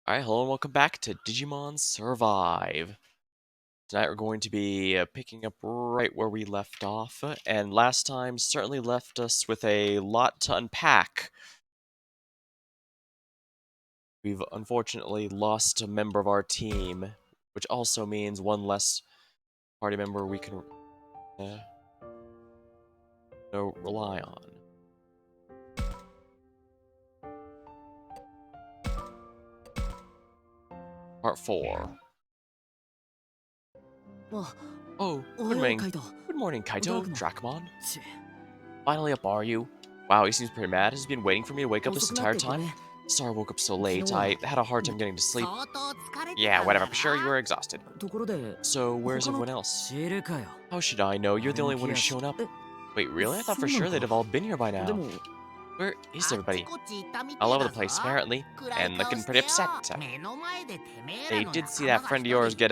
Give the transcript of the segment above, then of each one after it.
Alright, hello and welcome back to Digimon Survive. Tonight we're going to be picking up right where we left off, and last time certainly left us with a lot to unpack. We've unfortunately lost a member of our team, which also means one less party member we can rely on. Part 4. Oh, good morning. Good morning, Kaito, Dracmon. Finally up, are you? Wow, he seems pretty mad. Has he been waiting for me to wake up this entire time? Sorry I woke up so late. I had a hard time getting to sleep. Yeah, whatever. I'm sure you were exhausted. So, where's everyone else? How should I know? You're the only one who's shown up. Wait, really? I thought for sure they'd have all been here by now. Where is everybody? All over the place, apparently. And looking pretty upset. They did see that friend of yours get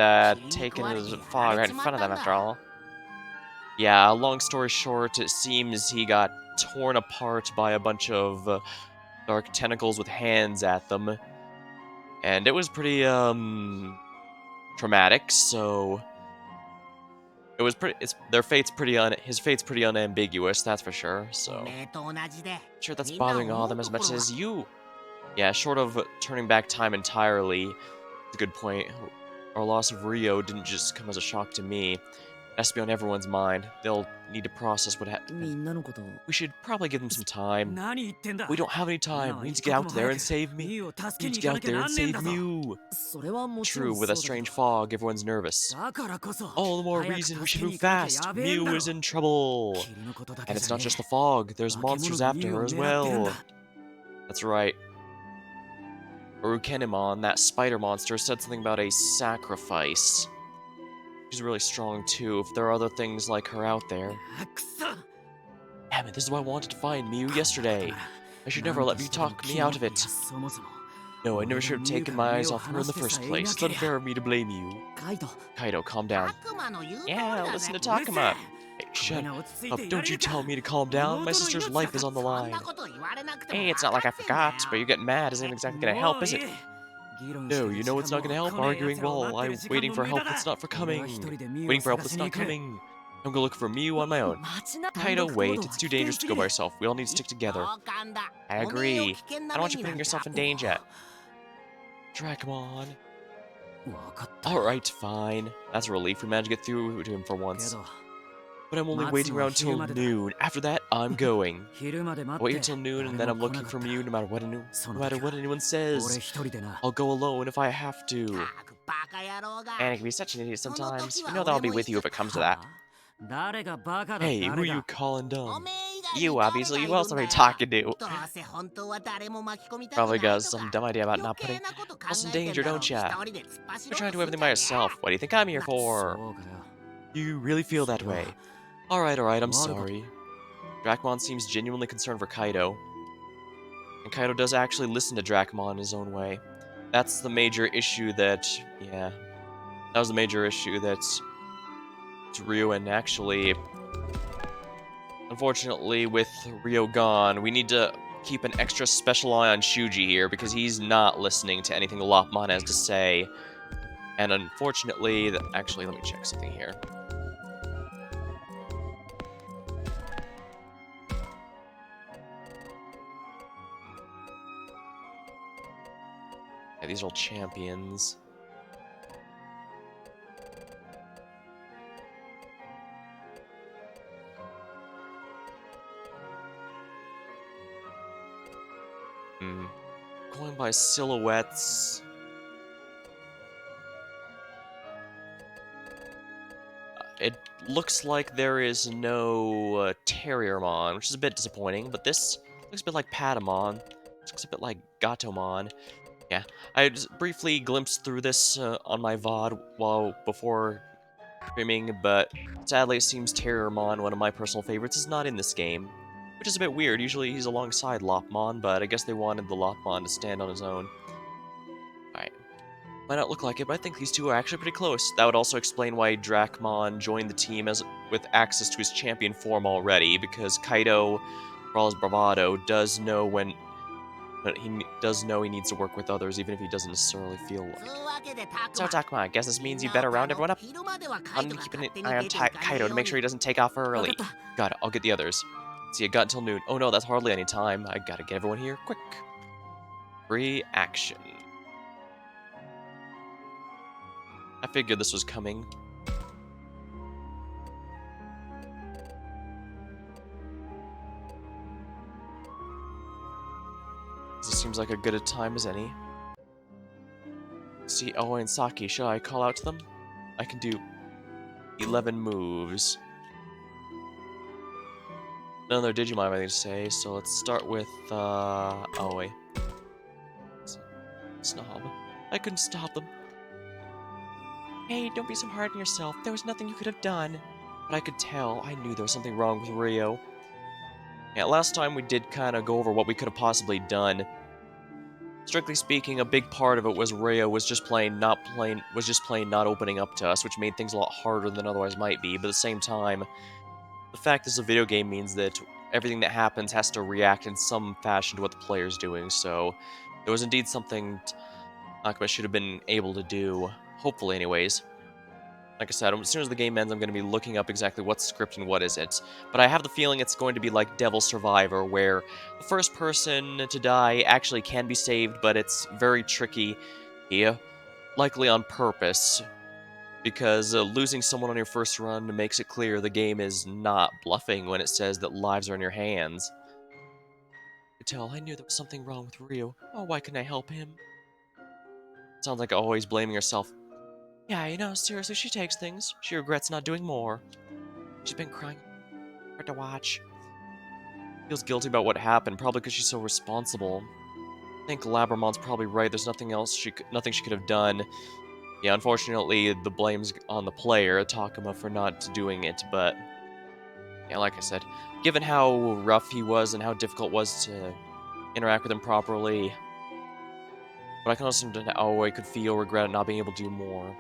taken into the fog right in front of them, after all. Yeah, long story short, it seems he got torn apart by a bunch of dark tentacles with hands at them. And it was pretty, traumatic, so... It was pretty, his fate's pretty unambiguous, that's for sure, so... Sure that's bothering all of them as much as you. Yeah, short of turning back time entirely, it's a good point. Our loss of Rio didn't just come as a shock to me. It has to be on everyone's mind. They'll need to process what happened. We should probably give them some time. We don't have any time. We need to get out there and save me. We need to get out there and save Mew. True, with a strange fog, everyone's nervous. All the more reason we should move fast. Mew is in trouble. And it's not just the fog. There's monsters after her as well. That's right. Kemonogami, that spider monster, said something about a sacrifice. She's really strong too, if there are other things like her out there. Damn it, this is why I wanted to find Mew yesterday. I should never let you talk me out of it. No, I never should have taken my eyes off her in the first place. It's unfair of me to blame you. Kaito, calm down. Yeah, listen to Takuma. Hey, shut up, don't you tell me to calm down. My sister's life is on the line. Hey, it's not like I forgot, but you getting mad isn't exactly gonna help, is it? No, you know it's not gonna help arguing while I'm waiting for help that's not coming. Waiting for help that's not coming. I'm gonna look for Mew on my own. Kaito, wait, it's too dangerous to go by yourself. We all need to stick together. I agree. I don't want you putting yourself in danger. Dracmon. Alright, fine. That's a relief. We managed to get through to him for once. But I'm only waiting around till noon. After that, I'm going. I'll wait until noon and then I'm looking for Mew no matter what anyone says. I'll go alone if I have to. And it can be such an idiot sometimes. You know that I'll be with you if it comes to that. Hey, who are you calling dumb? You, obviously. Who else are we talking to? Probably got some dumb idea about not putting us in danger, don't ya? You're trying to do everything by yourself. What do you think I'm here for? You really feel that way. Alright, I'm sorry. Dracmon seems genuinely concerned for Kaito. And Kaito does actually listen to Dracmon in his own way. That's the major issue that... yeah. That was the major issue that's... Ryo, and actually... Unfortunately, with Ryo gone, we need to keep an extra special eye on Shuji here, because he's not listening to anything Lopmon has to say. And unfortunately... Actually, let me check something here. Yeah, these are all champions. Going by silhouettes... It looks like there is no Terriermon, which is a bit disappointing, but this looks a bit like Patamon. This looks a bit like Gatomon. Yeah, I just briefly glimpsed through this on my VOD before streaming, but sadly it seems Terriermon, one of my personal favorites, is not in this game. Which is a bit weird. Usually he's alongside Lopmon, but I guess they wanted the Lopmon to stand on his own. Alright. Might not look like it, but I think these two are actually pretty close. That would also explain why Dracmon joined the team with access to his champion form already, because Kaito, for all his bravado, does know when But he does know he needs to work with others, even if he doesn't necessarily feel like. So, Takuma, I guess this means you better round everyone up. I'm keeping an eye on Kaido to make sure he doesn't take off early. Got it, I'll get the others. See, I got until noon. Oh no, that's hardly any time. I gotta get everyone here quick. Free action. I figured this was coming. This seems like as good a time as any. See Aoi and Saki, should I call out to them? I can do 11 moves. None of their Digimon have anything to say, so let's start with Aoi. Snob. I couldn't stop them. Hey, don't be so hard on yourself. There was nothing you could have done. But I could tell. I knew there was something wrong with Rio. Yeah, last time we did kind of go over what we could have possibly done. Strictly speaking, a big part of it was Rio was just plain not opening up to us, which made things a lot harder than otherwise might be. But at the same time, the fact this is a video game means that everything that happens has to react in some fashion to what the player's doing. So there was indeed something Akuma should have been able to do. Hopefully, anyways. Like I said, as soon as the game ends, I'm going to be looking up exactly what's script and what isn't. But I have the feeling it's going to be like Devil Survivor, where the first person to die actually can be saved, but it's very tricky here. Likely on purpose, because losing someone on your first run makes it clear the game is not bluffing when it says that lives are in your hands. I could tell I knew there was something wrong with Ryu. Oh, why couldn't I help him? Sounds like always blaming herself. Yeah, you know, seriously, she takes things. She regrets not doing more. She's been crying. Hard to watch. Feels guilty about what happened, probably because she's so responsible. I think Labramon's probably right. There's nothing she could have done. Yeah, unfortunately, the blame's on the player, Takuma, for not doing it. But yeah, like I said, given how rough he was and how difficult it was to interact with him properly, but I can also understand how I could feel regret at not being able to do more.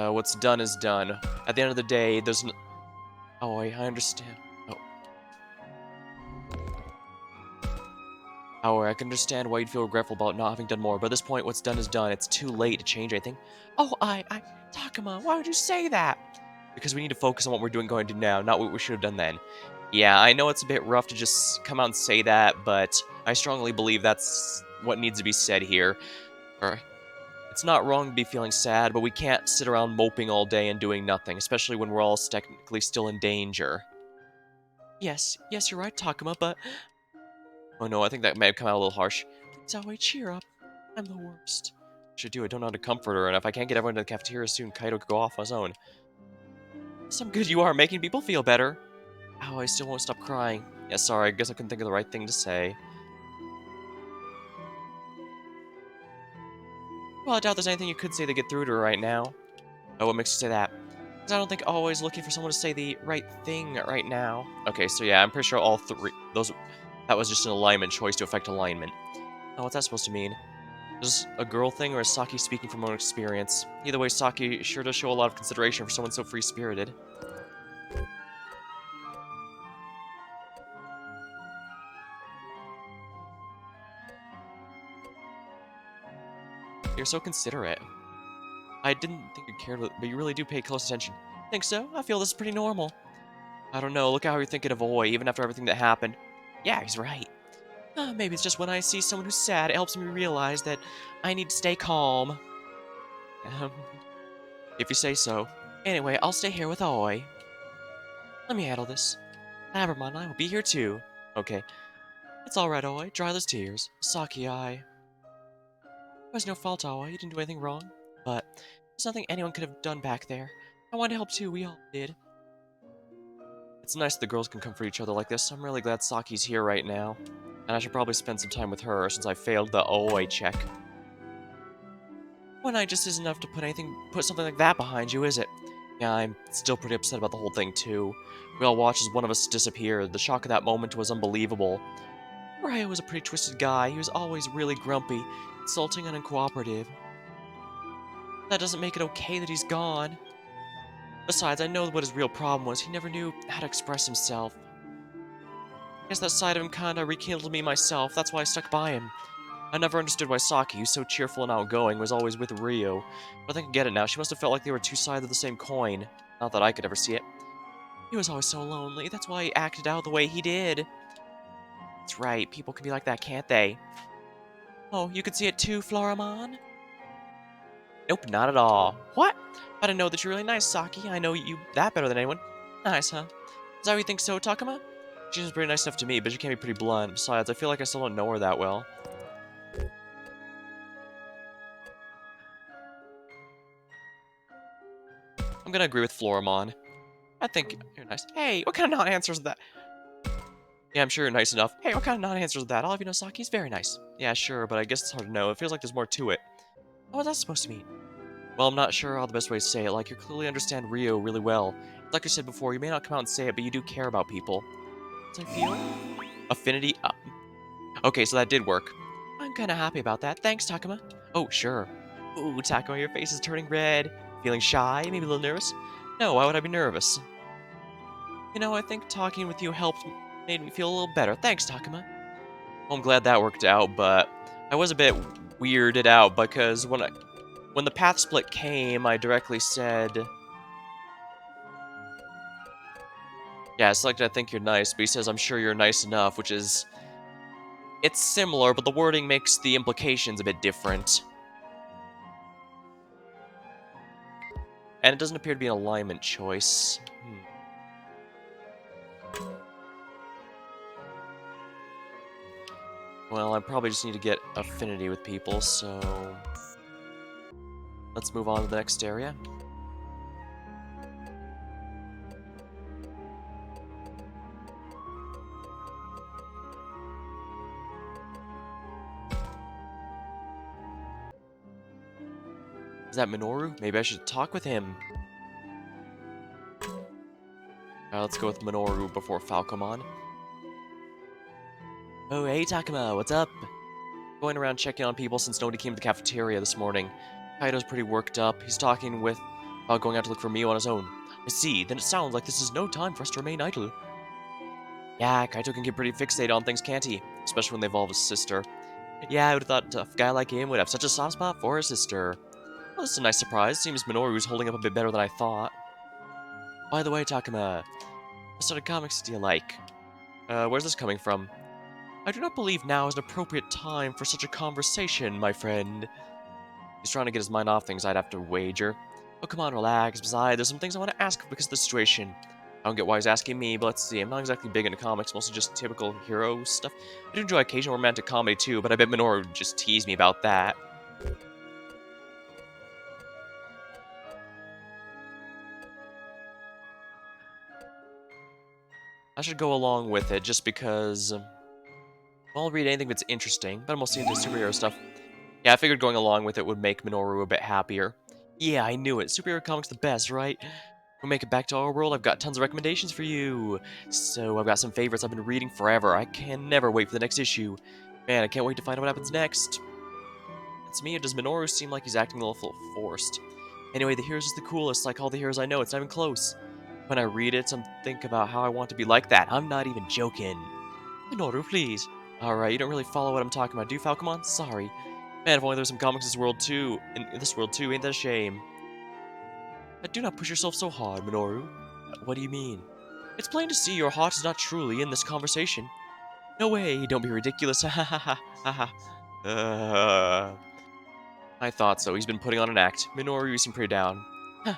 What's done is done. At the end of the day, there's no... Oh, I understand. Oh. I can understand why you'd feel regretful about not having done more, but at this point, what's done is done. It's too late to change anything. Oh, Takuma, why would you say that? Because we need to focus on what we're going to do now, not what we should have done then. Yeah, I know it's a bit rough to just come out and say that, but I strongly believe that's what needs to be said here. It's not wrong to be feeling sad, but we can't sit around moping all day and doing nothing, especially when we're all technically still in danger. Yes, you're right, Takuma, but... Oh no, I think that may have come out a little harsh. Please, Aoi, cheer up. I'm the worst. I should do it, don't know how to comfort her, and if I can't get everyone to the cafeteria soon, Kaido could go off on his own. Some good you are, making people feel better. Oh, I still won't stop crying. Yeah, sorry, I guess I couldn't think of the right thing to say. Well, I doubt there's anything you could say to get through to her right now. Oh, what makes you say that? Because I don't think always looking for someone to say the right thing right now. Okay, so yeah, I'm pretty sure all three... That was just an alignment choice to affect alignment. Oh, what's that supposed to mean? Is this a girl thing, or is Saki speaking from her own experience? Either way, Saki sure does show a lot of consideration for someone so free-spirited. You're so considerate. I didn't think you cared, but you really do pay close attention. Think so? I feel this is pretty normal. I don't know, look at how you're thinking of Oi, even after everything that happened. Yeah, he's right. Maybe it's just when I see someone who's sad, it helps me realize that I need to stay calm. Um, if you say so. Anyway, I'll stay here with Oi. Let me handle this. Labramon and I will be here too. Okay. It's alright, Oi. Dry those tears. Saki, it was no fault, Oi. You didn't do anything wrong. But there's nothing anyone could have done back there. I wanted to help too. We all did. It's nice that the girls can comfort each other like this. I'm really glad Saki's here right now. And I should probably spend some time with her since I failed the Oi check. One night just isn't enough to put something like that behind you, is it? Yeah, I'm still pretty upset about the whole thing, too. We all watched as one of us disappeared. The shock of that moment was unbelievable. Ryo was a pretty twisted guy. He was always really grumpy, insulting and uncooperative. That doesn't make it okay that he's gone. Besides, I know what his real problem was. He never knew how to express himself. I guess that side of him kinda rekindled me myself. That's why I stuck by him. I never understood why Saki, who's so cheerful and outgoing, was always with Rio. But I think I get it now. She must have felt like they were two sides of the same coin. Not that I could ever see it. He was always so lonely. That's why he acted out the way he did. That's right. People can be like that, can't they? Oh, you could see it too, Floramon? Nope, not at all. What? I didn't know that you're really nice, Saki. I know you that better than anyone. Nice, huh? Is that how you think so, Takuma? She seems pretty nice stuff to me, but she can be pretty blunt. Besides, I feel like I still don't know her that well. I'm gonna agree with Floramon. I think you're nice. Hey, what kind of non-answer is that? Yeah, I'm sure you're nice enough. Hey, what kind of non-answer is that? All of you know Saki's very nice. Yeah, sure, but I guess it's hard to know. It feels like there's more to it. What's that supposed to mean? Well, I'm not sure how the best way to say it. Like, you clearly understand Rio really well. Like I said before, you may not come out and say it, but you do care about people. Does I feel? Affinity? Okay, so that did work. I'm kinda happy about that. Thanks, Takuma. Oh, sure. Ooh, Takuma, your face is turning red. Feeling shy? Maybe a little nervous? No, why would I be nervous? You know, I think talking with you made me feel a little better. Thanks, Takuma. Well, I'm glad that worked out, but I was a bit weirded out because when the path split came, I directly said, yeah, it's like I think you're nice, but he says I'm sure you're nice enough, which is, it's similar, but the wording makes the implications a bit different. And it doesn't appear to be an alignment choice. Well, I probably just need to get affinity with people, so let's move on to the next area. Is that Minoru? Maybe I should talk with him. Let's go with Minoru before Falcomon. Oh, hey Takuma, what's up? Going around checking on people since nobody came to the cafeteria this morning. Kaido's pretty worked up. He's talking about going out to look for Mio on his own. I see, then it sounds like this is no time for us to remain idle. Yeah, Kaito can get pretty fixated on things, can't he? Especially when they involve his sister. Yeah, I would have thought a tough guy like him would have such a soft spot for his sister. Well, this is a nice surprise. Seems Minoru's holding up a bit better than I thought. By the way, Takuma, what sort of comics do you like? Where's this coming from? I do not believe now is an appropriate time for such a conversation, my friend. He's trying to get his mind off things, I'd have to wager. Oh, come on, relax. Besides, there's some things I want to ask because of the situation. I don't get why he's asking me, but let's see. I'm not exactly big into comics, mostly just typical hero stuff. I do enjoy occasional romantic comedy too, but I bet Minoru would just tease me about that. I should go along with it just because, well, I'll read anything that's interesting, but I'm mostly into superhero stuff. Yeah, I figured going along with it would make Minoru a bit happier. Yeah, I knew it. Superhero comics the best, right? When we make it back to our world, I've got tons of recommendations for you. So I've got some favorites I've been reading forever. I can never wait for the next issue. Man, I can't wait to find out what happens next. It's me, or does Minoru seem like he's acting a little forced? Anyway, the heroes is the coolest, like all the heroes I know, it's not even close. When I read it, I'm thinking about how I want to be like that. I'm not even joking. Minoru, please. Alright, you don't really follow what I'm talking about, do you, Falcomon? Sorry. Man, if only there was some comics in this world too, ain't that a shame? Do not push yourself so hard, Minoru. What do you mean? It's plain to see your heart is not truly in this conversation. No way, don't be ridiculous, ha ha ha ha ha. I thought so, he's been putting on an act. Minoru, you seem pretty down. Huh.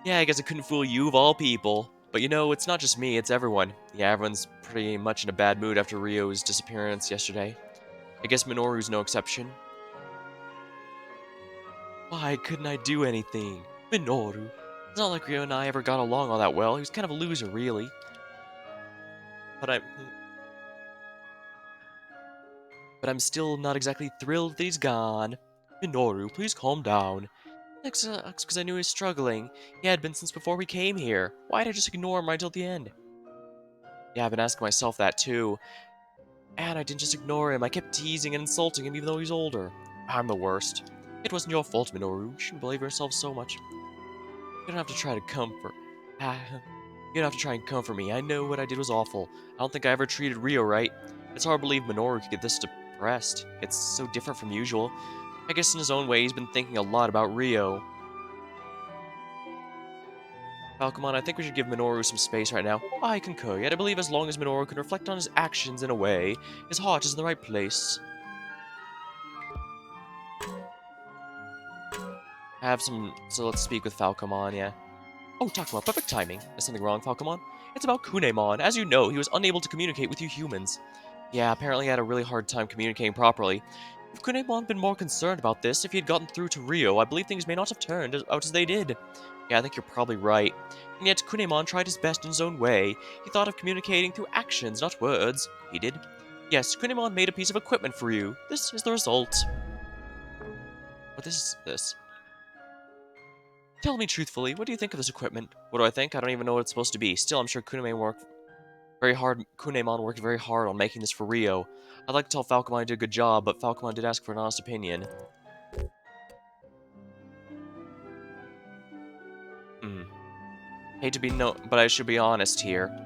Yeah, I guess I couldn't fool you of all people. But you know, it's not just me, it's everyone. Yeah, everyone's pretty much in a bad mood after Ryo's disappearance yesterday. I guess Minoru's no exception. Why couldn't I do anything? Minoru. It's not like Ryo and I ever got along all that well. He was kind of a loser, really. But I'm still not exactly thrilled that he's gone. Minoru, please calm down. That's because I knew he was struggling. He had been since before we came here. Why'd I just ignore him right till the end? Yeah, I've been asking myself that too. And I didn't just ignore him. I kept teasing and insulting him even though he's older. I'm the worst. It wasn't your fault, Minoru. You shouldn't believe yourself so much. You don't have to try to comfort. Ah, you don't have to try and comfort me. I know what I did was awful. I don't think I ever treated Rio right. It's hard to believe Minoru could get this depressed. It's so different from usual. I guess in his own way, he's been thinking a lot about Rio. Falcomon, I think we should give Minoru some space right now. I concur, yet I believe as long as Minoru can reflect on his actions in a way, his heart is in the right place. So let's speak with Falcomon, yeah. Oh, Takuma, perfect timing. Is something wrong, Falcomon? It's about Kunemon. As you know, he was unable to communicate with you humans. Yeah, apparently he had a really hard time communicating properly. If Kunemon had been more concerned about this, if he had gotten through to Rio, I believe things may not have turned out as they did. Yeah, I think you're probably right. And yet, Kunemon tried his best in his own way. He thought of communicating through actions, not words. He did. Yes, Kunemon made a piece of equipment for you. This is the result. What is this? Tell me truthfully, what do you think of this equipment? What do I think? I don't even know what it's supposed to be. Still, I'm sure Kunemon worked very hard on making this for Rio. I'd like to tell Falcomon he did a good job, but Falcomon did ask for an honest opinion. Hmm. Hate to be but I should be honest here.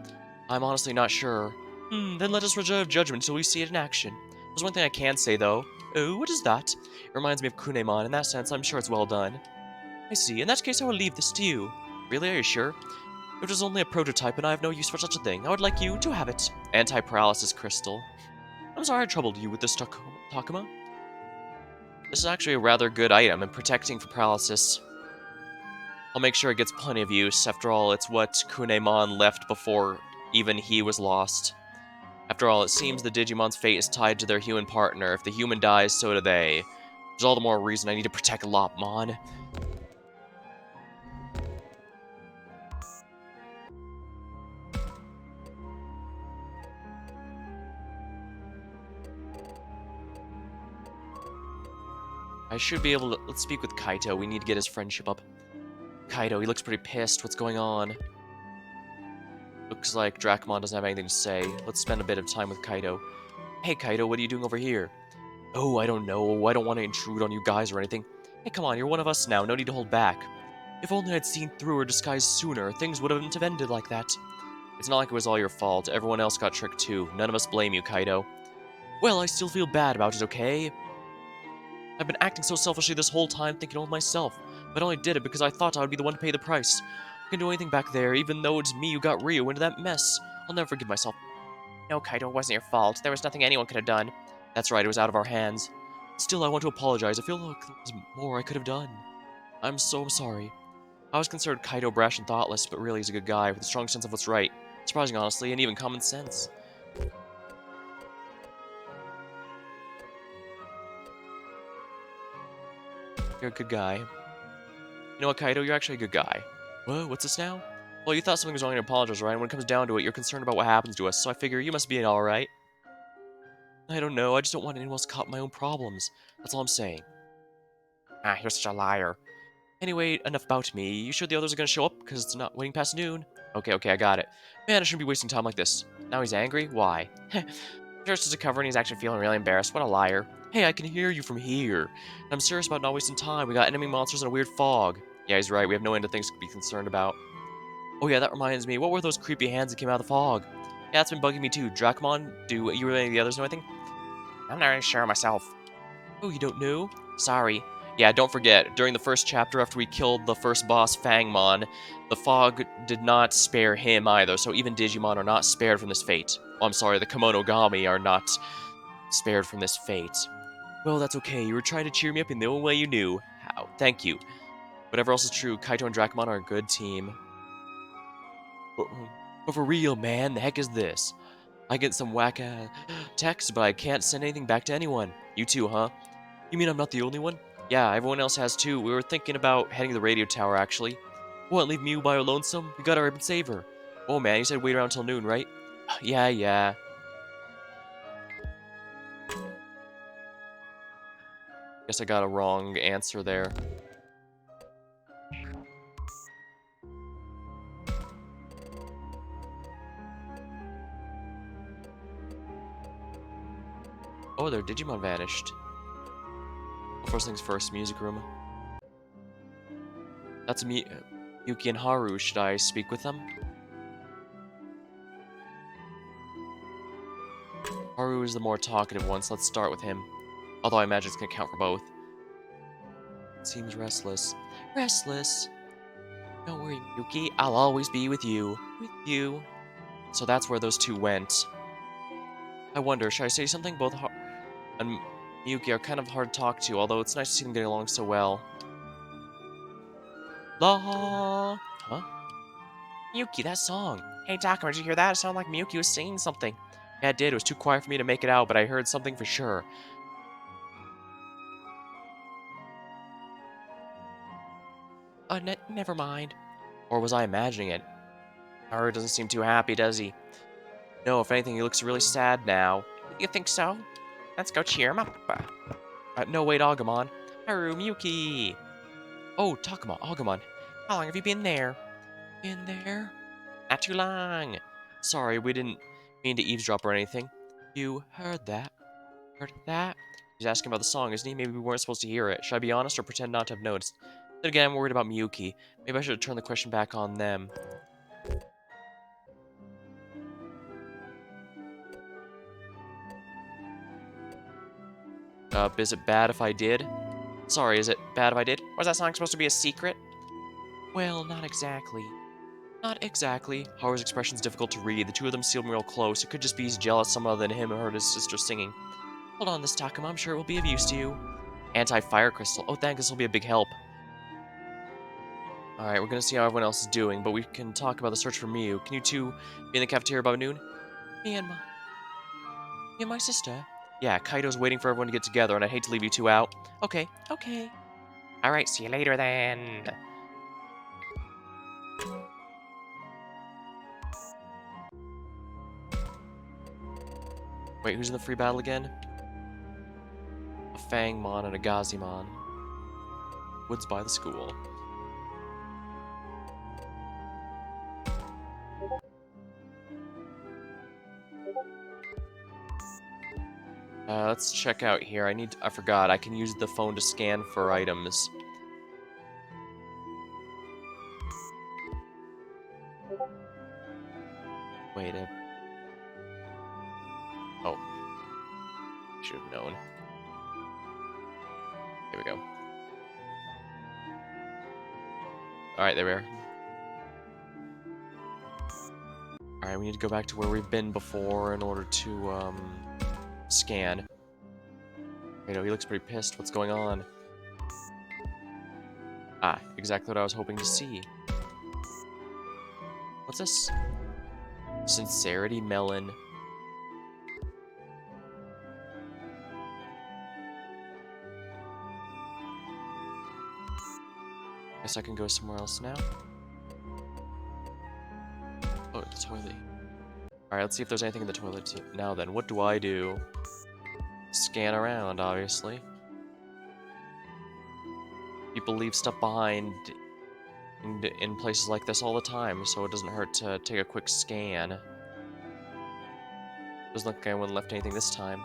I'm honestly not sure. Then let us reserve judgment until we see it in action. There's one thing I can say, though. Oh, what is that? It reminds me of Kunemon. In that sense, I'm sure it's well done. I see. In that case, I will leave this to you. Really, are you sure? It was only a prototype, and I have no use for such a thing. I would like you to have it. Anti-paralysis crystal. I'm sorry I troubled you with this, Takuma. This is actually a rather good item in protecting from paralysis. I'll make sure it gets plenty of use. After all, it's what Kunemon left before even he was lost. After all, it seems the Digimon's fate is tied to their human partner. If the human dies, so do they. There's all the more reason I need to protect Lopmon. I should be able to... Let's speak with Kaito. We need to get his friendship up. Kaito, he looks pretty pissed. What's going on? Looks like Dracmon doesn't have anything to say. Let's spend a bit of time with Kaito. Hey, Kaito, what are you doing over here? Oh, I don't know. I don't want to intrude on you guys or anything. Hey, come on, you're one of us now. No need to hold back. If only I'd seen through her disguise sooner, things wouldn't have ended like that. It's not like it was all your fault. Everyone else got tricked too. None of us blame you, Kaito. Well, I still feel bad about it, okay? I've been acting so selfishly this whole time, thinking all of myself, but I only did it because I thought I would be the one to pay the price. I can do anything back there, even though it's me who got Ryu into that mess. I'll never forgive myself. No, Kaito, it wasn't your fault. There was nothing anyone could have done. That's right, it was out of our hands. Still, I want to apologize. I feel like there was more I could have done. I'm so sorry. I was considered Kaito brash and thoughtless, but really he's a good guy with a strong sense of what's right. Surprising, honestly, and even common sense. You're a good guy. You know what, Kaito? You're actually a good guy. What? What's this now? Well, you thought something was wrong and apologized, right? When it comes down to it, you're concerned about what happens to us, so I figure you must be alright. I don't know, I just don't want anyone else caught in my own problems. That's all I'm saying. Ah, you're such a liar. Anyway, enough about me. You sure the others are gonna show up? Because it's not waiting past noon. Okay, I got it. Man, I shouldn't be wasting time like this. Now he's angry? Why? Just as a cover and he's actually feeling really embarrassed. What a liar. Hey, I can hear you from here. And I'm serious about not wasting time. We got enemy monsters and a weird fog. Yeah, he's right. We have no end of things to be concerned about. Oh yeah, that reminds me. What were those creepy hands that came out of the fog? Yeah, that's been bugging me too. Dracmon, do you or any of the others know anything? I'm not really sure myself. Oh, you don't know? Sorry. Yeah, don't forget, during the first chapter after we killed the first boss, Fangmon, the fog did not spare him either, so even Digimon are not spared from this fate. Oh, I'm sorry, the Kemonogami are not spared from this fate. Well, that's okay. You were trying to cheer me up in the only way you knew. How? Thank you. Whatever else is true, Kaito and Dracmon are a good team. But for real, man, the heck is this? I get some whack text, but I can't send anything back to anyone. You too, huh? You mean I'm not the only one? Yeah, everyone else has too. We were thinking about heading to the radio tower, actually. What, leave Mew by her lonesome? We gotta hurry up and save her. Oh man, you said wait around till noon, right? Yeah. Guess I got a wrong answer there. Oh, their Digimon vanished. Well, first things first, music room. That's me. Yuki and Haru, should I speak with them? Haru is the more talkative one, so let's start with him. Although I imagine it's gonna count for both. Seems restless. Restless? Don't worry, Yuki. I'll always be with you. With you. So that's where those two went. I wonder, should I say something? Both and Yuki are kind of hard to talk to, although it's nice to see them getting along so well. La. Huh? Miyuki, that song. Hey, Takuma, did you hear that? It sounded like Miyuki was singing something. Yeah, it did. It was too quiet for me to make it out, but I heard something for sure. Never mind. Or was I imagining it? Haru doesn't seem too happy, does he? No, if anything, he looks really sad now. You think so? Let's go cheer him up. No, wait, Agumon. Haru, Miyuki. Oh, Takuma, Agumon. How long have you been there? Been there? Not too long. Sorry, we didn't mean to eavesdrop or anything. You heard that? Heard that? He's asking about the song, isn't he? Maybe we weren't supposed to hear it. Should I be honest or pretend not to have noticed? Then again, I'm worried about Miyuki. Maybe I should turn the question back on them. Is it bad if I did? Sorry, is it bad if I did? Was that song supposed to be a secret? Well, not exactly. Not exactly. Haru's expression's difficult to read. The two of them seem real close. It could just be he's jealous some other than him heard his sister singing. Hold on, this Takuma. I'm sure it will be of use to you. Anti-fire crystal. Oh, thank, this will be a big help. Alright, we're gonna see how everyone else is doing, but we can talk about the search for Miyu. Can you two be in the cafeteria about noon? Me and my sister? Yeah, Kaito's waiting for everyone to get together, and I'd hate to leave you two out. Okay, okay. Alright, see you later then. Wait, who's in the free battle again? A Fangmon and a Gazimon. Woods by the school. Let's check out here. I forgot. I can use the phone to scan for items. Wait a... Oh. Should have known. Here we go. Alright, there we are. Alright, we need to go back to where we've been before in order to, scan. Wait, no, he looks pretty pissed. What's going on? Ah, exactly what I was hoping to see. What's this? Sincerity Melon. Guess I can go somewhere else now. Oh, the toilet. Alright, let's see if there's anything in the toilet now then. What do I do? Scan around, obviously. People leave stuff behind in places like this all the time, so it doesn't hurt to take a quick scan. Doesn't look like anyone left anything this time.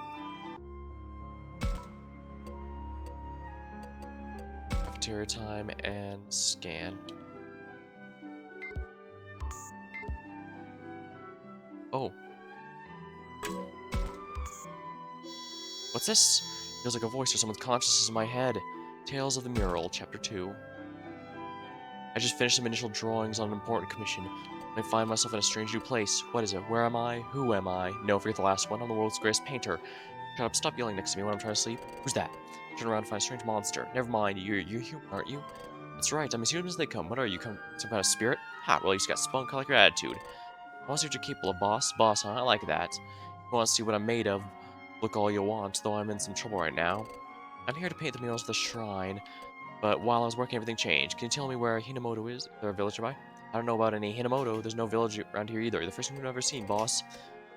Cafeteria time and scan. Oh. What's this? Feels like a voice or someone's consciousness in my head. Tales of the Mural, Chapter 2. I just finished some initial drawings on an important commission. I find myself in a strange new place. What is it? Where am I? Who am I? No, forget the last one. I'm the world's greatest painter. Shut up, stop yelling next to me when I'm trying to sleep. Who's that? Turn around and find a strange monster. Never mind, you're human, aren't you? That's right, I'm as human as they come. What are you, some kind of spirit? Ha, well, you just got spunk, I like your attitude. I want to see what you're capable of, boss. Boss, huh? I like that. You want to see what I'm made of? Look all you want, though I'm in some trouble right now. I'm here to paint the murals of the shrine, but while I was working, everything changed. Can you tell me where Hinamoto is? Is there a village nearby? I don't know about any Hinamoto. There's no village around here either. The first one I've ever seen, boss.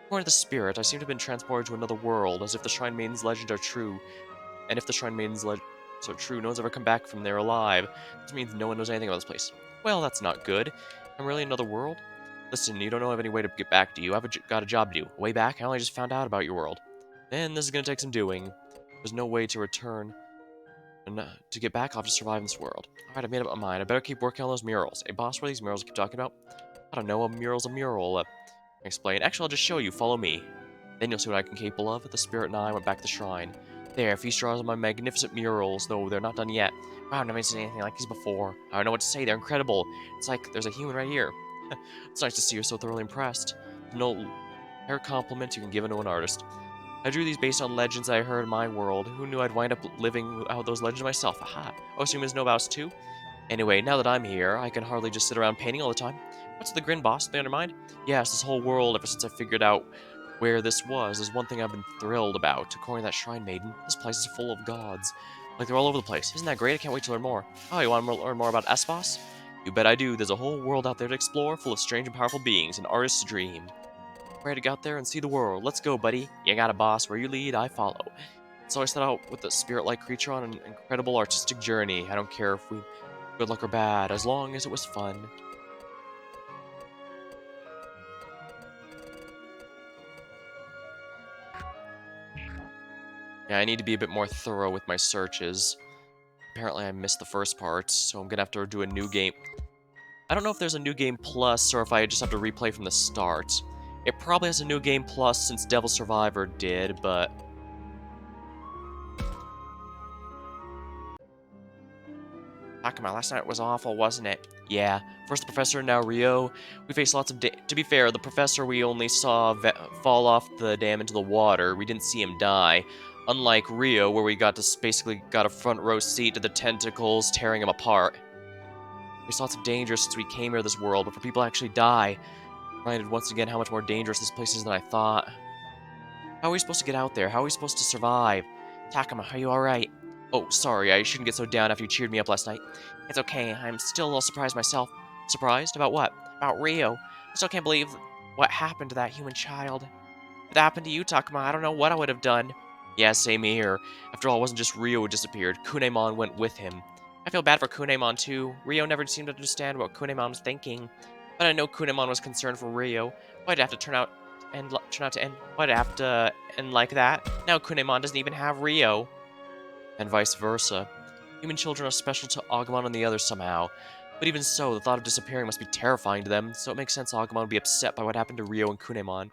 According to the spirit, I seem to have been transported to another world, as if the Shrine Maiden's legends are true. And if the Shrine Maiden's legends are true, no one's ever come back from there alive. This means no one knows anything about this place. Well, that's not good. I'm really in another world? Listen, you don't know of any way to get back, do you? I've got a job to do. Way back, I only just found out about your world. Then this is gonna take some doing. There's no way to return. And to get back, I'll have to survive in this world. Alright, I made up my mind. I better keep working on those murals. Hey, boss, what are these murals you keep talking about? I don't know, a mural's a mural. Explain. Actually, I'll just show you. Follow me. Then you'll see what I can capable of. The spirit and I went back to the shrine. There, feast your eyes on my magnificent murals, though they're not done yet. Wow, I've never seen anything like these before. I don't know what to say, they're incredible. It's like there's a human right here. It's nice to see you're so thoroughly impressed. No rare compliment you can give into an artist. I drew these based on legends I heard in my world. Who knew I'd wind up living out those legends myself? Aha. Oh, so humans know about us too? Anyway, now that I'm here, I can hardly just sit around painting all the time. What's the grin, boss? Something on your mind? Yes, this whole world, ever since I figured out where this was, is one thing I've been thrilled about. According to that shrine maiden, this place is full of gods. Like, they're all over the place. Isn't that great? I can't wait to learn more. Oh, you want to learn more about S-Boss? You bet I do. There's a whole world out there to explore, full of strange and powerful beings, an artist's dream. Ready to get out there and see the world. Let's go, buddy. You got a boss. Where you lead, I follow. So I set out with the spirit-like creature on an incredible artistic journey. I don't care if we good luck or bad, as long as it was fun. Yeah, I need to be a bit more thorough with my searches. Apparently I missed the first part, so I'm gonna have to do a new game. I don't know if there's a new game plus, or if I just have to replay from the start. It probably has a new game plus since Devil Survivor did, but... Takuma, last night was awful, wasn't it? Yeah. First the professor, now Rio. We faced lots of to be fair, the professor we only saw fall off the dam into the water. We didn't see him die. Unlike Rio, where we basically got a front row seat to the tentacles tearing him apart. We faced lots of danger since we came here to this world, but for people to actually die, reminded once again how much more dangerous this place is than I thought. How are we supposed to get out there? How are we supposed to survive? Takuma, are you alright? Oh, sorry, I shouldn't get so down after you cheered me up last night. It's okay, I'm still a little surprised myself. Surprised? About what? About Rio. I still can't believe what happened to that human child. If it happened to you, Takuma, I don't know what I would have done. Yeah, same here. After all, it wasn't just Rio who disappeared. Kunemon went with him. I feel bad for Kunemon, too. Rio never seemed to understand what Kunemon was thinking. But I know Kunemon was concerned for Rio. Why'd it have to turn out to end? Why'd it have to end like that? Now Kunemon doesn't even have Rio. And vice versa. Human children are special to Agumon and the others somehow. But even so, the thought of disappearing must be terrifying to them, so it makes sense Agumon would be upset by what happened to Rio and Kunemon.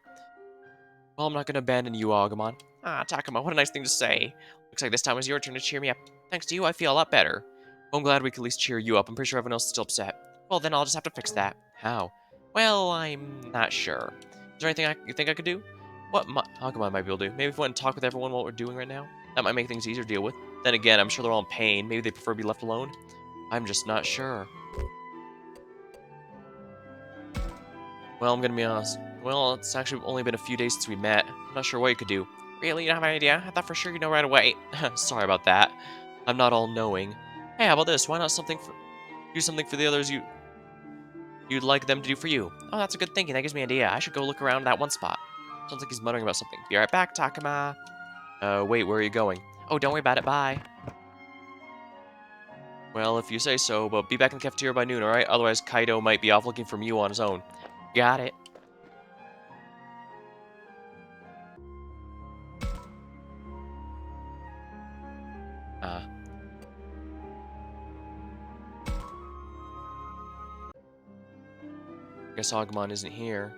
Well, I'm not going to abandon you, Agumon. Ah, Takuma, what a nice thing to say. Looks like this time was your turn to cheer me up. Thanks to you, I feel a lot better. Well, I'm glad we could at least cheer you up. I'm pretty sure everyone else is still upset. Well, then I'll just have to fix that. How? Well, I'm not sure. Is there anything you think I could do? What Agumon might be able to do? Maybe if we went and talk with everyone what we're doing right now? That might make things easier to deal with. Then again, I'm sure they're all in pain. Maybe they prefer to be left alone. I'm just not sure. Well, I'm gonna be honest. Well, it's actually only been a few days since we met. I'm not sure what you could do. Really? You don't have an idea? I thought for sure you'd know right away. Sorry about that. I'm not all-knowing. Hey, how about this? Why not do something for the others you'd like them to do for you? Oh, that's a good thinking. That gives me an idea. I should go look around that one spot. Sounds like he's muttering about something. Be right back, Takuma. Wait, where are you going? Oh, don't worry about it. Bye. Well, if you say so, but be back in the cafeteria by noon, alright? Otherwise, Kaido might be off looking for Mew on his own. Got it. Guess Agumon isn't here.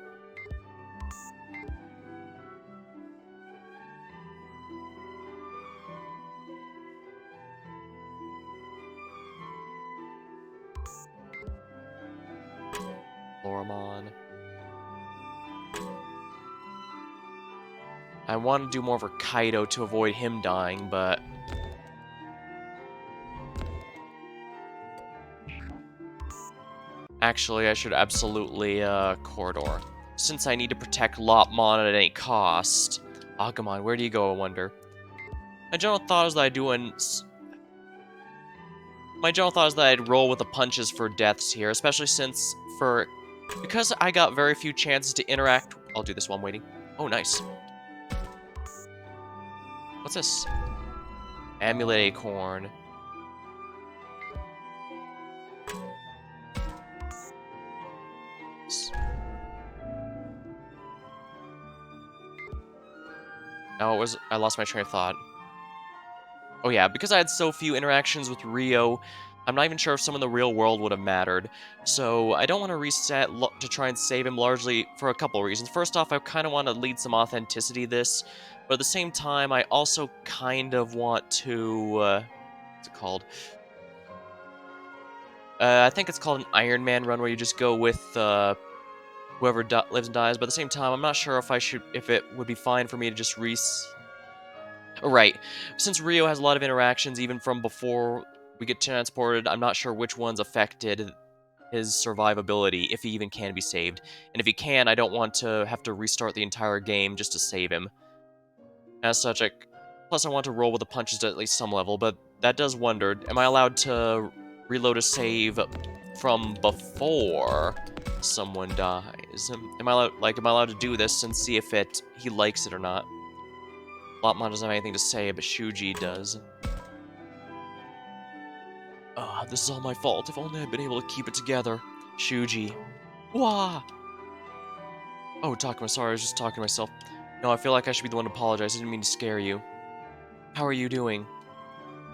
Growlmon. I want to do more for Kaido to avoid him dying, but... Actually, I should absolutely, corridor. Since I need to protect Lopmon at any cost. Agumon, where do you go, I wonder? My general thought is that I'd roll with the punches for deaths here, especially since because I got very few chances to interact. I'll do this while I'm waiting. Oh, nice. What's this? Amulet Acorn. Oh, I lost my train of thought. Oh yeah, because I had so few interactions with Rio, I'm not even sure if some in the real world would have mattered. So I don't want to reset to try and save him largely for a couple of reasons. First off, I kind of want to lead some authenticity to this, but at the same time, I also kind of want to, what's it called? I think it's called an Iron Man run, where you just go with whoever lives and dies. But at the same time, I'm not sure if it would be fine for me to just Right. Since Rio has a lot of interactions, even from before we get transported, I'm not sure which ones affected his survivability, if he even can be saved. And if he can, I don't want to have to restart the entire game just to save him. As such, plus I want to roll with the punches at least some level, but that does wonder. Am I allowed to reload a save from before someone dies? Am I allowed to do this and see if he likes it or not? Guillemot doesn't have anything to say, but Shuji does. This is all my fault. If only I'd been able to keep it together. Shuji. Wah! Oh, Takuma, sorry, I was just talking to myself. No, I feel like I should be the one to apologize. I didn't mean to scare you. How are you doing?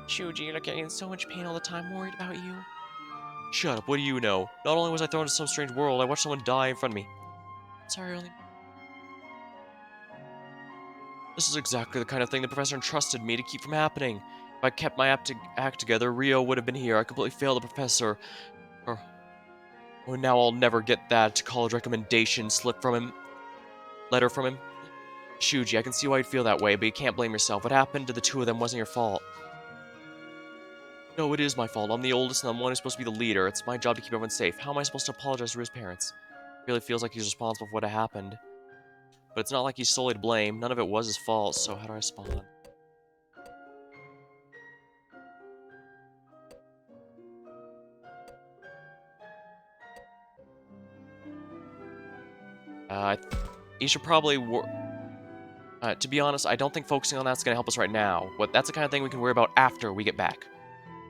Shuji, you're getting in so much pain all the time, worried about you. Shut up, what do you know? Not only was I thrown into some strange world, I watched someone die in front of me. Sorry, only... This is exactly the kind of thing the professor entrusted me to keep from happening. If I kept my act together, Rio would have been here. I completely failed the professor. Or... Oh, now I'll never get that college recommendation letter from him. Shuji, I can see why you'd feel that way, but you can't blame yourself. What happened to the two of them wasn't your fault. No, it is my fault. I'm the oldest and I'm the one who's supposed to be the leader. It's my job to keep everyone safe. How am I supposed to apologize to his parents? It really feels like he's responsible for what happened. But it's not like he's solely to blame. None of it was his fault, so how do I respond? You should probably to be honest, I don't think focusing on that's going to help us right now. That's the kind of thing we can worry about after we get back.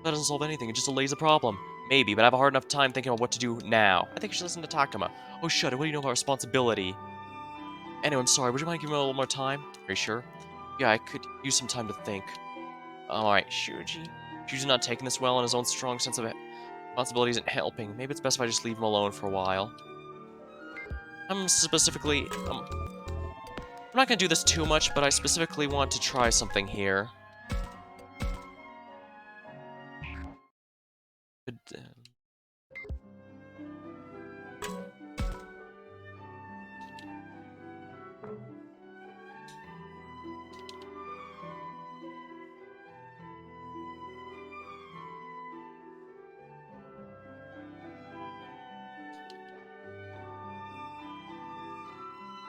That doesn't solve anything, it just delays the problem. Maybe, but I have a hard enough time thinking about what to do now. I think you should listen to Takuma. Oh, shut it, what do you know about responsibility? Anyway, I'm sorry, would you mind giving me a little more time? Are you sure? Yeah, I could use some time to think. Alright, Shuji. Shuji's not taking this well, and his own strong sense of responsibility isn't helping. Maybe it's best if I just leave him alone for a while. I'm not gonna do this too much, but I specifically want to try something here. But,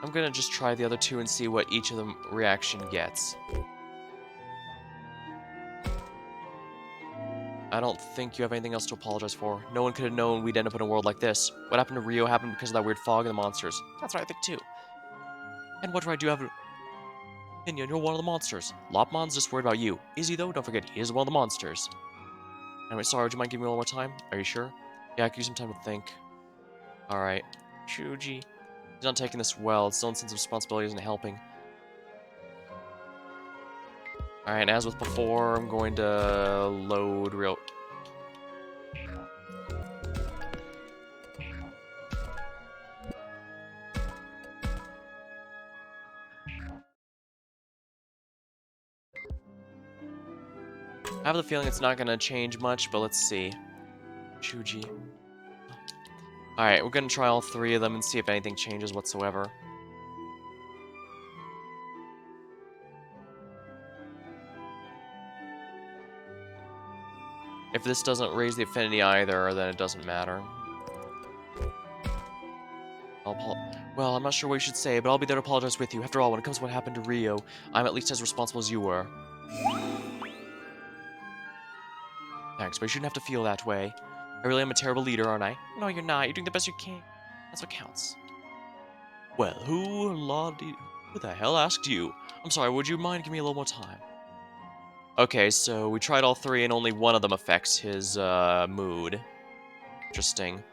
I'm gonna just try the other two and see what each of them reaction gets. I don't think you have anything else to apologize for. No one could have known we'd end up in a world like this. What happened to Rio happened because of that weird fog and the monsters. That's what I think too. And what right do you have an opinion? You're one of the monsters. Lopmon's just worried about you. Is he though? Don't forget, he is one of the monsters. Anyway, sorry, would you mind giving me a little more time? Are you sure? Yeah, I could use some time to think. Alright. Shuji. He's not taking this well. His own sense of responsibility isn't helping. Alright, and as with before, I'm going to load real... I have the feeling it's not going to change much, but let's see. Shuji. Alright, we're going to try all three of them and see if anything changes whatsoever. If this doesn't raise the affinity either, then it doesn't matter. Well, I'm not sure what you should say, but I'll be there to apologize with you. After all, when it comes to what happened to Rio, I'm at least as responsible as you were. Thanks, but you shouldn't have to feel that way. I really am a terrible leader, aren't I? No, you're not. You're doing the best you can. That's what counts. Well, who the hell asked you? I'm sorry, would you mind giving me a little more time? Okay, so we tried all three and only one of them affects his, mood. Interesting.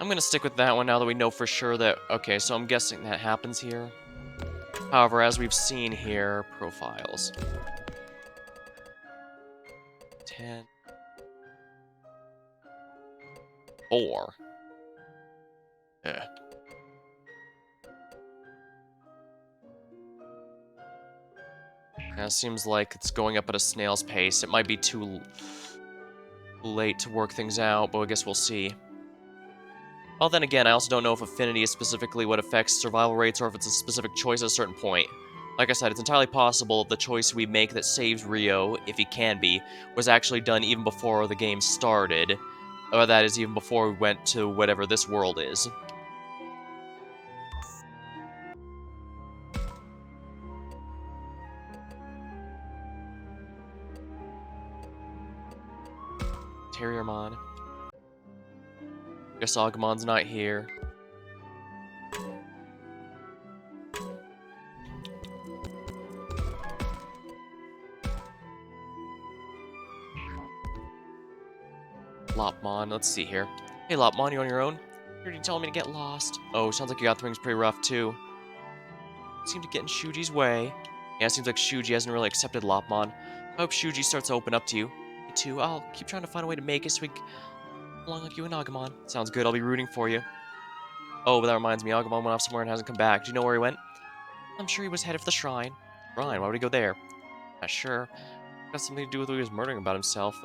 I'm gonna stick with that one now that we know for sure that... Okay, so I'm guessing that happens here. However, as we've seen here, profiles. 10. 4. Yeah. Now, it seems like it's going up at a snail's pace. It might be too late to work things out, but I guess we'll see. Well, then again, I also don't know if affinity is specifically what affects survival rates or if it's a specific choice at a certain point. Like I said, it's entirely possible the choice we make that saves Rio, if he can be, was actually done even before the game started. Or that is, even before we went to whatever this world is. Terriermon. Guess Agumon's not here. Lopmon, let's see here. Hey Lopmon, you on your own? You're telling me to get lost. Oh, sounds like you got things pretty rough too. Seem to get in Shuji's way. Yeah, it seems like Shuji hasn't really accepted Lopmon. I hope Shuji starts to open up to you. Me too. I'll keep trying to find a way to make it so we get along like you and Agumon. Sounds good, I'll be rooting for you. Oh, but that reminds me, Agumon went off somewhere and hasn't come back. Do you know where he went? I'm sure he was headed for the shrine. Shrine? Why would he go there? Not sure. Got something to do with what he was murdering about himself.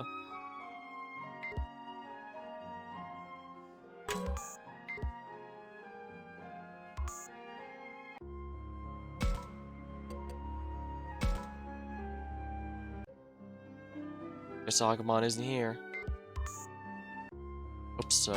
Guess Agumon isn't here. Oops,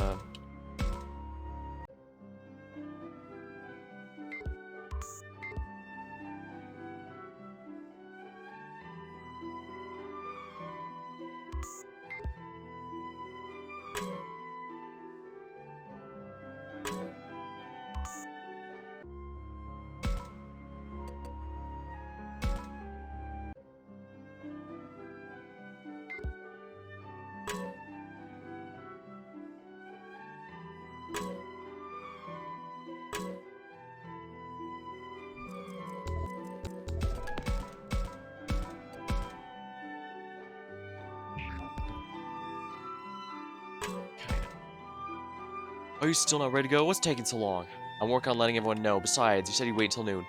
Are you still not ready to go? What's taking so long? I'm working on letting everyone know. Besides, you said you'd wait till noon.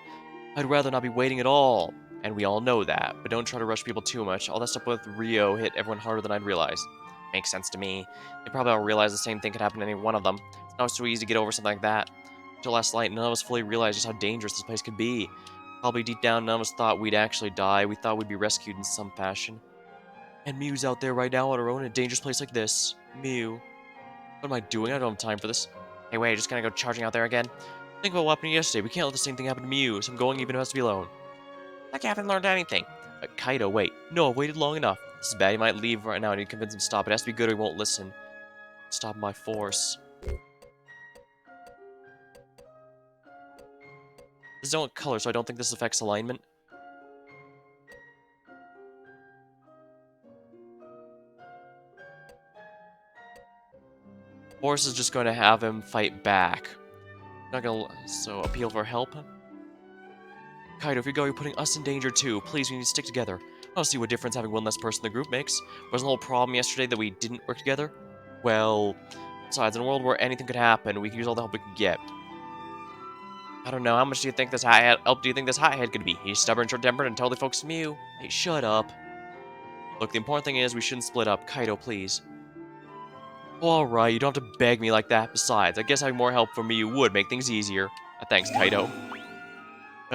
I'd rather not be waiting at all. And we all know that, but don't try to rush people too much. All that stuff with Rio hit everyone harder than I'd realized. Makes sense to me. They probably all realize the same thing could happen to any one of them. It's not so easy to get over something like that. Until last night, none of us fully realized just how dangerous this place could be. Probably deep down, none of us thought we'd actually die. We thought we'd be rescued in some fashion. And Mew's out there right now on her own in a dangerous place like this. Mew. What am I doing? I don't have time for this. Hey, wait, just gonna go charging out there again? Think about what happened yesterday. We can't let the same thing happen to Mew, so I'm going even if it has to be alone. Like I haven't learned anything. Kaido, wait. No, I've waited long enough. This is bad. He might leave right now. I need to convince him to stop. It has to be good or he won't listen. Stop by force. This is not color, so I don't think this affects alignment. Force is just going to have him fight back. Not gonna... So, appeal for help? Kaido, if you go, you're putting us in danger too. Please, we need to stick together. I don't see what difference having one less person in the group makes. Wasn't the whole problem yesterday that we didn't work together? Well, besides, in a world where anything could happen, we can use all the help we can get. I don't know, how much do you think this help do you think this hothead could be? He's stubborn, short-tempered, and totally focused on Mew. Hey, shut up. Look, the important thing is we shouldn't split up. Kaido, please. Alright, you don't have to beg me like that. Besides, I guess having more help from me would make things easier. Thanks, Kaido.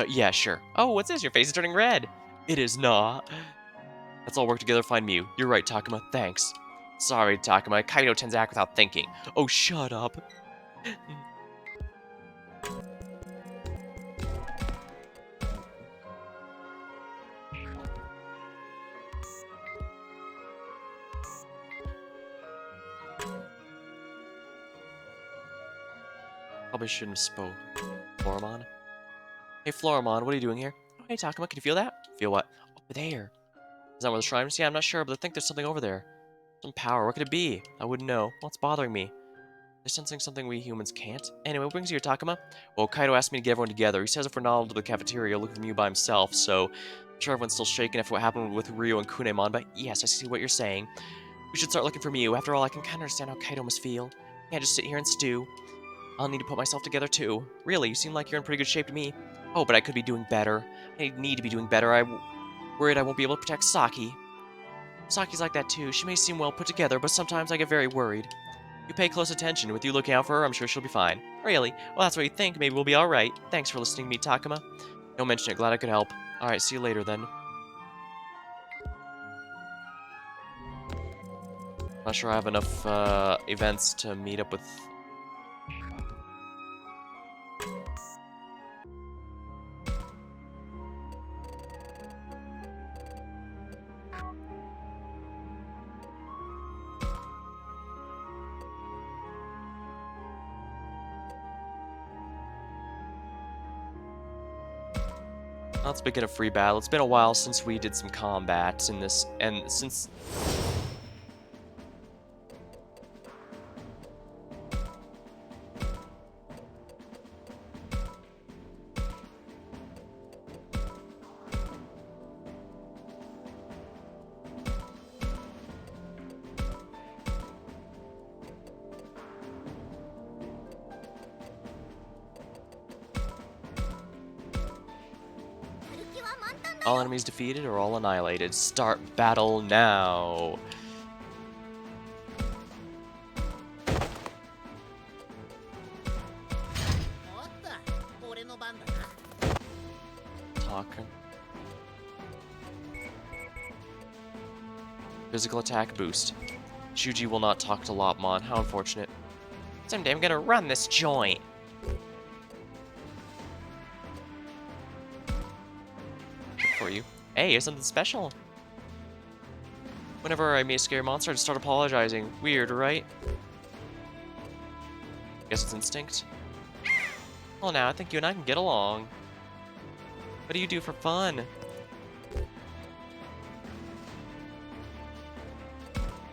Yeah, sure. Oh, what's this? Your face is turning red. It is not. Let's all work together to find Mew. You're right, Takuma. Thanks. Sorry, Takuma. Kaido tends to act without thinking. Oh, shut up. Probably shouldn't have spoke. Floramon? Hey, Floramon, what are you doing here? Oh, hey, Takuma, can you feel that? Feel what? Over there. Is that where the shrine is? Yeah, I'm not sure, but I think there's something over there. Some power. What could it be? I wouldn't know. What's bothering me? They're sensing something we humans can't. Anyway, what brings you here, Takuma? Well, Kaido asked me to get everyone together. He says if we're not all to the cafeteria, look for you by himself, so I'm sure everyone's still shaken after what happened with Ryo and Kunemon, but yes, I see what you're saying. We should start looking for Miu. After all, I can kind of understand how Kaido must feel. I can't just sit here and stew. I'll need to put myself together too. Really, you seem like you're in pretty good shape to me. Oh, but I could be doing better. I need to be doing better. I'm worried I won't be able to protect Saki. Saki's like that too. She may seem well put together, but sometimes I get very worried. You pay close attention. With you looking out for her, I'm sure she'll be fine. Really? Well, that's what you think. Maybe we'll be alright. Thanks for listening to me, Takuma. Don't mention it. Glad I could help. Alright, see you later then. Not sure I have enough events to meet up with. Let's begin a free battle. It's been a while since we did some combat in this, and since... All enemies defeated or all annihilated. Start battle now. Talking. Physical attack boost. Shuji will not talk to Lopmon. How unfortunate. Someday I'm gonna run this joint. For you. Hey, here's something special. Whenever I meet a scary monster, I just start apologizing. Weird, right? Guess it's instinct. Well, now I think you and I can get along. What do you do for fun?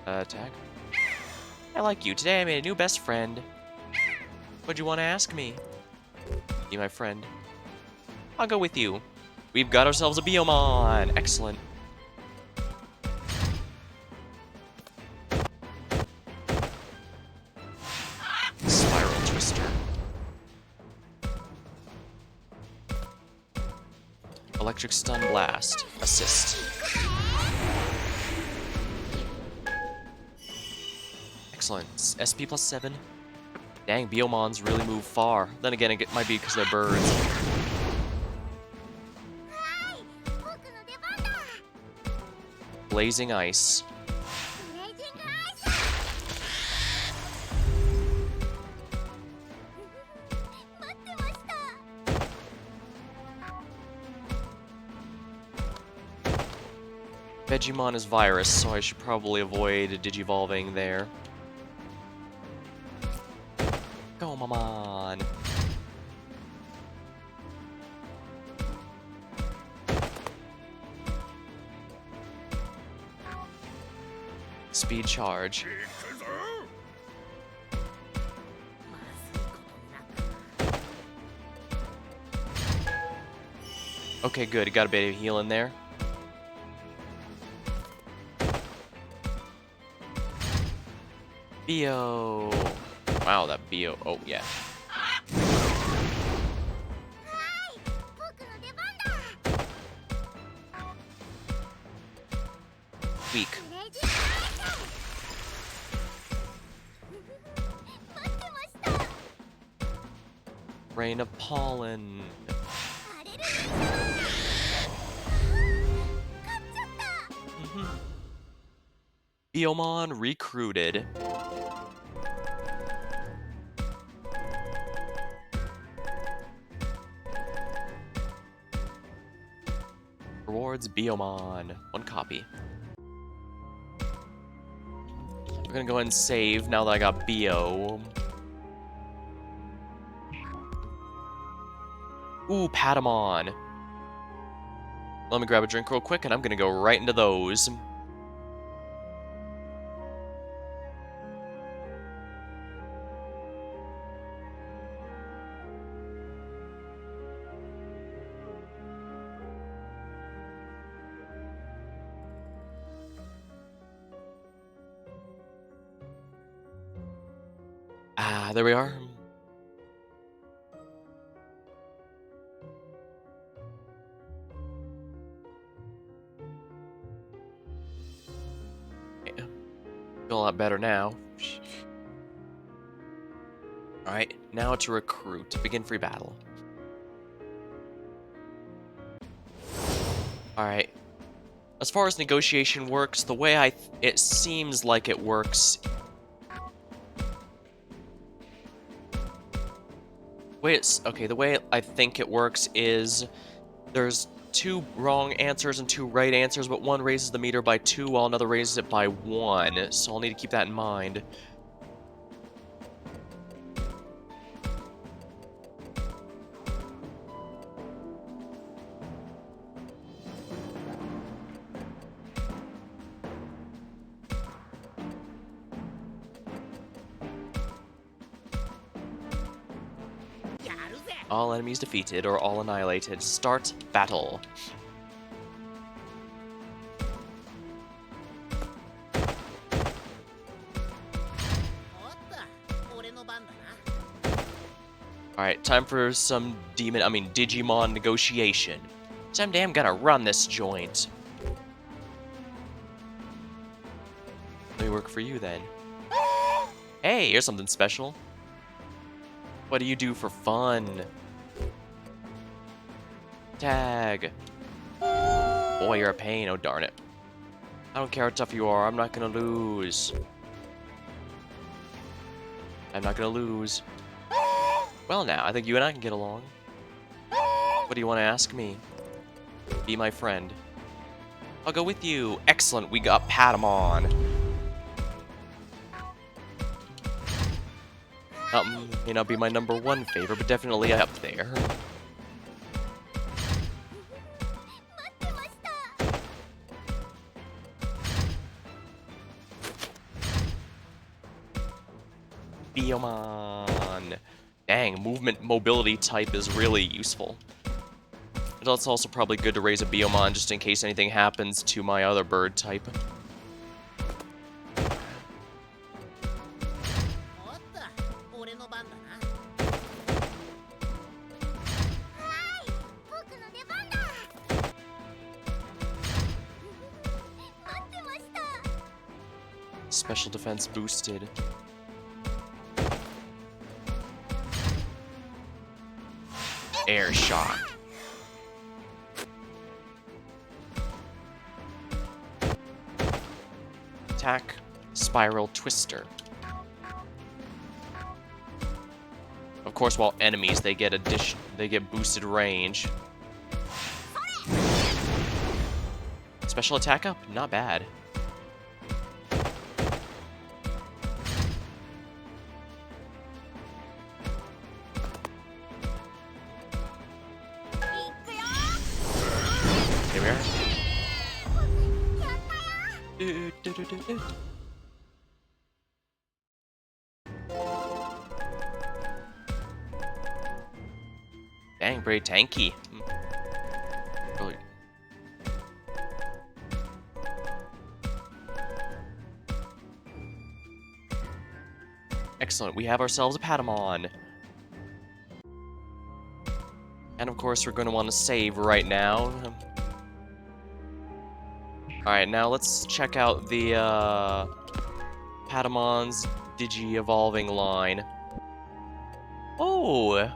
Attack. I like you. Today I made a new best friend. What'd you want to ask me? Be my friend. I'll go with you. We've got ourselves a Biomon! Excellent. Spiral Twister. Electric Stun Blast. Assist. Excellent. SP plus 7. Dang, Biomons really move far. Then again, it might be because they're birds. Blazing Ice. Vegemon is virus, so I should probably avoid digivolving there. Guillemot. Speed charge. Okay, good. Got a bit of heal in there. Bio. Wow, that Bio. Oh, yeah. Weak. Rain of pollen. Biomon recruited. Rewards Biomon. 1 copy. I'm gonna go ahead and save now that I got Bio. Ooh, Patamon. Let me grab a drink real quick, and I'm gonna go right into those. There we are. Yeah. Feel a lot better now. Alright, now to recruit. Begin free battle. Alright. As far as negotiation works, the way it seems like it works... the way I think it works is there's 2 wrong answers and 2 right answers, but one raises the meter by 2 while another raises it by 1, so I'll need to keep that in mind. All enemies defeated or all annihilated. Start battle. Alright, time for some Digimon negotiation. Someday I'm gonna run this joint. Let me work for you then. Hey, here's something special. What do you do for fun? Tag. Boy, you're a pain. Oh, darn it. I don't care how tough you are. I'm not gonna lose. I'm not gonna lose. Well, now, I think you and I can get along. What do you want to ask me? Be my friend. I'll go with you. Excellent. We got Patamon. May not be my #1 favorite, but definitely up there. Guillemot. Dang, movement mobility type is really useful. It's also probably good to raise a Guillemot just in case anything happens to my other bird type. Special defense boosted. Air shock. Attack. Spiral twister. Of course, while enemies they get boosted range. Special attack up? Not bad. Here we are. Dang, very tanky. Really. Excellent, we have ourselves a Patamon. And of course, we're going to want to save right now. Alright, now let's check out the Patamon's Digi-evolving line. Oh!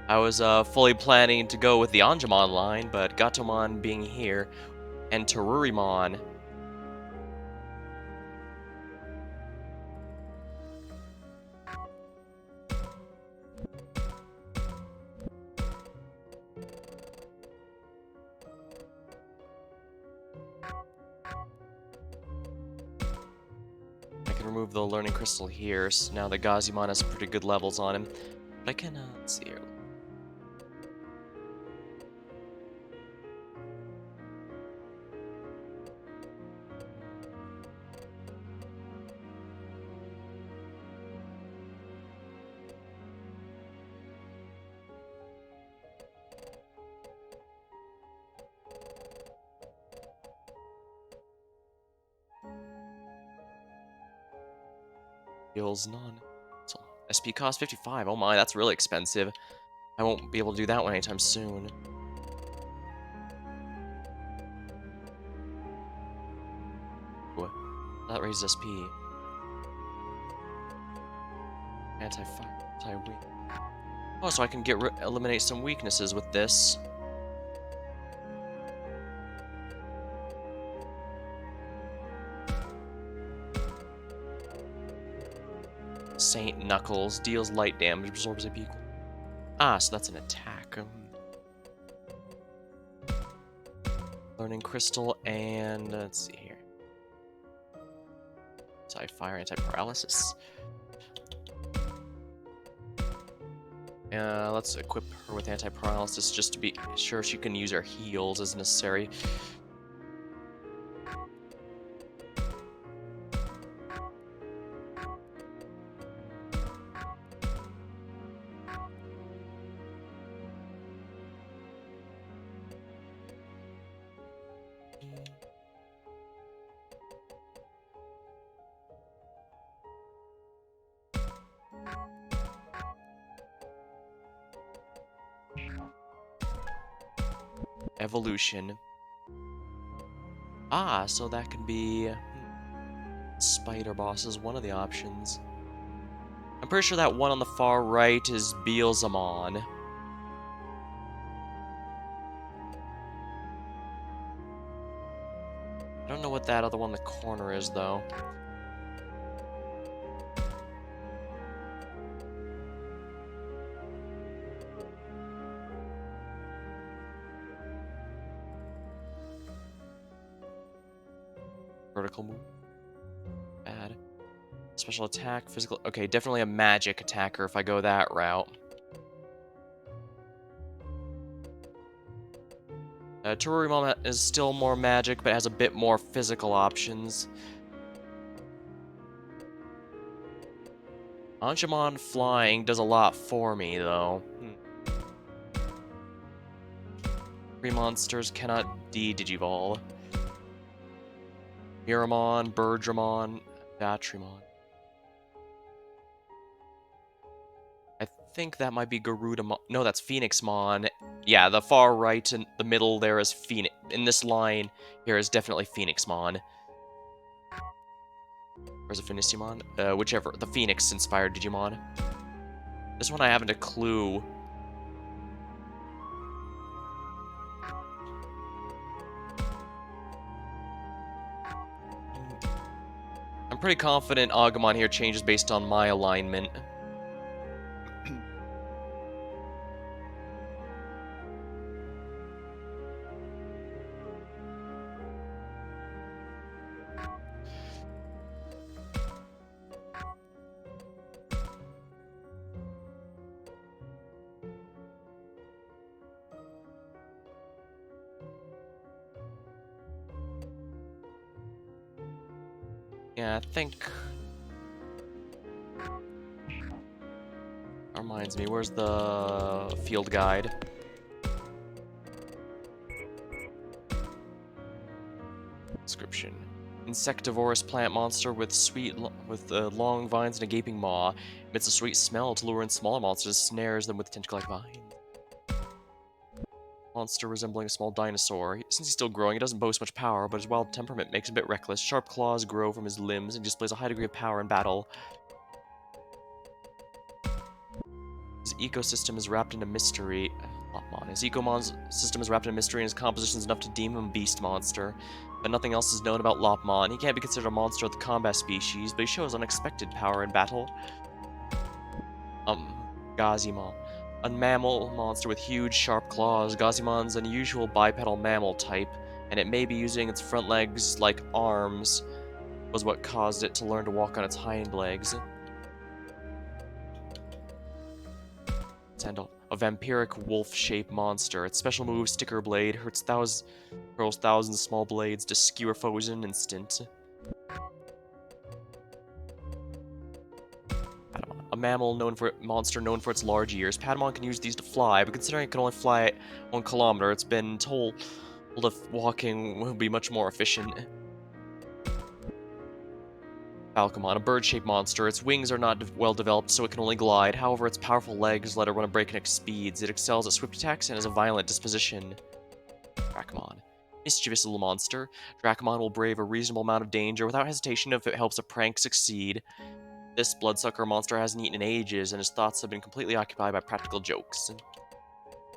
I was fully planning to go with the Angemon line, but Gatomon being here, and Terurimon. I can remove the Learning Crystal here, so now that Gazimon has pretty good levels on him. But I can, let's see here. Heals none. So SP cost 55. Oh my, that's really expensive. I won't be able to do that one anytime soon. Ooh, that raises SP. Anti-fire, anti-weak. Oh, so I can eliminate some weaknesses with this. Saint Knuckles deals light damage, absorbs AP equal. Ah, so that's an attack. Learning Crystal and let's see here. Anti-fire, anti-paralysis. Let's equip her with anti-paralysis just to be sure she can use her heals as necessary. Evolution. Ah, so that could be spider boss is one of the options. I'm pretty sure that one on the far right is Guillemot. I don't know what that other one in the corner is, though. Vertical move. Bad. Special attack, physical... Okay, definitely a magic attacker if I go that route. Tururumon is still more magic, but has a bit more physical options. Angemon flying does a lot for me, though. Three monsters cannot de-Digivolve. Miramon, Birdramon, Vatrimon. I think that might be Garudamon. No, that's Phoenixmon. Yeah, the far right and the middle there is Phoenix. In this line here is definitely Phoenixmon. Or is it Phoenixmon? Whichever. The Phoenix-inspired Digimon. This one I haven't a clue. I'm pretty confident Agumon here changes based on my alignment. Yeah, I think... That reminds me, where's the field guide? Description. Insectivorous plant monster with long vines and a gaping maw. Emits a sweet smell to lure in smaller monsters, snares them with tentacle-like vines. Monster resembling a small dinosaur. Since he's still growing, he doesn't boast much power, but his wild temperament makes him a bit reckless. Sharp claws grow from his limbs and displays a high degree of power in battle. His ecosystem is wrapped in a mystery. Lopmon. His ecomon's system is wrapped in a mystery and his composition is enough to deem him a beast monster. But nothing else is known about Lopmon. He can't be considered a monster of the combat species, but he shows unexpected power in battle. Gazimon. A mammal monster with huge, sharp claws. Gazimon's an unusual bipedal mammal type, and it may be using its front legs like arms, was what caused it to learn to walk on its hind legs. Sandal. A vampiric wolf-shaped monster. Its special move, Sticker Blade, hurls thousands of small blades to skewer foes in an instant. A monster known for its large ears. Patamon can use these to fly, but considering it can only fly at 1 kilometer, it's been told that walking will be much more efficient. Falcomon, a bird-shaped monster. Its wings are not well developed, so it can only glide. However, its powerful legs let it run at breakneck speeds. It excels at swift attacks and has a violent disposition. Dracomon. Mischievous little monster. Dracomon will brave a reasonable amount of danger without hesitation if it helps a prank succeed. This bloodsucker monster hasn't eaten in ages, and his thoughts have been completely occupied by practical jokes.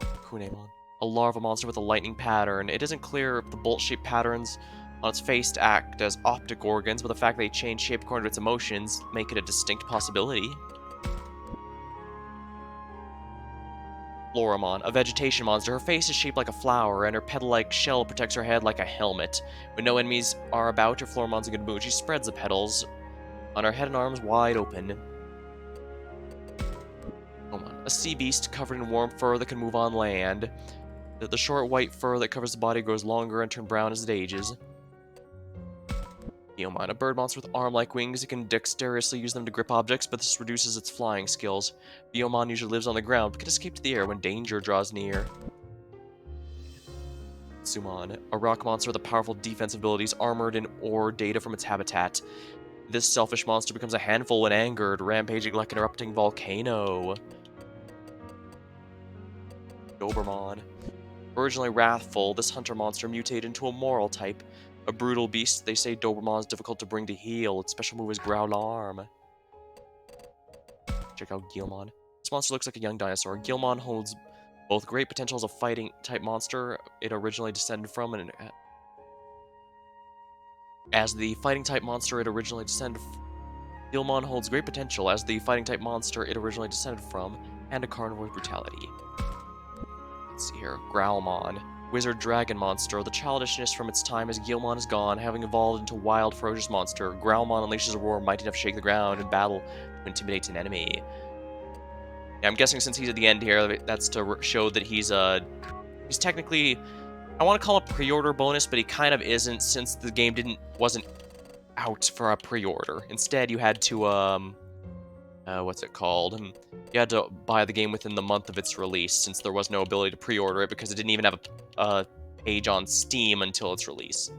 Kunemon. A larva monster with a lightning pattern. It isn't clear if the bolt-shaped patterns on its face act as optic organs, but the fact they change shape according to its emotions make it a distinct possibility. Floramon, a vegetation monster. Her face is shaped like a flower, and her petal-like shell protects her head like a helmet. When no enemies are about her, Floramon's in a good mood. She spreads the petals on her head and arms wide open. A sea beast covered in warm fur that can move on land. The short white fur that covers the body grows longer and turns brown as it ages. Guillemot, a bird monster with arm-like wings. It can dexterously use them to grip objects, but this reduces its flying skills. Guillemot usually lives on the ground, but can escape to the air when danger draws near. Sumon, a rock monster with powerful defensive abilities, armored in ore data from its habitat. This selfish monster becomes a handful when angered, rampaging like an erupting volcano. Dobermon. Originally wrathful, this hunter monster mutated into a moral type. A brutal beast, they say Dobermon is difficult to bring to heel. Its special move is Growlmon. Check out Guillemot. This monster looks like a young dinosaur. Guillemot holds both great potential as a fighting type monster it originally descended from, and as the fighting type monster it originally descended from. Guillemot holds great potential as the fighting type monster it originally descended from, and a carnivore's brutality. Let's see here. Growlmon. Wizard dragon monster. The childishness from its time as Guillemot is gone, having evolved into a wild, ferocious monster. Growlmon unleashes a roar mighty enough to shake the ground in battle to intimidate an enemy. Yeah, I'm guessing since he's at the end here, that's to show that he's technically, I want to call it a pre-order bonus, but he kind of isn't since the game wasn't out for a pre-order. Instead, you had to what's it called? You had to buy the game within the month of its release, since there was no ability to pre-order it because it didn't even have a page on Steam until its release.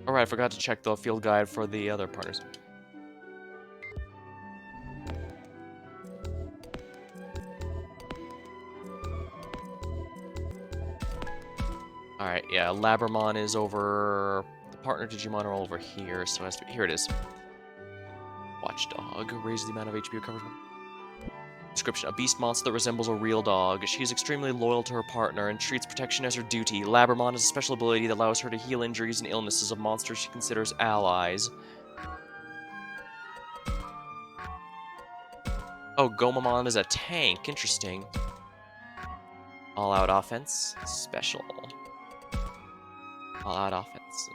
Alright, I forgot to check the field guide for the other partners. Alright, yeah, Labramon is over. The partner Digimon are all over here, so here it is. Watchdog. Raise the amount of HP recovered from. Description. A beast monster that resembles a real dog. She is extremely loyal to her partner and treats protection as her duty. Labramon has a special ability that allows her to heal injuries and illnesses of monsters she considers allies. Oh, Gomamon is a tank. Interesting. All-out offense. Special. All-out offense.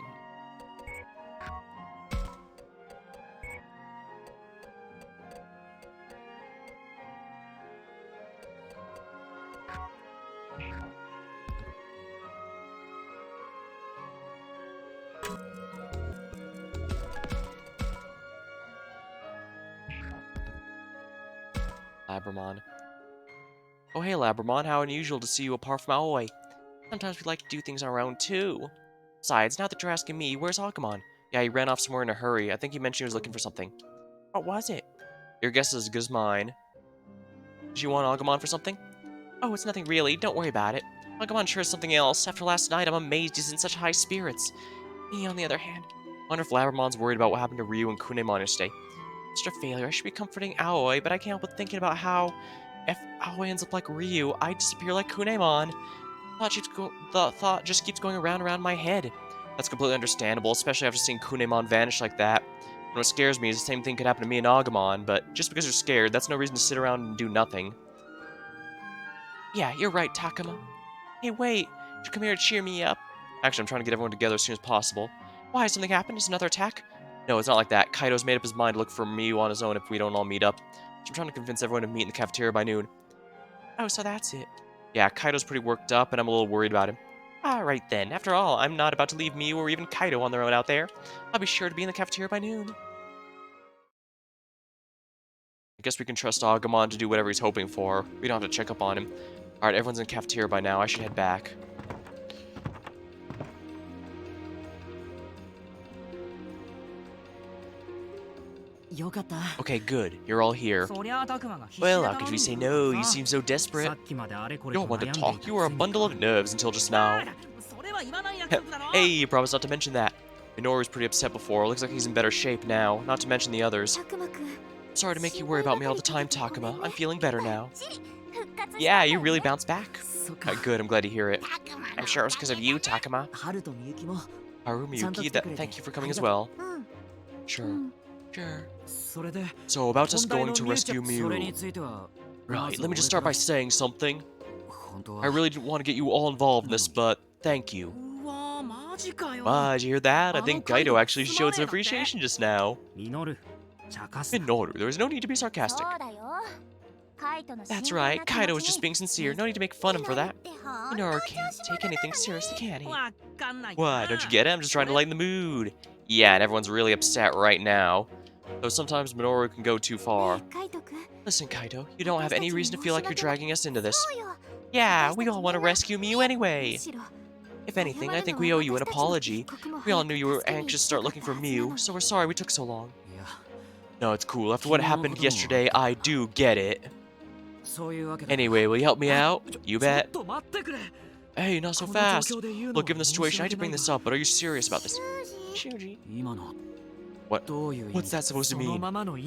Labramon. Oh hey Labramon, how unusual to see you apart from Aoi. Sometimes we like to do things on our own too. Besides, now that you're asking me, where's Agumon? Yeah, he ran off somewhere in a hurry. I think he mentioned he was looking for something. What was it? Your guess is as good as mine. Did you want Agumon for something? Oh, it's nothing really. Don't worry about it. Agumon sure is something else. After last night, I'm amazed he's in such high spirits. Me, on the other hand, wonder if Labramon's worried about what happened to Ryu and Kunemon yesterday. Such a failure. I should be comforting Aoi, but I can't help but thinking about how if Aoi ends up like Ryu, I disappear like Kunemon. The thought just keeps going around and around my head. That's completely understandable, especially after seeing Kunemon vanish like that. And what scares me is the same thing could happen to me and Agumon, but just because you're scared, that's no reason to sit around and do nothing. Yeah, you're right, Takuma. Hey, wait. You should come here to cheer me up. Actually, I'm trying to get everyone together as soon as possible. Why, has something happened? Is another attack? No, it's not like that. Kaido's made up his mind to look for Miyu on his own if we don't all meet up. So I'm trying to convince everyone to meet in the cafeteria by noon. Oh, so that's it. Yeah, Kaido's pretty worked up, and I'm a little worried about him. Alright then. After all, I'm not about to leave Miyu or even Kaido on their own out there. I'll be sure to be in the cafeteria by noon. I guess we can trust Agumon to do whatever he's hoping for. We don't have to check up on him. Alright, everyone's in cafeteria by now. I should head back. Okay, good. You're all here. Well, how could we say no? You seem so desperate. You don't want to talk. You were a bundle of nerves until just now. Hey, you promised not to mention that. Minoru was pretty upset before. Looks like he's in better shape now, not to mention the others. Sorry to make you worry about me all the time, Takuma. I'm feeling better now. Yeah, you really bounced back. Good, I'm glad to hear it. I'm sure it was because of you, Takuma. Haru Miyuki, thank you for coming as well. Sure. So, about us going to rescue Miu. Right, let me just start by saying something. I really didn't want to get you all involved in this, but thank you. Wow, did you hear that? I think Kaido actually showed some appreciation just now. Minoru, there is no need to be sarcastic. That's right, Kaido was just being sincere. No need to make fun of him for that. Minoru can't take anything seriously, can he? What, don't you get it? I'm just trying to lighten the mood. Yeah, and everyone's really upset right now. Though sometimes Minoru can go too far. Listen, Kaido, you don't have any reason to feel like you're dragging us into this. Yeah, we all want to rescue Miu anyway. If anything, I think we owe you an apology. We all knew you were anxious to start looking for Miu, so we're sorry we took so long. No, it's cool. After what happened yesterday, I do get it. Anyway, will you help me out? You bet. Hey, not so fast. Look, given the situation, I hate to bring this up, but are you serious about this? Shuji. What's that supposed to mean?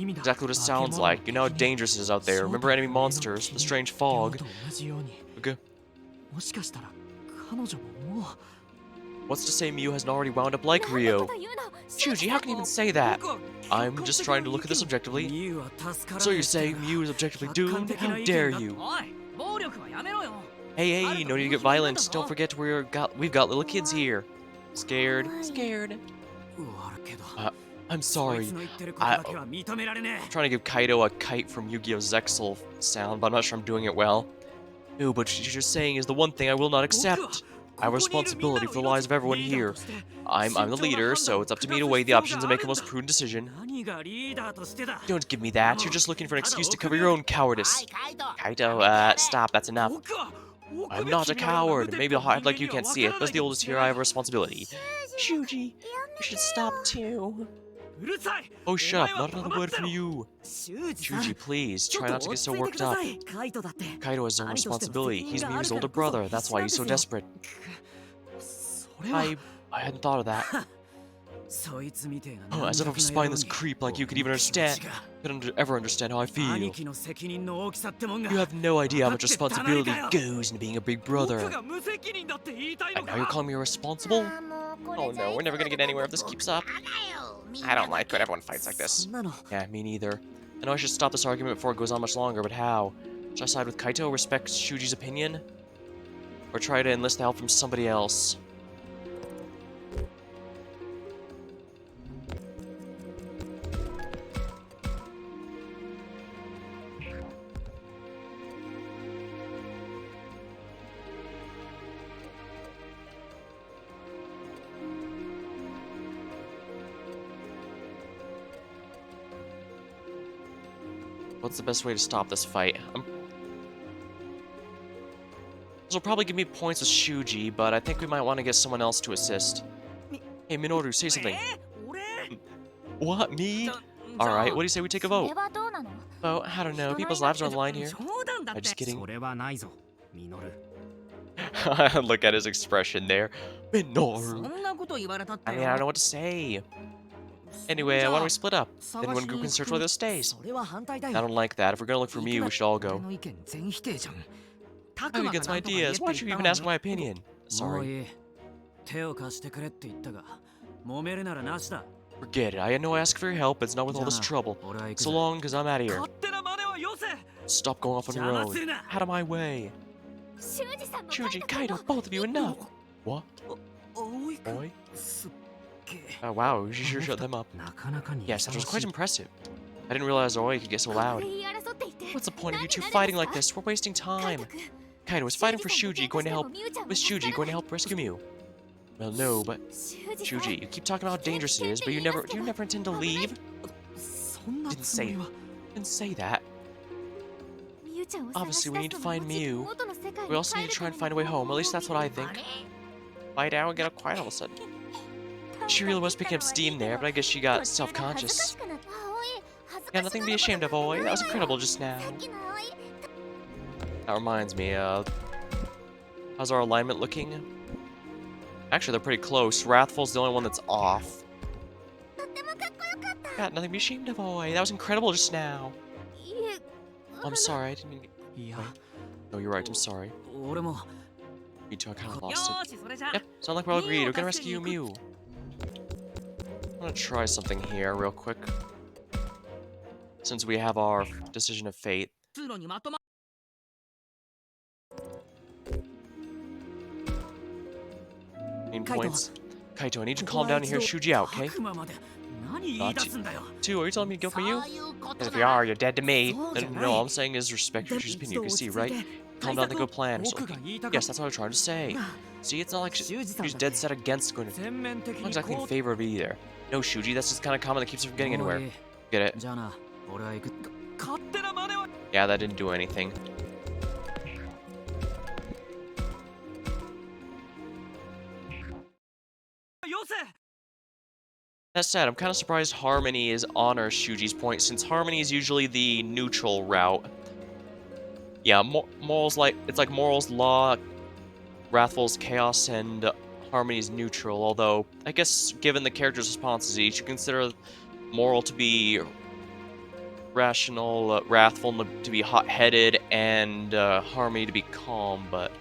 Exactly what it sounds like. You know how dangerous it is out there. Remember enemy monsters, the strange fog. Okay. What's to say Miu hasn't already wound up like Rio? Shuji, how can you even say that? I'm just trying to look at this objectively. So you're saying Miu is objectively doomed? How dare you? Hey, no need to get violent. Don't forget we've got little kids here. Scared. I'm sorry. I'm trying to give Kaido a kite from Yu-Gi-Oh! Zexal sound, but I'm not sure I'm doing it well. No, but what you're saying is the one thing I will not accept. I have a responsibility for the lives of everyone here. I'm the leader, so it's up to me to weigh the options and make the most prudent decision. Don't give me that. You're just looking for an excuse to cover your own cowardice. Kaido, stop. That's enough. I'm not a coward. Maybe I'll hide like you can't see it, but as the oldest here, I have a responsibility. Shuji, you should stop too. Oh, shut up. Not another word from you. Shuji, please. Try not to get so worked up. Kaido has his own responsibility. He's Miu's older brother. That's why he's so desperate. I hadn't thought of that. Oh, as if a spineless creep like you could even ever understand how I feel. You have no idea how much responsibility goes into being a big brother. And now you're calling me irresponsible? Oh no, we're never gonna get anywhere if this keeps up. I don't like when everyone fights like this. Yeah, me neither. I know I should stop this argument before it goes on much longer, but how? Should I side with Kaito, respect Shuji's opinion? Or try to enlist the help from somebody else? What's the best way to stop this fight? This will probably give me points with Shuji, but I think we might want to get someone else to assist. Hey, Minoru, say something. What, me? Alright, what do you say we take a vote? Vote? I don't know, people's lives are on the line here. I'm just kidding. Look at his expression there. Minoru. I mean, I don't know what to say. Anyway, why don't we split up? Then one group can search while the other stays. I don't like that. If we're gonna look for Miu, we should all go. I'm against my ideas. Why'd you even ask my opinion? Sorry. Forget it. I know I asked for your help. It's not with all this trouble. So long, because I'm out of here. Stop going off on your own. Out of my way. Shuji, Kaido, both of you, enough. What? Boy? Oh wow, you sure shut them up. Yes, that was quite impressive. I didn't realize Oi could get so loud. What's the point of you two fighting like this? We're wasting time. Kaido is fighting for Shuji, going to help. Was Shuji going to help rescue Miu? Well, no, but Shuji, you keep talking about how dangerous it is, but do you never intend to leave? Didn't say that. Obviously, we need to find Mew. We also need to try and find a way home. At least that's what I think. Find out and get up quiet all of a sudden. She really was picking up steam there, but I guess she got self-conscious. Got nothing to be ashamed of, boy. That was incredible just now. That reminds me, how's our alignment looking? Actually, they're pretty close. Wrathful's the only one that's off. Got nothing to be ashamed of, boy. That was incredible just now. I'm sorry, I didn't mean to get... Wait. No, you're right, I'm sorry. Me too, I kinda lost it. Yep, sound like we're all agreed. We're gonna rescue Mew. I'm gonna try something here real quick. Since we have our decision of fate. Main points. Kaito, I need you to calm down and hear Shuji out, okay? Two, are you telling me to go for you? Because if you are, you're dead to me. No, all I'm saying is respect Shuji's opinion, you can see, right? Calm down and go plan. So, yes, that's what I'm trying to say. See, it's not like she's dead set against going to... Not exactly in favor of it either. No, Shuji, that's just kind of comment that keeps her from getting anywhere. Get it? Yeah, that didn't do anything. That said, I'm kind of surprised Harmony is on our Shuji's point, since Harmony is usually the neutral route. Yeah, Moral's like, it's like Moral's Law, Wrathful's Chaos, and Harmony's neutral, although, I guess, given the character's responses, you should consider Moral to be rational, Wrathful to be hot-headed, and Harmony to be calm, but...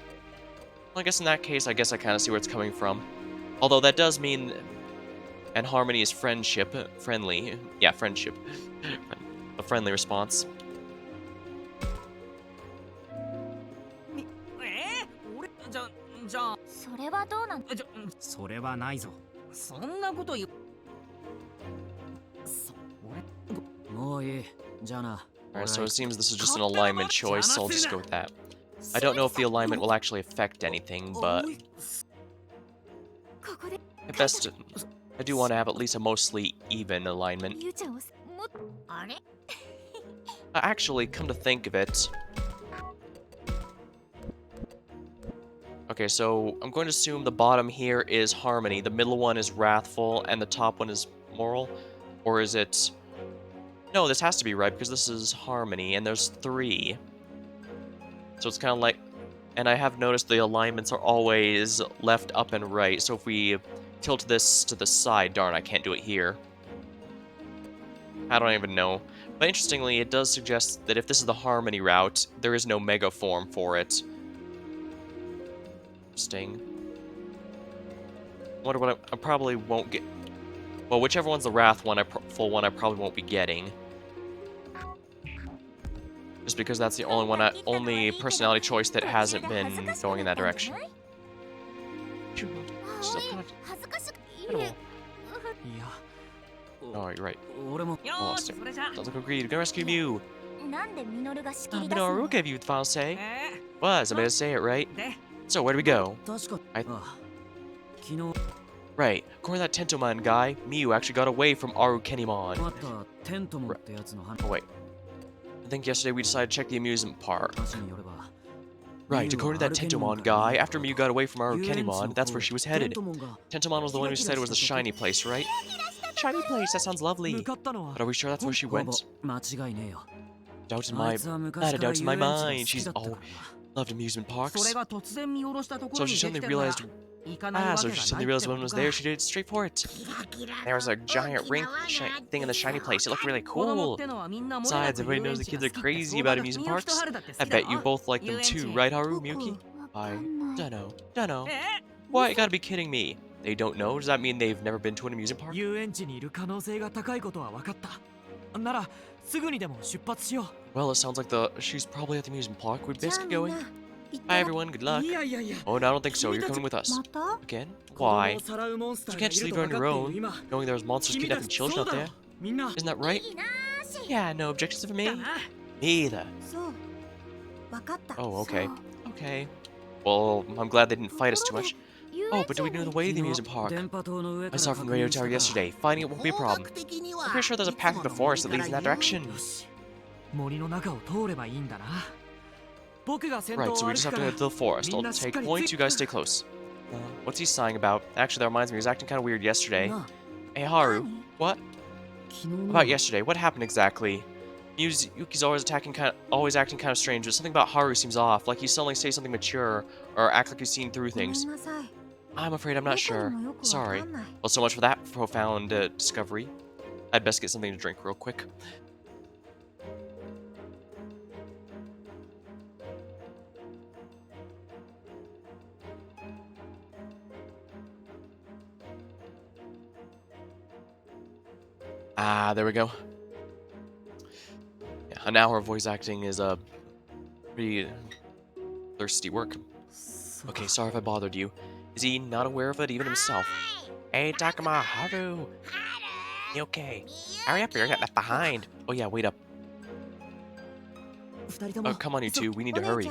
Well, I guess in that case, I guess I kind of see where it's coming from. Although that does mean... And Harmony is friendly. Yeah, friendship. A friendly response. Alright, so it seems this is just an alignment choice, so I'll just go with that. I don't know if the alignment will actually affect anything, but... At best... I do want to have at least a mostly even alignment. Actually, come to think of it... Okay, so I'm going to assume the bottom here is Harmony, the middle one is Wrathful, and the top one is Moral? Or is it... No, this has to be right, because this is Harmony, and there's 3. So it's kind of like... And I have noticed the alignments are always left, up, and right, so if we... tilt this to the side. Darn, I can't do it here. I don't even know. But interestingly, it does suggest that if this is the Harmony route, there is no Mega Form for it. Interesting. I wonder what I probably won't get... Well, whichever one's the Wrath one, full one, I probably won't be getting. Just because that's the only personality choice that hasn't been going in that direction. Oh, you're right. Lost it. Sounds like agreed. Go rescue Mew. Minoru gave you the final say. Was I better say it right? So where do we go? Right. According to that Tentomon guy, Mew actually got away from Kemonogami. Oh wait. I think yesterday we decided to check the amusement park. Right, according to that Tentomon guy, after Mew got away from Kemonogami, that's where she was headed. Tentomon was the one who said it was the shiny place, right? Shiny place, that sounds lovely. But are we sure that's where she went? Not a doubt in my mind. She's loved amusement parks. So she suddenly realized when it was there, she did it straight for it. There was a giant ring thing in the shiny place. It looked really cool. Besides, everybody knows the kids are crazy about amusement parks. I bet you both like them too, right, Haru, Miyuki? I dunno. Why, you gotta be kidding me. They don't know? Does that mean they've never been to an amusement park? Well, it sounds like she's probably at the amusement park. We're basically going. Bye everyone, good luck. Oh, no, I don't think so. You're coming with us. Again? Why? You can't just leave her on your own, knowing there's monsters kidnapping children out there. Isn't that right? Yeah, no objections for me? Me either. Oh, okay. Okay. Well, I'm glad they didn't fight us too much. Oh, but do we know the way to the amusement park? I saw from the radio tower yesterday. Finding it won't be a problem. I'm pretty sure there's a path before us that leads in that direction. Right, so we just have to head to the forest. I'll take points, you guys stay close. What's he sighing about? Actually, that reminds me, he was acting kind of weird yesterday. Hey, Haru. What? About yesterday, what happened exactly? Yuki's always acting kind of strange, but something about Haru seems off, like he suddenly say something mature, or act like he's seen through things. I'm afraid I'm not sure. Sorry. Well, so much for that profound discovery. I'd best get something to drink real quick. Ah, there we go. Yeah, an hour of voice acting is pretty thirsty work. Okay, sorry if I bothered you. Is he not aware of it even himself? Hey, Takuma, Haru! You okay? Hurry up, you're getting left behind. Oh yeah, wait up. Oh, come on you two, we need to hurry.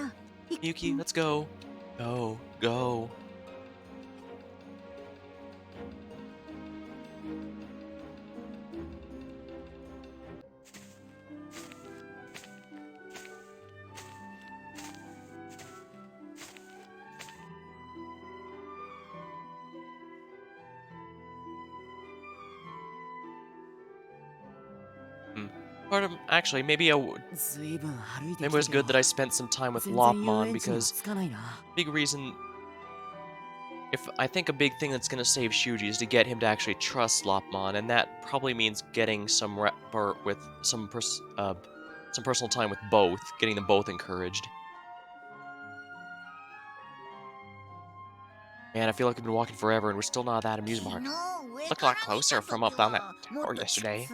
Yuki, let's go. Go, go. Actually, maybe it was good that I spent some time with Lopmon, because big reason. I think a big thing that's gonna save Shuji is to get him to actually trust Lopmon, and that probably means getting some personal time with both, getting them both encouraged. Man, I feel like we've been walking forever and we're still not at that amusement park. Looked a lot closer from up on that tower yesterday.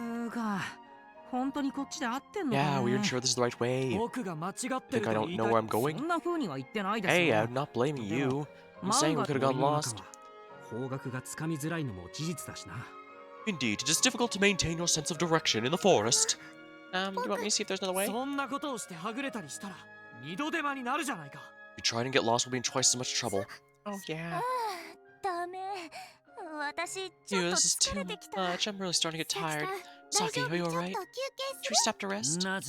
Yeah, we weren't sure this is the right way. Think I don't know where I'm going? Hey, I'm not blaming you. I'm saying we could have gotten lost. Indeed, it is difficult to maintain your sense of direction in the forest. You want me to see if there's another way? If you try and get lost, we'll be in twice as much trouble. Oh, yeah. Ew, this is too much. I'm really starting to get tired. Saki, are you alright? Should we stop to rest? We don't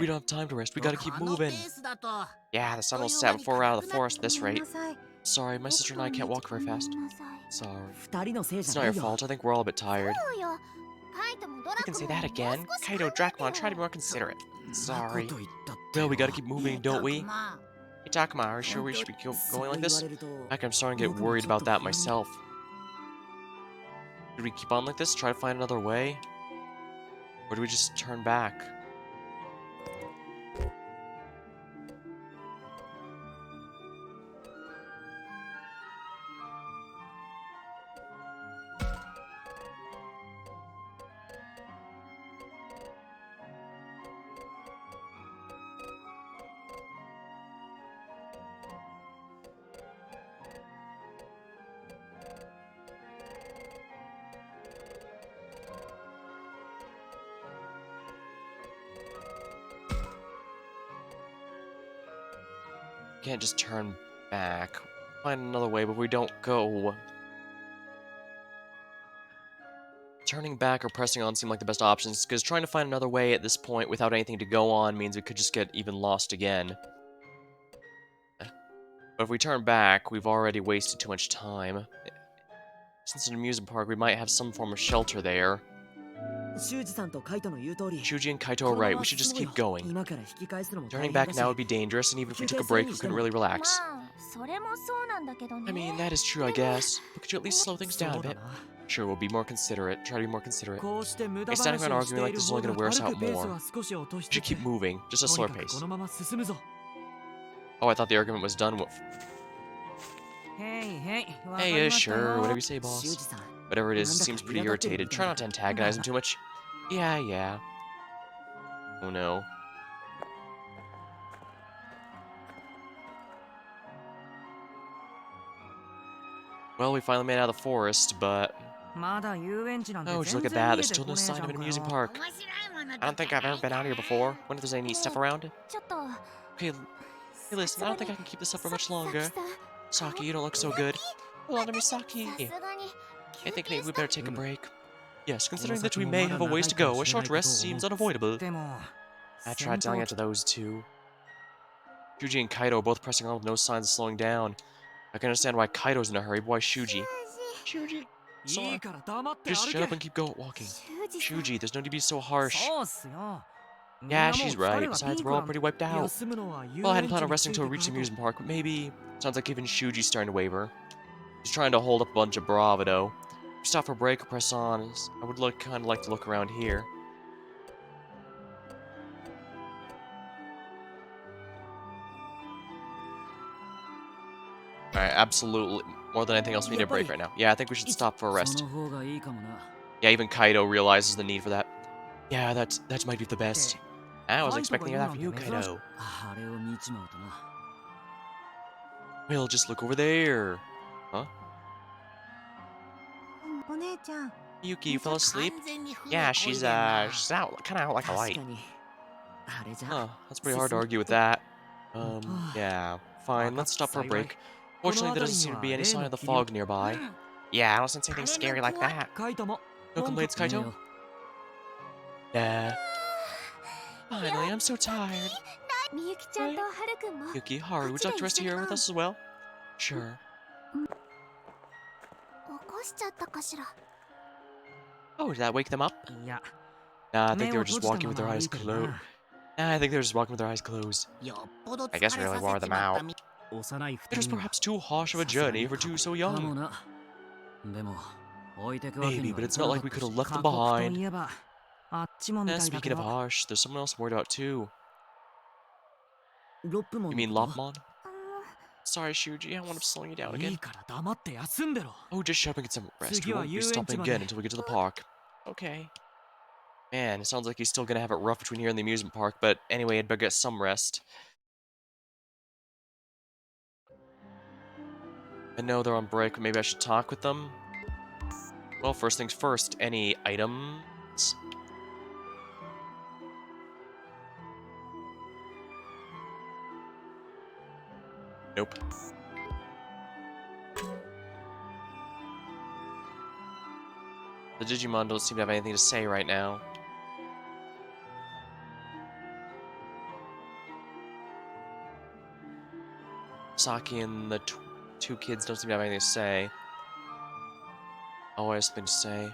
have time to rest. We gotta keep moving. Yeah, the sun will set before we're out of the forest at this rate. Sorry, my sister and I can't walk very fast. Sorry. It's not your fault. I think we're all a bit tired. You can say that again. Kaito, Dracmon, try to be more considerate. Sorry. Well, we gotta keep moving, don't we? Hey, Takuma, are you sure we should be going like this? Heck, I'm starting to get worried about that myself. Should we keep on like this, try to find another way? Or do we just turn back? Can't just turn back. Find another way, but we don't go. Turning back or pressing on seem like the best options, because trying to find another way at this point without anything to go on means we could just get even lost again. But if we turn back, we've already wasted too much time. Since it's an amusement park, we might have some form of shelter there. Shuji and Kaito are right, we should just keep going. Turning back now would be dangerous, and even if we took a break, we couldn't really relax. I mean, that is true, I guess. But could you at least slow things down a bit? Sure, we'll be more considerate. Try to be more considerate. Hey, standing around arguing like this is only going to wear us out more. We should keep moving, just a slower pace. Oh, I thought the argument was done with... Hey, sure, whatever you say, boss. Whatever it is, it seems pretty irritated. Try not to antagonize him too much. Yeah. Oh no. Well, we finally made it out of the forest, but... Oh, just look at that. There's still no sign of an amusement park. I don't think I've ever been out here before. Wonder if there's any neat stuff around. Hey, listen, I don't think I can keep this up for much longer. Saki, you don't look so good. Hold on to me, Saki. I think maybe we better take a break. Yes, considering that we may have a ways to go, a short rest seems unavoidable. I tried telling it to those two. Shuji and Kaido are both pressing on with no signs of slowing down. I can understand why Kaido's in a hurry, but why Shuji? Shuji, Sora, just shut up and keep walking. Shuji, there's no need to be so harsh. Yeah, she's right. Besides, we're all pretty wiped out. Well, I hadn't planned on resting until we reached the amusement park, but maybe... Sounds like even Shuji's starting to waver. He's trying to hold up a bunch of bravado. If we stop for a break or press on, I would kind of like to look around here. Alright, absolutely. More than anything else, we need a break right now. Yeah, I think we should stop for a rest. Yeah, even Kaido realizes the need for that. Yeah, that might be the best. I was expecting that from you, Kaido. We'll just look over there. Huh? Yuki, you fell asleep? Yeah, she's out, kind of out like a light. Huh, that's pretty hard to argue with that. Yeah, fine, let's stop for a break. Fortunately, there doesn't seem to be any sign of the fog nearby. Yeah, I don't sense anything scary like that. No complaints, Kaito? Yeah. Finally, I'm so tired. Right? Yuki, Haru, would you like to rest here with us as well? Sure. Oh, did that wake them up? Nah, I think they were just walking with their eyes closed. I guess we really wore them out. It was perhaps too harsh of a journey for two so young. Maybe, but it's not like we could have left them behind. Speaking of harsh, there's someone else I'm worried about too. You mean Lopmon? Sorry, Shuji, I want to slow you down again. Oh, just shut up and get some rest. We won't be stopping again until we get to the park. Okay. Man, it sounds like he's still gonna have it rough between here and the amusement park, but anyway, I'd better get some rest. I know they're on break, but maybe I should talk with them. Well, first things first, any items? Nope. The Digimon don't seem to have anything to say right now. Saki and the two kids don't seem to have anything to say. Oh, I have something to say.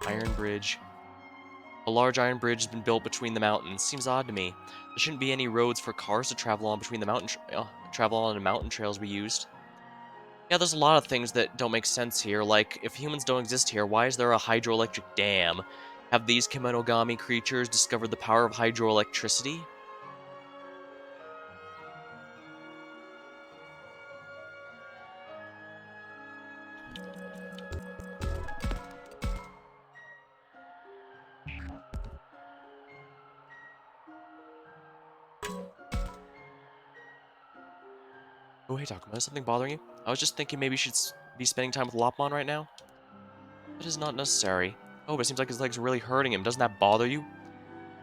Iron Bridge. A large iron bridge has been built between the mountains. Seems odd to me. There shouldn't be any roads for cars to travel on between the mountain trails we used. Yeah, there's a lot of things that don't make sense here. Like, if humans don't exist here, why is there a hydroelectric dam? Have these Kemonogami creatures discovered the power of hydroelectricity? Oh, hey, Takuma, is something bothering you? I was just thinking maybe you should be spending time with Lopmon right now. That is not necessary. Oh, but it seems like his legs are really hurting him. Doesn't that bother you?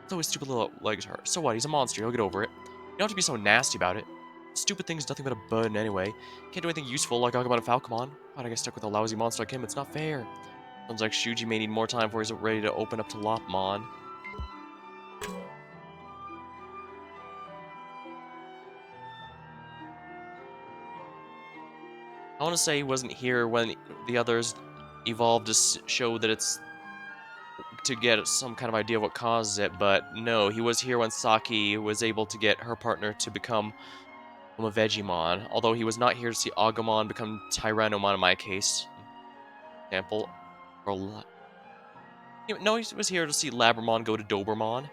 It's always stupid little legs hurt. So what? He's a monster. He'll get over it. You don't have to be so nasty about it. Stupid thing's nothing but a burden anyway. Can't do anything useful like Agumon and Falcomon. Why'd I get stuck with a lousy monster like him? It's not fair. Sounds like Shuji may need more time before he's ready to open up to Lopmon. I want to say he wasn't here when the others evolved to show that it's to get some kind of idea of what causes it, but no, he was here when Saki was able to get her partner to become a Vegemon, although he was not here to see Agumon become Tyrannomon in my case. Example, or no, he was here to see Labramon go to Dobermon.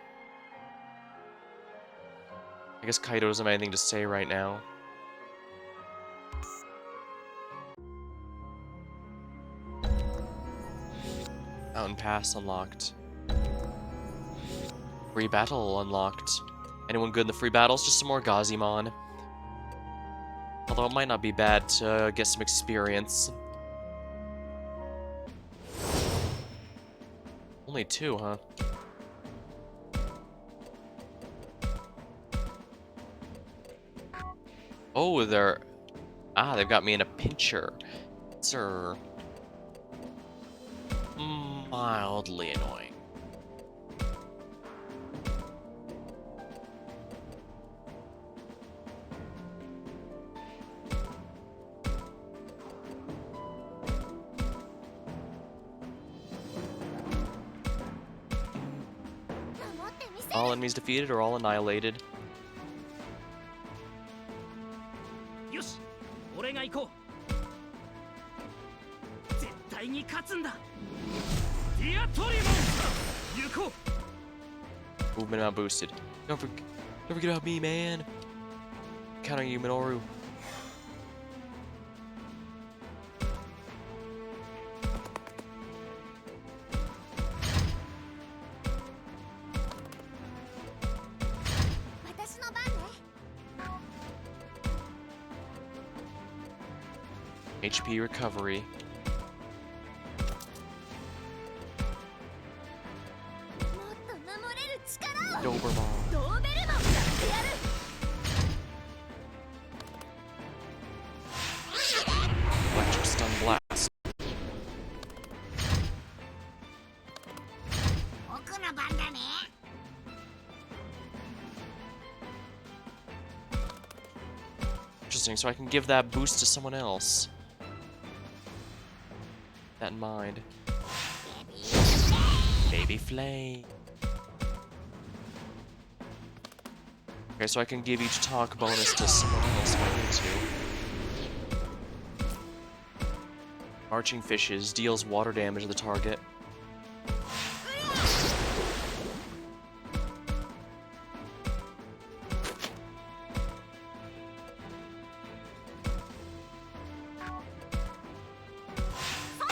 I guess Kaido doesn't have anything to say right now. Mountain Pass unlocked. Free battle unlocked. Anyone good in the free battles? Just some more Gazimon. Although it might not be bad to get some experience. Only two, huh? Oh, they've got me in a pincher. Sir. Mildly annoying. All enemies defeated or all annihilated. よし、俺が行こう。絶対に勝つんだ。ディアトリモン、行こう。 Movement amount boosted. Don't forget about me, man. Count on you, Minoru. HP recovery. Doberman. Electric stun blast. Interesting, so I can give that boost to someone else. That in mind. Baby Flame. Okay, so I can give each talk bonus to someone else if I need to. Marching Fishes deals water damage to the target.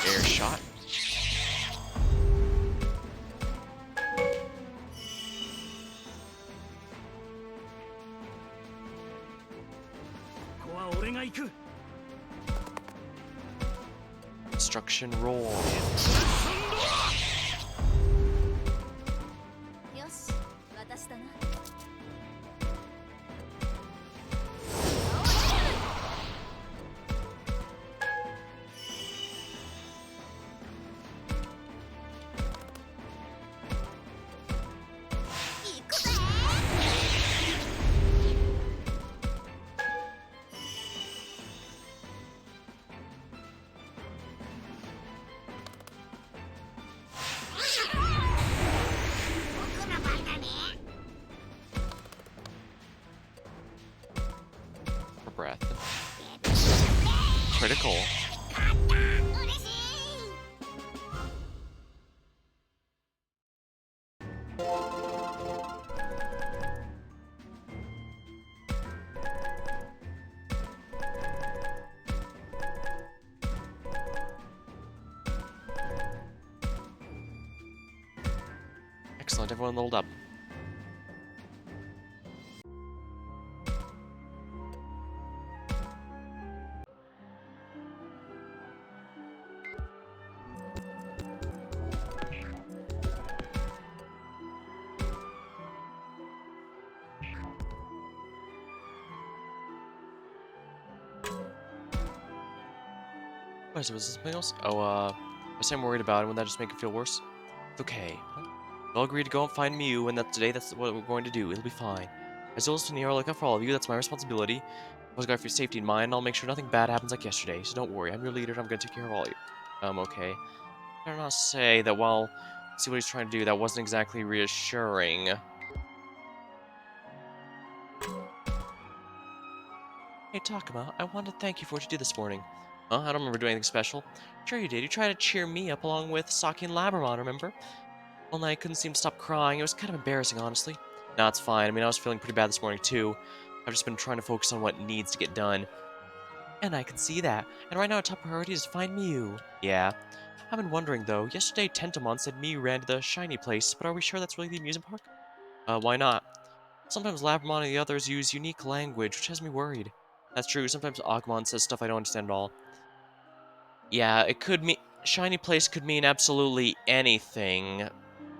Air shot. Destruction roll. Breath. Critical. Excellent, everyone leveled up. Was there something else? Oh, I am worried about it. Wouldn't that just make it feel worse? It's okay. We'll agree to go and find Mew, and that's what we're going to do. It'll be fine. As always, to look out for all of you. That's my responsibility. I was going for your safety in mind, and I'll make sure nothing bad happens like yesterday. So don't worry. I'm your leader, and I'm going to take care of all of you. Okay. I don't know say that while see what he's trying to do, that wasn't exactly reassuring. Hey, Takuma, I wanted to thank you for what you did this morning. Huh? I don't remember doing anything special. Sure you did. You tried to cheer me up along with Saki and Labramon, remember? All night, I couldn't seem to stop crying. It was kind of embarrassing, honestly. Nah, it's fine. I mean, I was feeling pretty bad this morning, too. I've just been trying to focus on what needs to get done. And I can see that. And right now, our top priority is to find Mew. Yeah. I've been wondering, though. Yesterday, Tentamon said Mew ran to the shiny place, but are we sure that's really the amusement park? Why not? Sometimes Labramon and the others use unique language, which has me worried. That's true. Sometimes Agumon says stuff I don't understand at all. Yeah, it could mean... Shiny place could mean absolutely anything.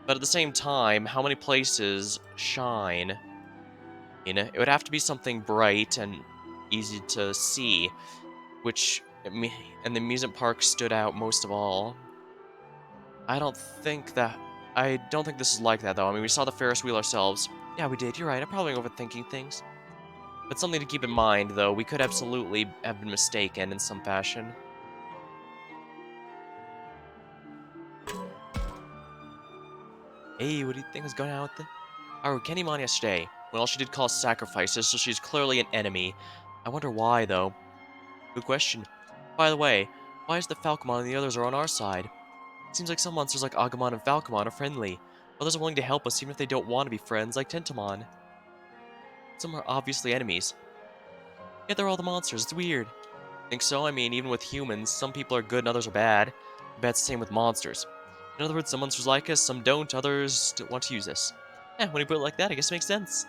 But at the same time, how many places shine? You know, it would have to be something bright and easy to see, which, and the amusement park stood out most of all. I don't think this is like that, though. I mean, we saw the Ferris wheel ourselves. Yeah, we did. You're right. I'm probably overthinking things. But something to keep in mind, though. We could absolutely have been mistaken in some fashion. Hey, what do you think is going on with the... I wrote Kemonogami yesterday. Well, she did cause sacrifices, so she's clearly an enemy. I wonder why, though. Good question. By the way, why is the Falcomon and the others are on our side? It seems like some monsters like Agumon and Falcomon are friendly. Others are willing to help us even if they don't want to be friends, like Tentomon. Some are obviously enemies. Yet they're all the monsters, it's weird. Think so? I mean, even with humans, some people are good and others are bad. I bet it's the same with monsters. In other words, some monsters like us, some don't, others don't want to use us. Eh, when you put it like that, I guess it makes sense.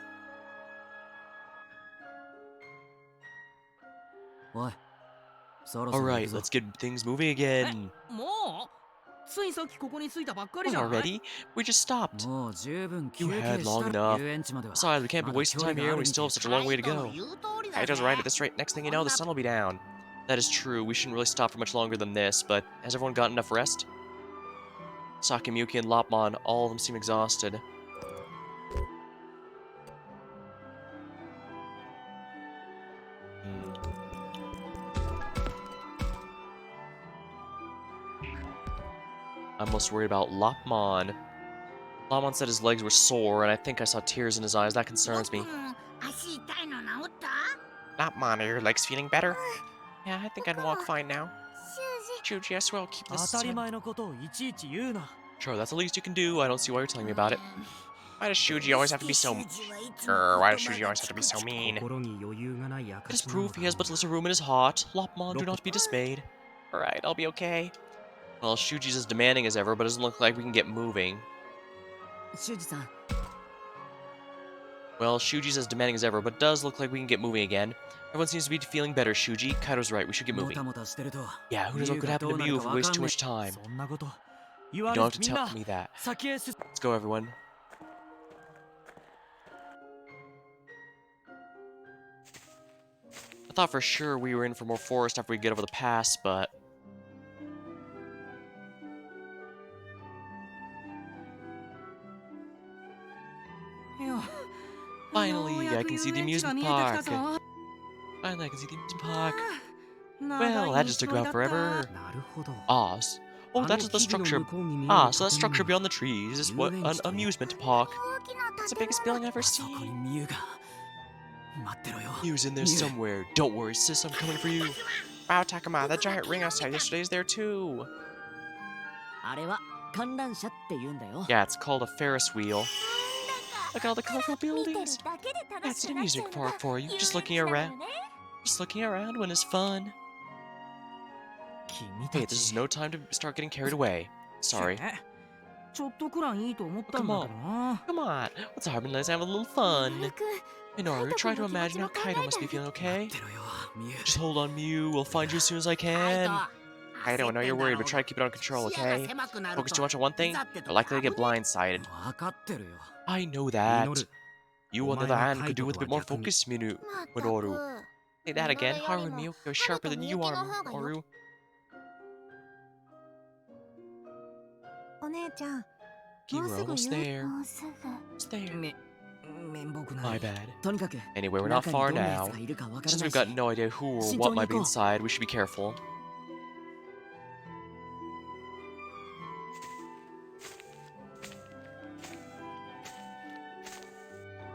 おい、そろそろ行く Alright, ぞ。 let's get things moving again. もうついさっきここに着いたばっかり What じゃない already? We just stopped. もう十分 You 休 had 憩 long した enough. 遊園地までは Besides, we can't be まだ wasting 距離 time が here あ and る we み still た have い such a long way to go. だ Hideout's right, at this rate, next thing you know, the sun will be down. That is true, we shouldn't really stop for much longer than this, but has everyone gotten enough rest? Sakimiyuki and Lopmon, all of them seem exhausted. I'm most worried about Lopmon. Lopmon said his legs were sore, and I think I saw tears in his eyes. That concerns me. Lopmon, are your legs feeling better? Yeah, I think I can walk fine now. Shuji, I swear I'll keep this. 当たり前のことをいちいち言うな Sure, that's the least you can do. I don't see why you're telling me about it. Why does Shuji always have to be so... why does Shuji always have to be so mean? 心に余裕がない証 It is なの proof だ he has but little room in his heart. Lopmon, do not be dismayed. Alright, I'll be okay. Well, Shuji's as demanding as ever, but it doesn't look like we can get moving. 修二さん Well, Shuji's as demanding as ever, but does look like we can get moving again. Everyone seems to be feeling better, Shuji. Kaido's right, we should get も moving. たもたしてると Yeah, who knows what could happen to Mew if we waste too much time. そんなこと言 You わ don't れ have to みんな tell me that. 先へ進 Let's go, everyone. I thought for sure we were in for more forest after we get over the pass, but... Finally, I can see the amusement park. Finally, I can see the amusement park. Well, that just took about forever. なるほど Ah, oh, that's the structure. Ah, so that structure beyond the trees is what an amusement park. It's the biggest building I've ever そこに seen. ミュウが待ってろよ Mew's in there somewhere. Don't worry, sis, I'm coming for you. Wow, Takuma, that giant ring I saw yesterday is there too. あれは観覧車って言うんだよ Yeah, it's called a Ferris wheel. Look at all the colorful buildings. That's an amusement park for you. Just looking around. Just looking around when it's fun. 君た Hey, this ち is no time to start getting carried away. Sorry. ちょっとくらいいいと思ったんだけどな Come on, what's happening? Let's have a little fun. Minoru, try to imagine how Kaido must be feeling, okay? 待ってろよミュウ Just hold on, Mew. We'll find you as soon as I can. Kaido, I know you're worried, but try to keep it under control, okay? Focus too much on one thing, you're likely to get blindsided. 分かってるよ I know that. Minoru, You, on the other hand, could do with a bit more focus, Minoru. Say that again. Haru and Miyuki are sharper than you are, Minoru. お姉ちゃん、 Keep もう we're すぐ almost よ。 there. もうすぐ。 Almost there. 面目な My い bad. とにかく Anyway, we're not 中に far どんなや now. つがいるかわから Since ない we've し got no idea who or 慎 what 重に might be 行こう。 inside, we should be careful.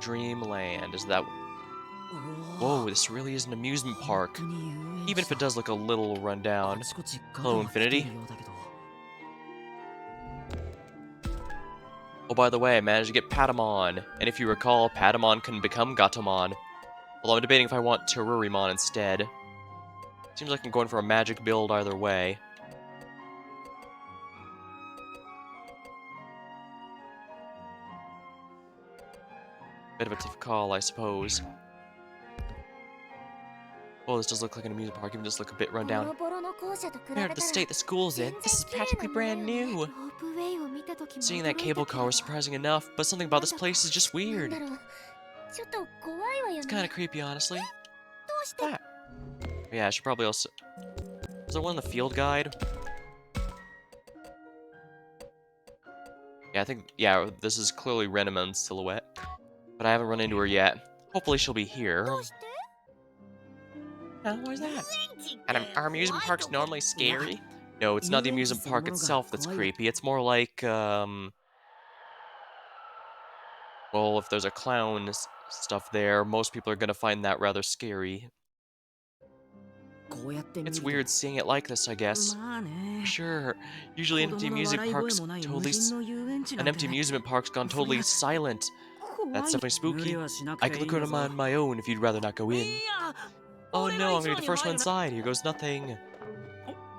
Dreamland, is that... Whoa, this really is an amusement park. Even if it does look a little run down. Hello, Infinity. Oh, by the way, I managed to get Patamon. And if you recall, Patamon can become Gatomon. Although I'm debating if I want Terurimon instead. Seems like I'm going for a magic build either way. Bit of a tough call, I suppose. Oh, this does look like an amusement park, even just look a bit run down. Compared to the state the school's in, this is practically brand new. Seeing that cable car was surprising enough, but something about this place is just weird. It's kind of creepy, honestly. What's that? Yeah, I should probably also... Is there one in the field guide? Yeah, I think... Yeah, this is clearly Renemon's silhouette. But I haven't run into her yet. Hopefully she'll be here. Why's that? And are amusement parks normally scary? No, it's not the amusement park itself that's creepy. It's more like, Well, if there's a clown stuff there, most people are gonna find that rather scary. It's weird seeing it like this, I guess. Sure, usually an empty amusement park's gone totally silent. That's definitely spooky. I could look around on my own if you'd rather not go in. Oh no, I'm gonna be the first one inside. Here goes nothing.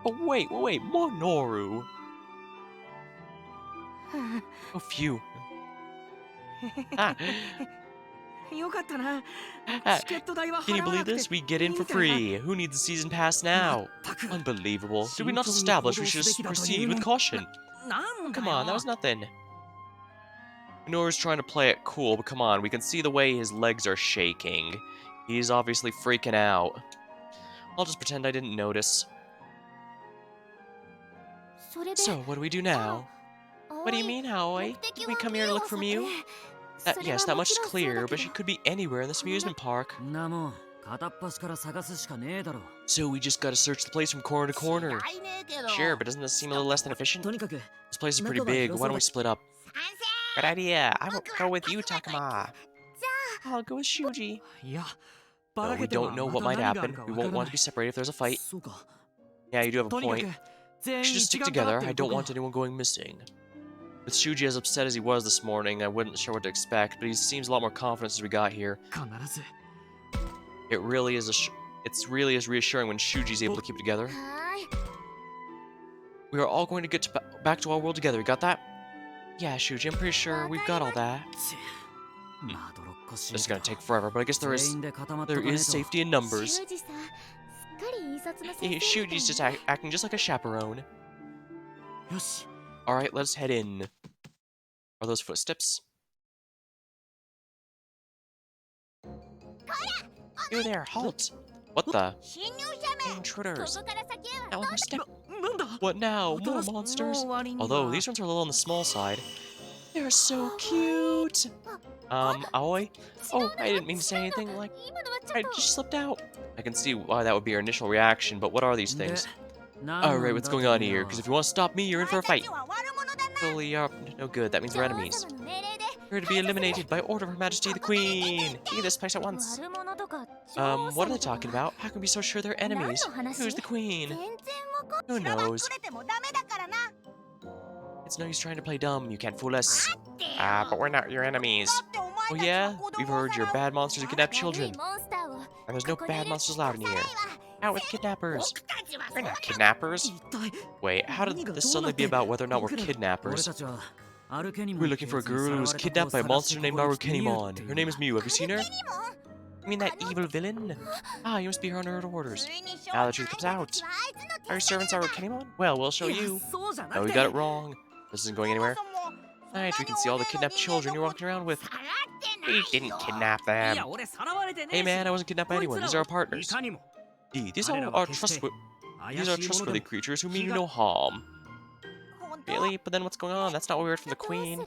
Oh wait, Monoru. Oh phew. Ah. Ah, can you believe this? We get in for free. Who needs a season pass now? Unbelievable. Did we not establish we should just proceed with caution? Oh, come on, that was nothing. Minoru's trying to play it cool, but come on, we can see the way his legs are shaking. He's obviously freaking out. I'll just pretend I didn't notice. So, what do we do now? What do you mean, Aoi? Did we come here to look for Mew? Yes, that much is clear, but she could be anywhere in this amusement park. So we just gotta search the place from corner to corner. Sure, but doesn't this seem a little less than efficient? This place is pretty big, why don't we split up? Good idea, I will go with you, Takuma. I'll go with Shuji. Well, we don't know what might happen. We won't want to be separated if there's a fight. Yeah, you do have a point. We should just stick together. I don't want anyone going missing. With Shuji as upset as he was this morning, I wasn't sure what to expect, but he seems a lot more confident as we got here. It really is reassuring when Shuji's able to keep it together. We are all going to get back to our world together. You got that? Yeah, Shuji, I'm pretty sure we've got all that. This is gonna take forever, but I guess there is safety in numbers. Shuji's just acting just like a chaperone. Alright, let's head in. Are those footsteps? You there, halt! What the? Intruders. Now on my step. What now? More monsters? Although, these ones are a little on the small side. They're so cute! Aoi? Oh, I didn't mean to say anything, like, I just slipped out. I can see why that would be your initial reaction, but what are these things? Alright, what's going on here? Because if you want to stop me, you're in for a fight. Totally no good, that means we're enemies. We're to be eliminated by order of Her Majesty the Queen! Leave this place at once! What are they talking about? How can we be so sure they're enemies? Who's the Queen? Who knows? It's no use trying to play dumb, you can't fool us. But we're not your enemies. Oh yeah? We've heard you're bad monsters who kidnap children. And there's no bad monsters allowed in here. Out with kidnappers! We're not kidnappers! Wait, how did this suddenly be about whether or not we're kidnappers? We're looking for a girl who was kidnapped by a monster named Kemonogami. Her name is Mew, have you seen her? You mean that evil villain? Ah, you must be her on her orders. Now the truth comes out. Are your servants Kemonogami? Well, we'll show you. No, we got it wrong. This isn't going anywhere. Alright, we can see all the kidnapped children you're walking around with. We didn't kidnap them. Hey man, I wasn't kidnapped by anyone. These are our partners. These are trustworthy creatures who mean you no harm. Really? But then what's going on? That's not what we heard from the Queen.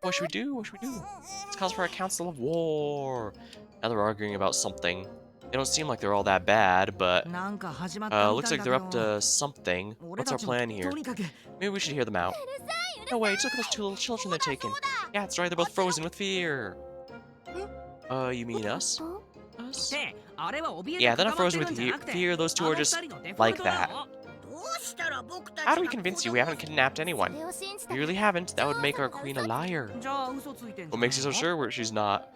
What should we do? What should we do? It's calls for a council of war. Now they're arguing about something. They don't seem like they're all that bad, but looks like they're up to something. What's our plan here? Maybe we should hear them out. No way, look at those two little children they're taking. Yeah, that's right, they're both frozen with fear. You mean us? Us? Yeah, they're not frozen with fear, those two are just like that. How do we convince you we haven't kidnapped anyone? We really haven't, that would make our queen a liar. What makes you so sure she's not?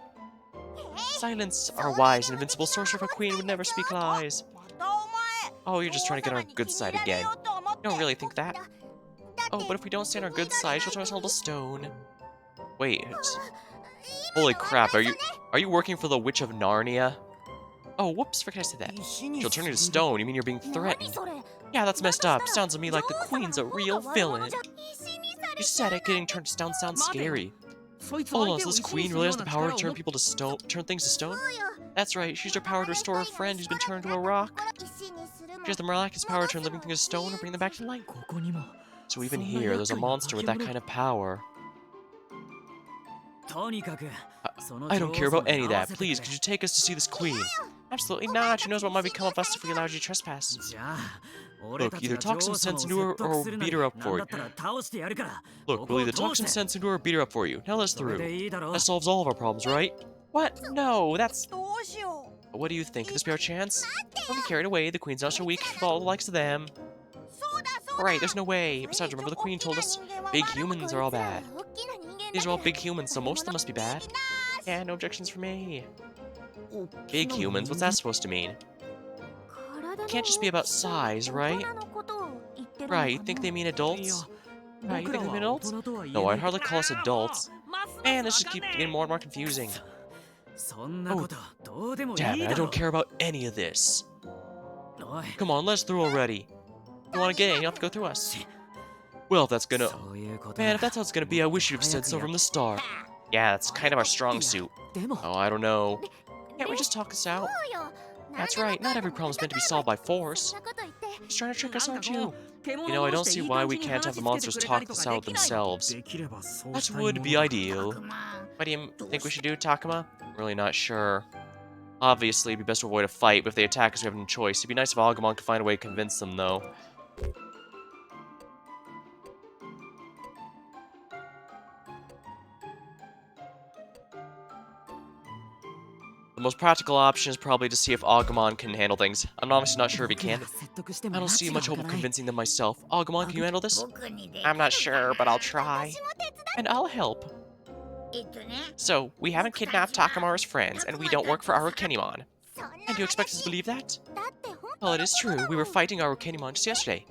Silence! Our wise and invincible sorcerer of a queen would never speak lies. Oh, you're just trying to get on our good side again. You don't really think that. Oh, but if we don't stay on our good side, she'll turn us all to stone. Wait. Holy crap, are you working for the Witch of Narnia? Oh, whoops, forget I said that. She'll turn you to stone, you mean you're being threatened? Yeah, that's messed up. Sounds to me like the Queen's a real villain. You said it, getting turned to stone sounds scary. Hold on, so this Queen really has the power to turn people to stone, turn things to stone? That's right, she used her power to restore her friend who's been turned to a rock. She has the miraculous power to turn living things to stone and bring them back to life. So even here, there's a monster with that kind of power. I don't care about any of that. Please, could you take us to see this queen? Absolutely not. She knows what might become of us if we allowed you to trespass. Look, either talk some sense into her or we'll beat her up for you. Look, we'll either talk some sense into her or beat her up for you. Now let's through. That solves all of our problems, right? What? No, that's... What do you think? Could this be our chance? Don't be carried away. The queen's not so weak for all the likes of them. Right, there's no way. Besides, remember the queen told us big humans are all bad. These are all big humans, so most of them must be bad. Yeah, no objections for me. Big humans? What's that supposed to mean? It can't just be about size, right? Right, you think they mean adults? Right, you think they mean adults? No, I'd hardly call us adults. Man, this just keeps getting more and more confusing. Oh, damn it, I don't care about any of this. Come on, let's through already. If you want to get in, you have to go through us. Well, if that's gonna... Man, if that's how it's gonna be, I wish you'd have said so from the start. Yeah, that's kind of our strong suit. Oh, I don't know. Can't we just talk this out? That's right, not every problem's meant to be solved by force. Just trying to trick us, aren't you? You know, I don't see why we can't have the monsters talk this out themselves. That would be ideal. What do you think we should do, Takuma? Really not sure. Obviously, it'd be best to avoid a fight, but if they attack us, we have no choice. It'd be nice if Agumon could find a way to convince them, though. The most practical option is probably to see if Agumon can handle things. I'm obviously not sure if he can. I don't see much hope of convincing them myself. Agumon, can you handle this? I'm not sure, but I'll try. And I'll help. So, we haven't kidnapped Takamaru's friends, and we don't work for Arukenimon. And you expect us to believe that? Well, it is true. We were fighting Arukenimon just yesterday.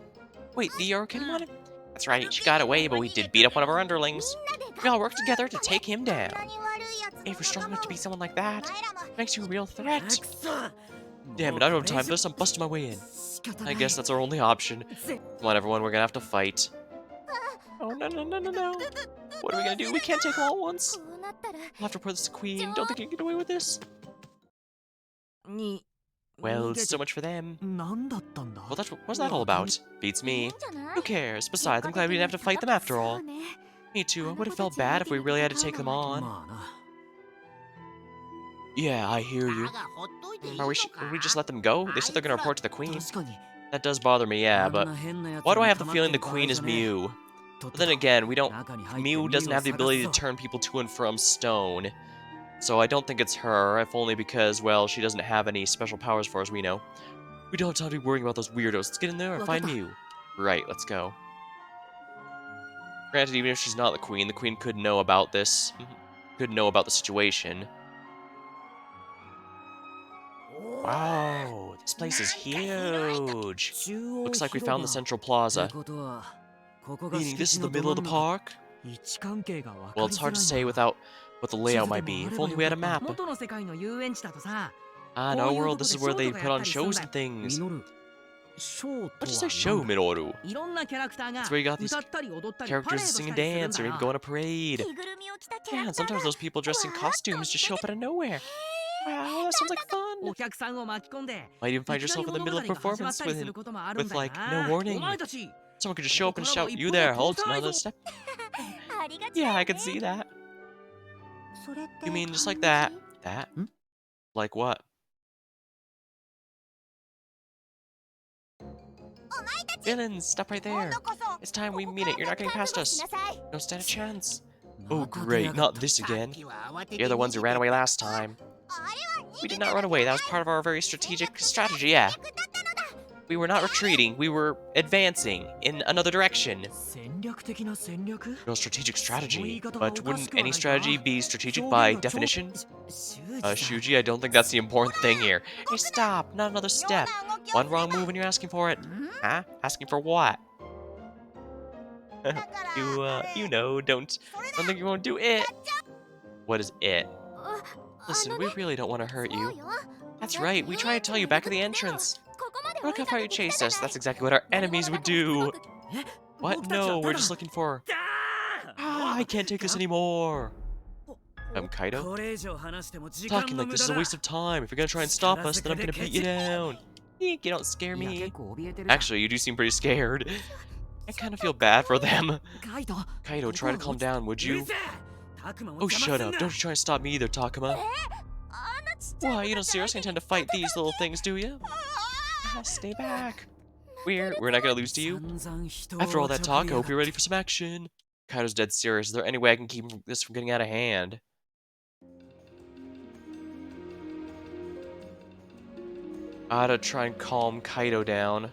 Wait, the Arukenimon? That's right, she got away, but we did beat up one of our underlings. We all worked together to take him down. If you're strong enough to be someone like that, it makes you a real threat. Damn it, I don't have time for this. I'm busting my way in. I guess that's our only option. Come on, everyone, we're gonna have to fight. Oh, no, no, no, no, no. What are we gonna do? We can't take them all at once. We'll have to report this to Queen. Don't think you can get away with this. Well, so much for them. Well, what's that all about? Beats me. Who cares? Besides, I'm glad we didn't have to fight them after all. Me too. I would have felt bad if we really had to take them on. Yeah, I hear you. Should we just let them go? They said they're gonna report to the Queen. That does bother me, yeah, but why do I have the feeling the Queen is Mew? But then again, Mew doesn't have the ability to turn people to and from stone. So I don't think it's her, if only because, well, she doesn't have any special powers for as we know. We don't have time to be worrying about those weirdos. Let's get in there and find Mew. Right, let's go. Granted, even if she's not the Queen could know about this. Could know about the situation. Wow, this place is huge. Looks like we found the central plaza. Meaning this is the middle of the park? Well, it's hard to say without what the layout might be. If only we had a map. Ah, in our world, this is where they put on shows and things. What does a show, Minoru? That's where you got these characters sing and dance, or maybe go on a parade. Yeah, and sometimes those people dressed in costumes just show up out of nowhere. Wow, that sounds like fun! Might even find yourself in the middle of a performance with like, no warning. Someone could just show up and shout, "You there, halt, another step." Yeah, I can see that. You mean just like that? That? Like what? Villains, stop right there. It's time we meet it. You're not getting past us. No stand a chance. Oh great, not this again. You're the ones who ran away last time. We did not run away. That was part of our very strategic strategy, yeah. We were not retreating. We were advancing in another direction. No strategic strategy. But wouldn't any strategy be strategic by definition? Shuji, I don't think that's the important thing here. Hey, stop. Not another step. One wrong move and you're asking for it. Huh? Asking for what? You know, don't think you won't do it. What is it? Listen, we really don't want to hurt you. That's right, we tried to tell you back at the entrance. Look how far you chased us. That's exactly what our enemies would do. What? No, we're just looking for... Ah, I can't take this anymore. Kaido? Talking like this is a waste of time. If you're gonna try and stop us, then I'm gonna beat you down. Eek, you don't scare me. Actually, you do seem pretty scared. I kind of feel bad for them. Kaido, try to calm down, would you? Oh, shut up. Don't you try and stop me either, Takuma. Why, you don't seriously intend to fight these little things, do you? Ah, stay back. We're not gonna lose to you. After all that talk, I hope you're ready for some action. Kaido's dead serious. Is there any way I can keep this from getting out of hand? I gotta try and calm Kaido down.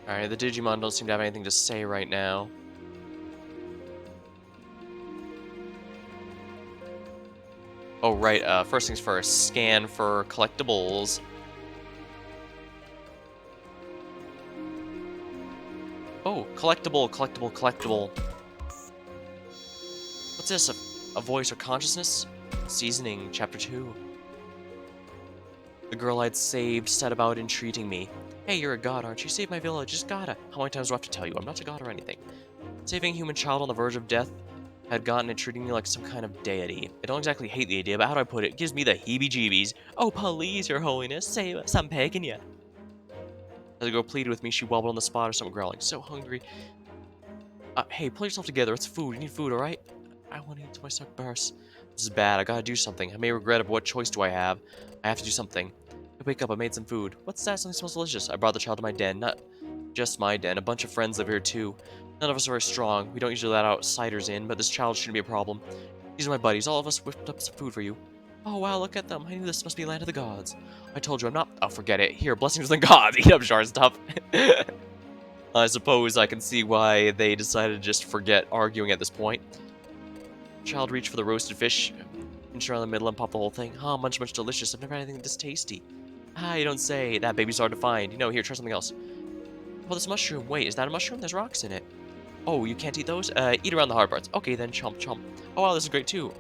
Alright, the Digimon don't seem to have anything to say right now. Oh, right, first things first. Scan for collectibles. Oh, collectible. What's this? A voice or consciousness? Seasoning, Chapter 2. The girl I'd saved set about entreating me. Hey, you're a god, aren't you? Save my village, just gotta. How many times do I have to tell you? I'm not a god or anything. Saving a human child on the verge of death had gotten it treating me like some kind of deity. I don't exactly hate the idea, but how do I put it? It gives me the heebie-jeebies. Oh, please, your holiness, save us, I'm begging ya. As the girl pleaded with me, she wobbled on the spot or something, growling. So hungry. Hey, pull yourself together. It's food. You need food, alright? I want to eat till my stomach bursts. This is bad. I gotta do something. I may regret it, but what choice do I have? I have to do something. I wake up. I made some food. What's that? Something smells delicious. I brought the child to my den. Not just my den. A bunch of friends live here, too. None of us are very strong. We don't usually let outsiders in, but this child shouldn't be a problem. These are my buddies. All of us whipped up some food for you. Oh, wow, look at them. I knew this must be land of the gods. I told you I'm not... Oh, forget it. Here, blessings from the gods. Eat up Char stuff. I suppose I can see why they decided to just forget arguing at this point. Child reached for the roasted fish, pinched around the middle and popped the whole thing. Oh, much delicious. I've never had anything this tasty. Ah, you don't say. That baby's hard to find. You know, here, try something else. Oh, this mushroom. Wait, is that a mushroom? There's rocks in it. Oh, you can't eat those? Eat around the hard parts. Okay, then, chomp, chomp. Oh, wow, this is great, too.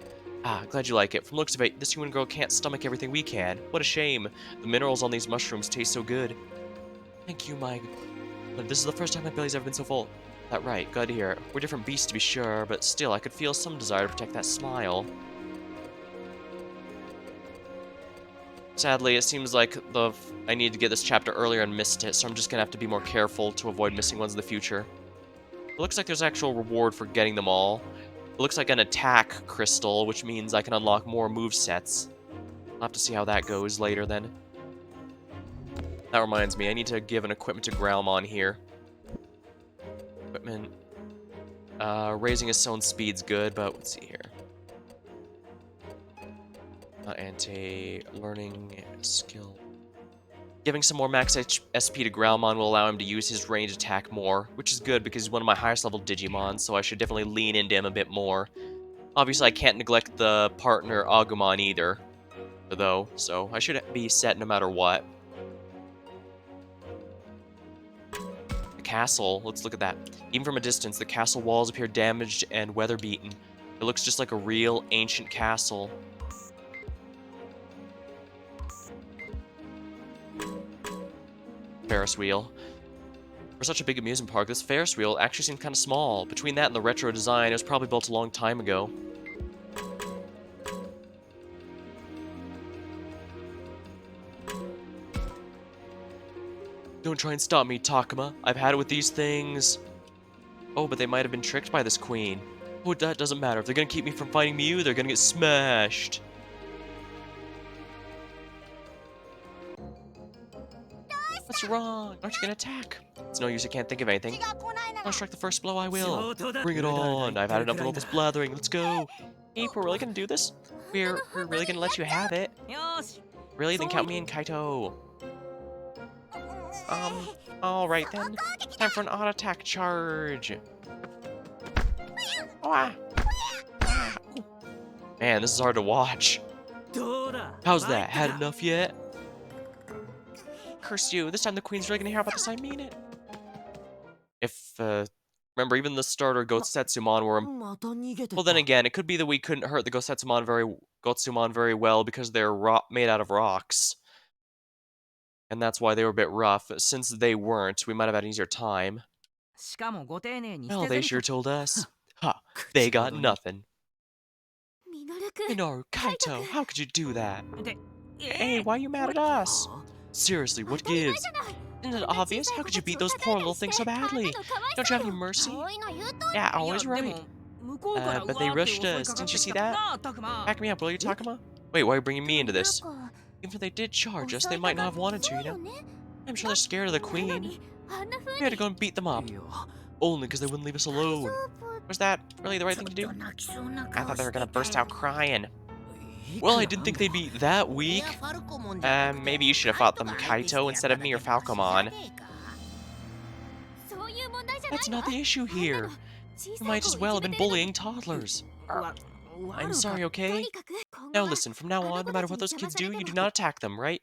Ah, glad you like it. From the looks of it, this human girl can't stomach everything we can. What a shame. The minerals on these mushrooms taste so good. Thank you, my... This is the first time my belly's ever been so full. That right, glad to hear it. We're different beasts to be sure, but still, I could feel some desire to protect that smile. Sadly, it seems like I needed to get this chapter earlier and missed it, so I'm just gonna have to be more careful to avoid missing ones in the future. It looks like there's actual reward for getting them all. It looks like an attack crystal, which means I can unlock more movesets. I'll have to see how that goes later then. That reminds me, I need to give an equipment to Growlmon here. Equipment. Raising his own speed's good, but let's see here. Anti-learning skill. Giving some more max SP to Growlmon will allow him to use his ranged attack more, which is good because he's one of my highest level Digimon, so I should definitely lean into him a bit more. Obviously, I can't neglect the partner Agumon either, though, so I should be set no matter what. The castle, let's look at that. Even from a distance, the castle walls appear damaged and weather-beaten. It looks just like a real ancient castle. Ferris wheel. For such a big amusement park, this Ferris wheel actually seemed kind of small. Between that and the retro design, it was probably built a long time ago. Don't try and stop me, Takuma. I've had it with these things. Oh, but they might have been tricked by this queen. Oh, that doesn't matter. If they're gonna keep me from fighting Mew, they're gonna get smashed. What's wrong? Aren't you gonna attack? It's no use, I can't think of anything. I'll strike the first blow, I will. Bring it on. I've had enough of all this blathering. Let's go. Ape, we're really gonna do this? We're really gonna let you have it? Really? Then count me in, Kaito. Alright then. Time for an auto attack charge. Oh, ah. Ah. Man, this is hard to watch. How's that? Had enough yet? Curse you. This time the queen's really gonna hear about this. I mean it. If, remember, even the starter Gotsetsumon were... Well, then again, it could be that we couldn't hurt the Gotsumon very well because they're made out of rocks. And that's why they were a bit rough. Since they weren't, we might have had an easier time. Well, they sure told us. Ha! They got nothing. Minoru, Kaito, how could you do that? Hey, why are you mad at us? Seriously, what gives? Isn't it obvious? How could you beat those poor little things so badly? Don't you have any mercy? Yeah, always right. But they rushed us. Didn't you see that? Back me up, will you, Takuma? Wait, why are you bringing me into this? Even if they did charge us, they might not have wanted to, you know? I'm sure they're scared of the queen. We had to go and beat them up. Only because they wouldn't leave us alone. Was that really the right thing to do? I thought they were gonna burst out crying. Well, I didn't think they'd be that weak. Maybe you should have fought them Kaito instead of me or Falcomon. That's not the issue here. You might as well have been bullying toddlers. I'm sorry, okay? Now listen, from now on, no matter what those kids do, you do not attack them, right?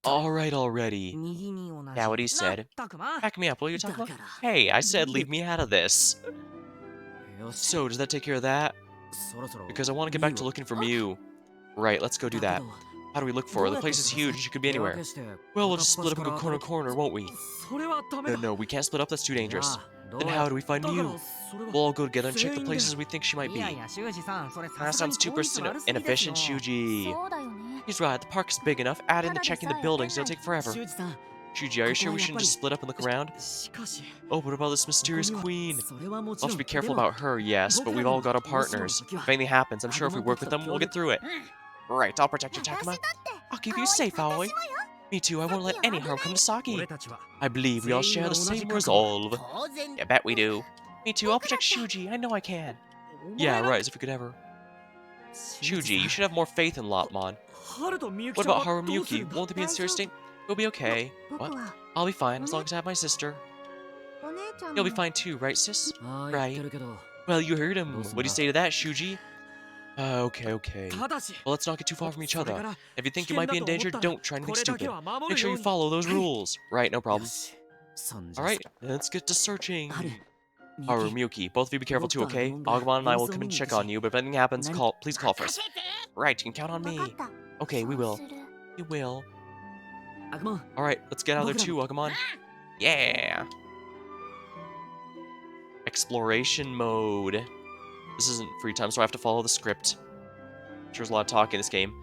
Alright already. Yeah, what he said. Back me up, will you, Takuma? Hey, I said leave me out of this. So, does that take care of that? Because I want to get back to looking for Mew. Right, let's go do that. How do we look for her? The place is huge, she could be anywhere. Well, we'll just split up and go corner to corner, won't we? No, we can't split up, that's too dangerous. Then how do we find Mew? We'll all go together and check the places we think she might be. That sounds too inefficient, Shuji. He's right, the park is big enough. Add in the checking the buildings, it'll take forever. Shuji, are you sure we shouldn't just split up and look around? Oh, what about this mysterious queen? We'll have to be careful about her, yes, but we've all got our partners. If anything happens, I'm sure if we work with them, we'll get through it. Right, I'll protect you, Takuma. I'll keep you safe, Aoi. Me too, I won't let any harm come to Saki. I believe we all share the same resolve. I bet we do. Me too, I'll protect Shuji, I know I can. Yeah, right, as if we could ever. Shuji, you should have more faith in Lopmon. What about Harumyuki? Won't they be in serious state? We'll be okay. What? I'll be fine, as long as I have my sister. You'll be fine too, right, sis? Right. Well, you heard him. What do you say to that, Shuji? Okay. Well, let's not get too far from each other. If you think you might be in danger, don't try anything stupid. Make sure you follow those rules. Right, no problem. Alright, let's get to searching. Harumyuki, both of you be careful too, okay? Agumon and I will come and check on you, but if anything happens, please call first. Right, you can count on me. Okay, we will. We will. Alright, let's get out of there too, Agumon. Yeah! Exploration mode. This isn't free time, so I have to follow the script. There's a lot of talk in this game.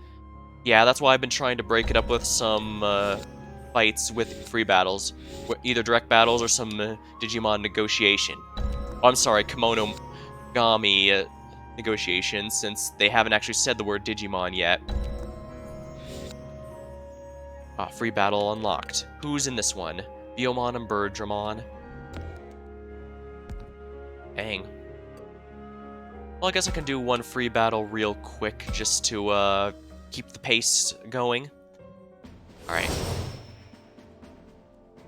Yeah, that's why I've been trying to break it up with some fights with free battles. Either direct battles or some Digimon negotiation. Oh, I'm sorry, Kemonogami negotiation, since they haven't actually said the word Digimon yet. Ah, free battle unlocked. Who's in this one? Guillemot and Birdramon. Dang. Well, I guess I can do one free battle real quick, just to, keep the pace going. Alright.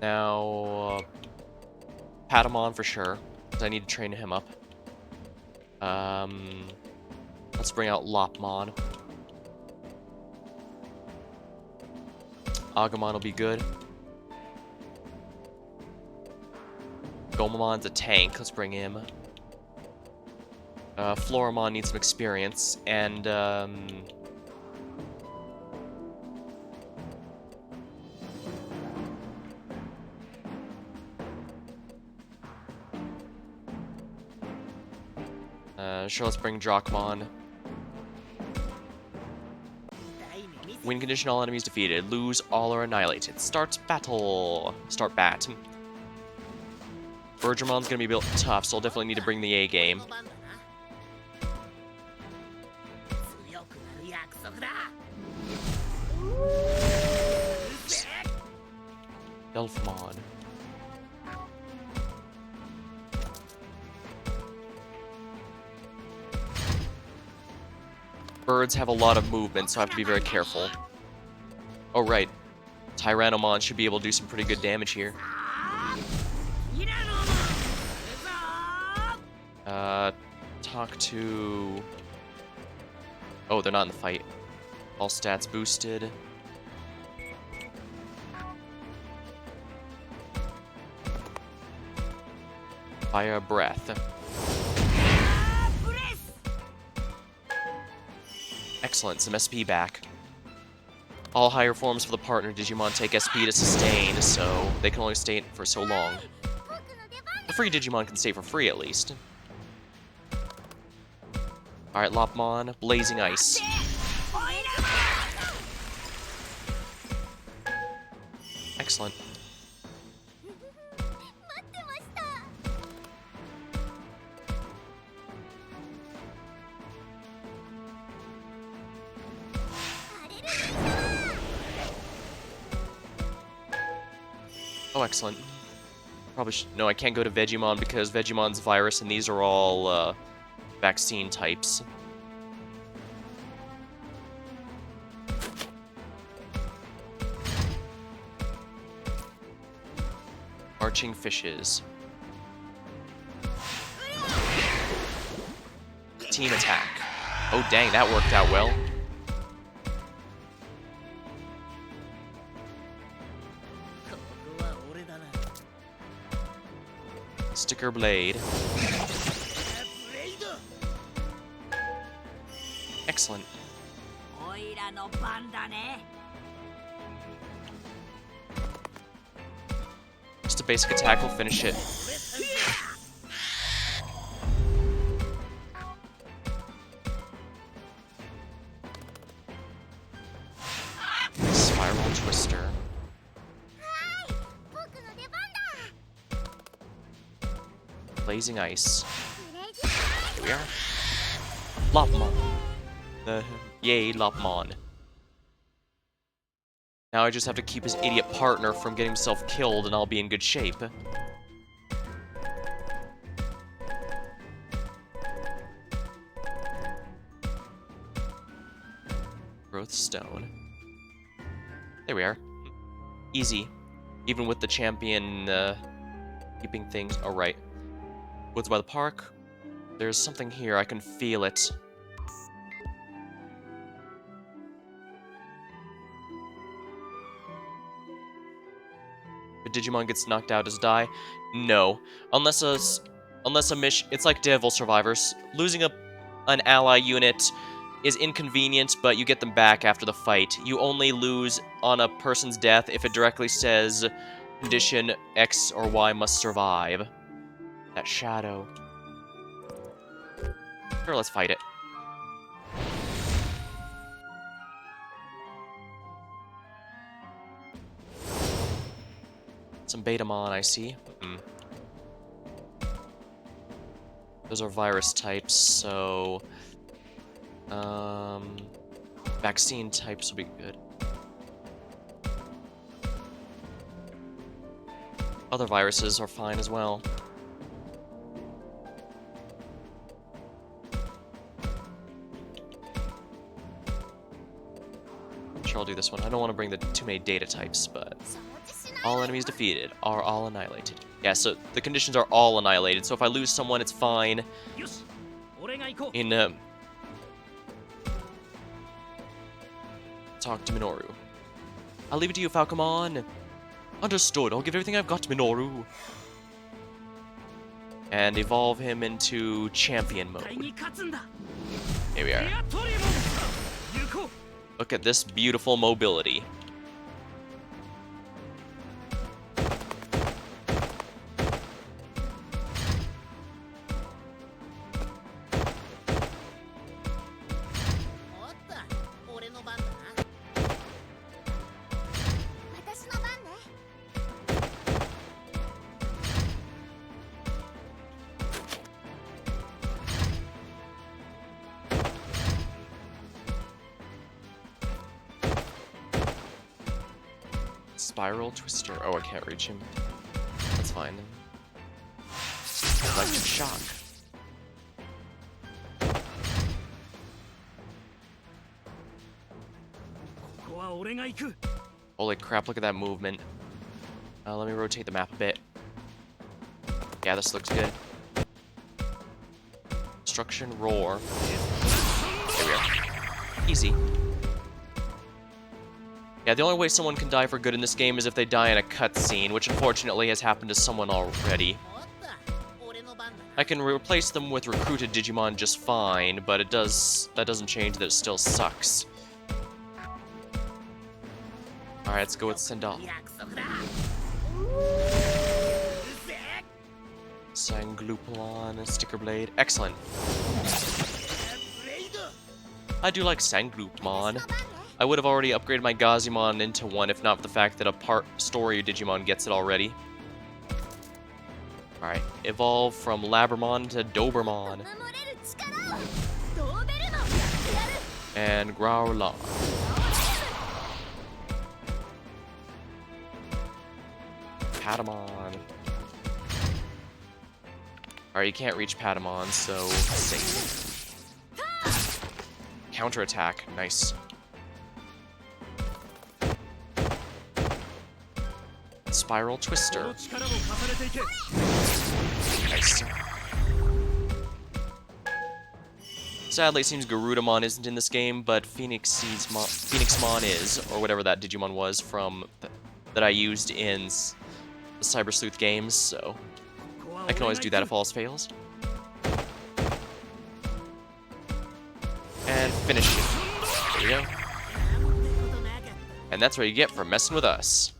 Now, Patamon for sure, because I need to train him up. Let's bring out Lopmon. Agumon will be good. Gomamon's a tank, let's bring him. Floramon needs some experience, and, sure, let's bring Drachmon. Win condition, all enemies defeated. Lose, all are annihilated. Start battle. Start bat. Birdramon's gonna be built tough, so I'll definitely need to bring the A game. Delphmon. Birds have a lot of movement, so I have to be very careful. Oh, right. Tyrannomon should be able to do some pretty good damage here. Talk to... Oh, they're not in the fight. All stats boosted. Fire breath. Excellent, some SP back. All higher forms for the partner Digimon take SP to sustain, so they can only stay for so long. The free Digimon can stay for free at least. Alright, Lopmon, Blazing Ice. Excellent. Oh, excellent. Probably no, I can't go to Vegemon because Vegemon's virus, and these are all vaccine types. Marching fishes. Team attack. Oh dang, that worked out well. Sticker blade. Excellent. Just a basic attack will finish it. Spiral Twister. Blazing Ice. Here we are. Lopmon. Yay, Lopmon. Now I just have to keep his idiot partner from getting himself killed and I'll be in good shape. Growth Stone. There we are. Easy. Even with the champion keeping things alright. Woods by the park. There's something here. I can feel it. If a Digimon gets knocked out, does it die? No. Unless a mission... It's like Devil Survivors. Losing an ally unit is inconvenient, but you get them back after the fight. You only lose on a person's death if it directly says condition X or Y must survive. That shadow. Sure, let's fight it. Some Betamon, I see. Those are virus types, so... vaccine types will be good. Other viruses are fine as well. Sure, I'll do this one. I don't want to bring the too many data types, but... All enemies defeated are all annihilated. Yeah, so the conditions are all annihilated, so if I lose someone, it's fine. In, talk to Minoru. I'll leave it to you, Falcomon. Understood. I'll give everything I've got to Minoru. And evolve him into champion mode. Here we are. Look at this beautiful mobility. Spiral Twister. Oh, I can't reach him. That's fine. Electric Shock. Holy crap, look at that movement. Let me rotate the map a bit. Yeah, this looks good. Destruction Roar. There we are. Easy. Yeah, the only way someone can die for good in this game is if they die in a cutscene, which unfortunately has happened to someone already. I can replace them with recruited Digimon just fine, but that doesn't change that it still sucks. Alright, let's go with Sendal. Sanglupalon, Sticker Blade. Excellent. I do like Sanglupalon. I would have already upgraded my Gazimon into one if not for the fact that a story Digimon gets it already. Alright, evolve from Labramon to Dobermon. And Growlmon. Patamon. Alright, you can't reach Patamon, so safe. Counterattack. Nice. Spiral Twister. Nice. Sadly, it seems Garudamon isn't in this game, but Phoenixmon is, or whatever that Digimon was from that I used in the Cyber Sleuth games, so I can always do that if all else fails. And finish it. There we go. And that's what you get for messing with us.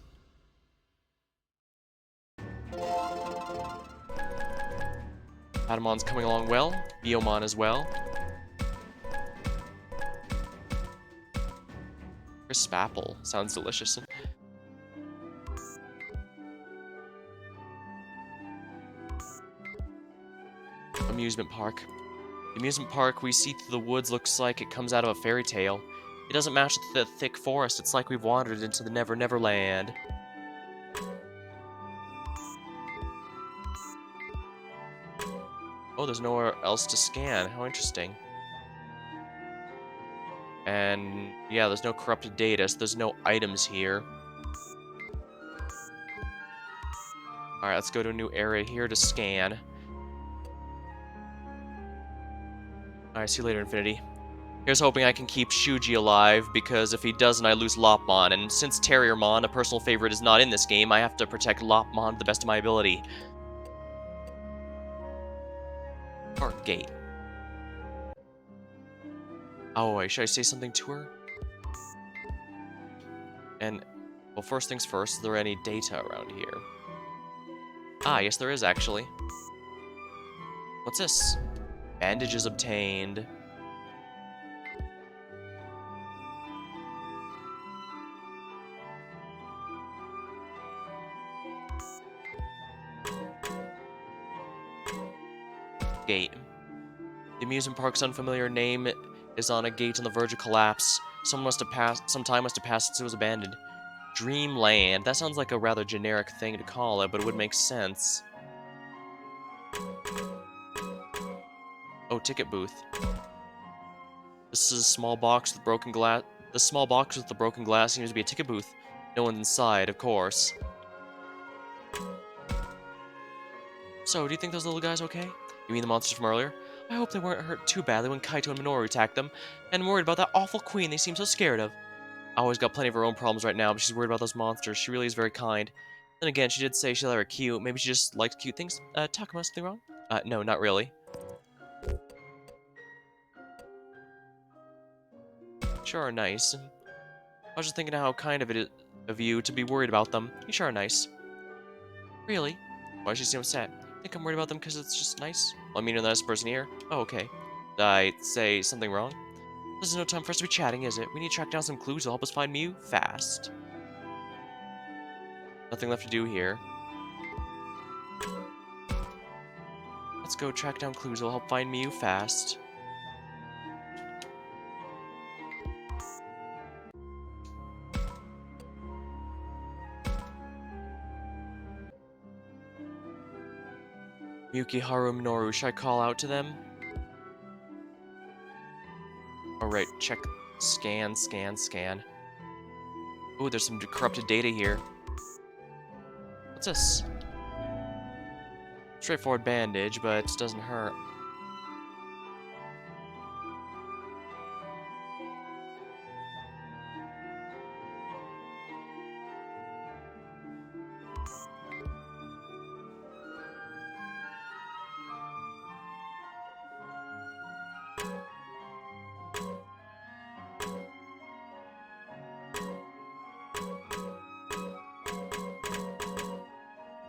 Patamon's coming along well. Guillemot as well. Crisp apple. Sounds delicious. Amusement Park. The amusement park we see through the woods looks like it comes out of a fairy tale. It doesn't match the thick forest. It's like we've wandered into the Never Never Land. Oh, there's nowhere else to scan. How interesting. And yeah, there's no corrupted data, so there's no items here. Alright, let's go to a new area here to scan. Alright, see you later, Infinity. Here's hoping I can keep Shuji alive, because if he doesn't, I lose Lopmon, and since Terriermon, a personal favorite, is not in this game, I have to protect Lopmon to the best of my ability. Park Gate. Oh, wait, should I say something to her? And, well, first things first, is there any data around here? Ah, yes there is, actually. What's this? Bandages obtained. Gate. The amusement park's unfamiliar name is on a gate on the verge of collapse. Some time must have passed since it was abandoned. Dreamland. That sounds like a rather generic thing to call it, but it would make sense. Oh, ticket booth. This is a small box with broken glass. The small box with the broken glass seems to be a ticket booth. No one's inside, of course. So, do you think those little guys okay? You mean the monsters from earlier? I hope they weren't hurt too badly when Kaito and Minoru attacked them. And I'm worried about that awful queen they seem so scared of. Always got plenty of her own problems right now, but she's worried about those monsters. She really is very kind. Then again, she did say she thought they were cute. Maybe she just likes cute things. Takuma, something wrong? No, not really. Sure are nice. I was just thinking how kind of it is of you to be worried about them. You sure are nice. Really? Why does she seem upset? Think I'm worried about them because it's just nice? Well, I mean, you're the nicest person here. Oh, okay. Did I say something wrong? This is no time for us to be chatting, is it? We need to track down some clues to help us find Mew fast. Nothing left to do here. Let's go track down clues that will help find Mew fast. Miyuki, Haru, Minoru, should I call out to them? Alright, check. Scan, scan, scan. Ooh, there's some corrupted data here. What's this? Straightforward bandage, but it doesn't hurt.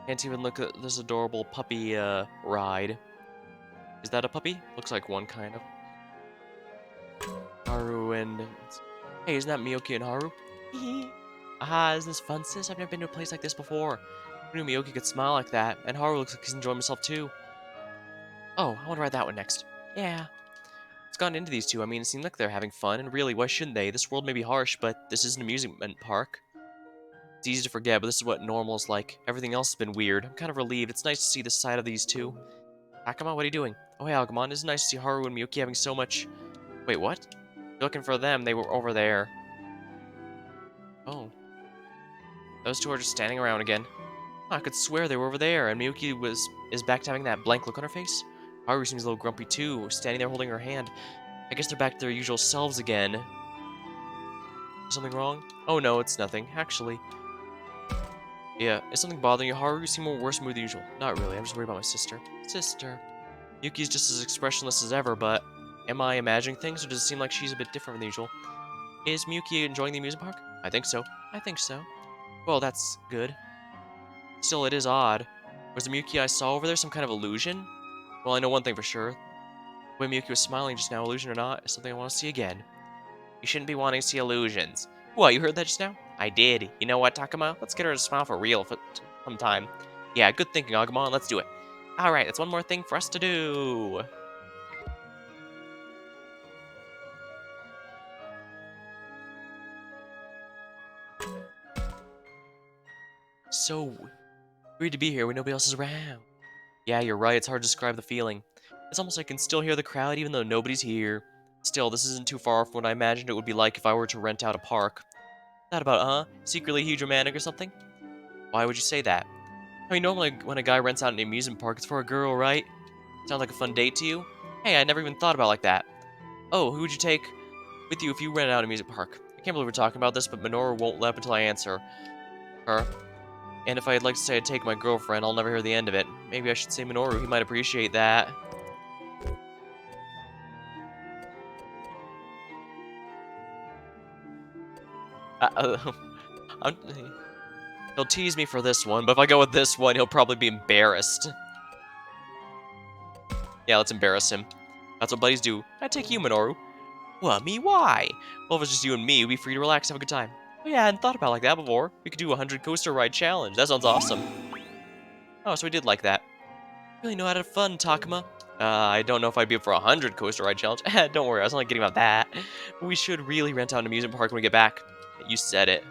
Can't even look at this adorable puppy ride. Is that a puppy? Looks like one, kind of. Haru and... Hey, isn't that Miyoki and Haru? Aha, isn't this fun, sis? I've never been to a place like this before. Who knew Miyoki could smile like that? And Haru looks like he's enjoying himself too. Oh, I want to ride that one next. Yeah. It's gotten into these two. I mean, it seems like they're having fun, and really, why shouldn't they? This world may be harsh, but this is an amusement park. It's easy to forget, but this is what normal's like. Everything else has been weird. I'm kind of relieved. It's nice to see the side of these two. Akama, what are you doing? Oh, hey, Agumon. It's nice to see Haru and Miyuki having so much... Wait, what? You're looking for them. They were over there. Oh. Those two are just standing around again. I could swear they were over there, and Miyuki is back to having that blank look on her face. Haru seems a little grumpy too, standing there holding her hand. I guess they're back to their usual selves again. Is something wrong? Oh no, it's nothing. Actually. Yeah, is something bothering you, Haru? You seem more worse mood than usual. Not really, I'm just worried about my sister. Sister. Yuki's just as expressionless as ever, but am I imagining things, or does it seem like she's a bit different than usual? Is Miyuki enjoying the amusement park? I think so. I think so. Well, that's good. Still, it is odd. Was the Miyuki I saw over there some kind of illusion? Well, I know one thing for sure. The way Miyuki was smiling just now, illusion or not, is something I want to see again. You shouldn't be wanting to see illusions. What, you heard that just now? I did. You know what, Takuma? Let's get her to smile for real for some time. Yeah, good thinking, Agumon. Let's do it. Alright, that's one more thing for us to do. So weird to be here when nobody else is around. Yeah, you're right. It's hard to describe the feeling. It's almost like I can still hear the crowd even though nobody's here. Still, this isn't too far from what I imagined it would be like if I were to rent out a park. That about, huh? Secretly huge romantic or something? Why would you say that? I mean, normally when a guy rents out an amusement park, it's for a girl, right? Sounds like a fun date to you? Hey, I never even thought about it like that. Oh, who would you take with you if you rented out an amusement park? I can't believe we're talking about this, but Minoru won't let up until I answer her. And if I'd like to say I'd take my girlfriend, I'll never hear the end of it. Maybe I should say Minoru, he might appreciate that. Uh, he'll tease me for this one, but if I go with this one, he'll probably be embarrassed. Yeah, let's embarrass him. That's what buddies do. I take you, Minoru. What, me? Why? Well, if it's just you and me, we'd be free to relax, have a good time. Oh yeah, I hadn't thought about it like that before. We could do a 100 coaster ride challenge. That sounds awesome. Oh, so we did like that. Really know how to have fun, Takuma. I don't know if I'd be up for a 100 coaster ride challenge. Don't worry, I was only kidding about that. But we should really rent out an amusement park when we get back. You said it.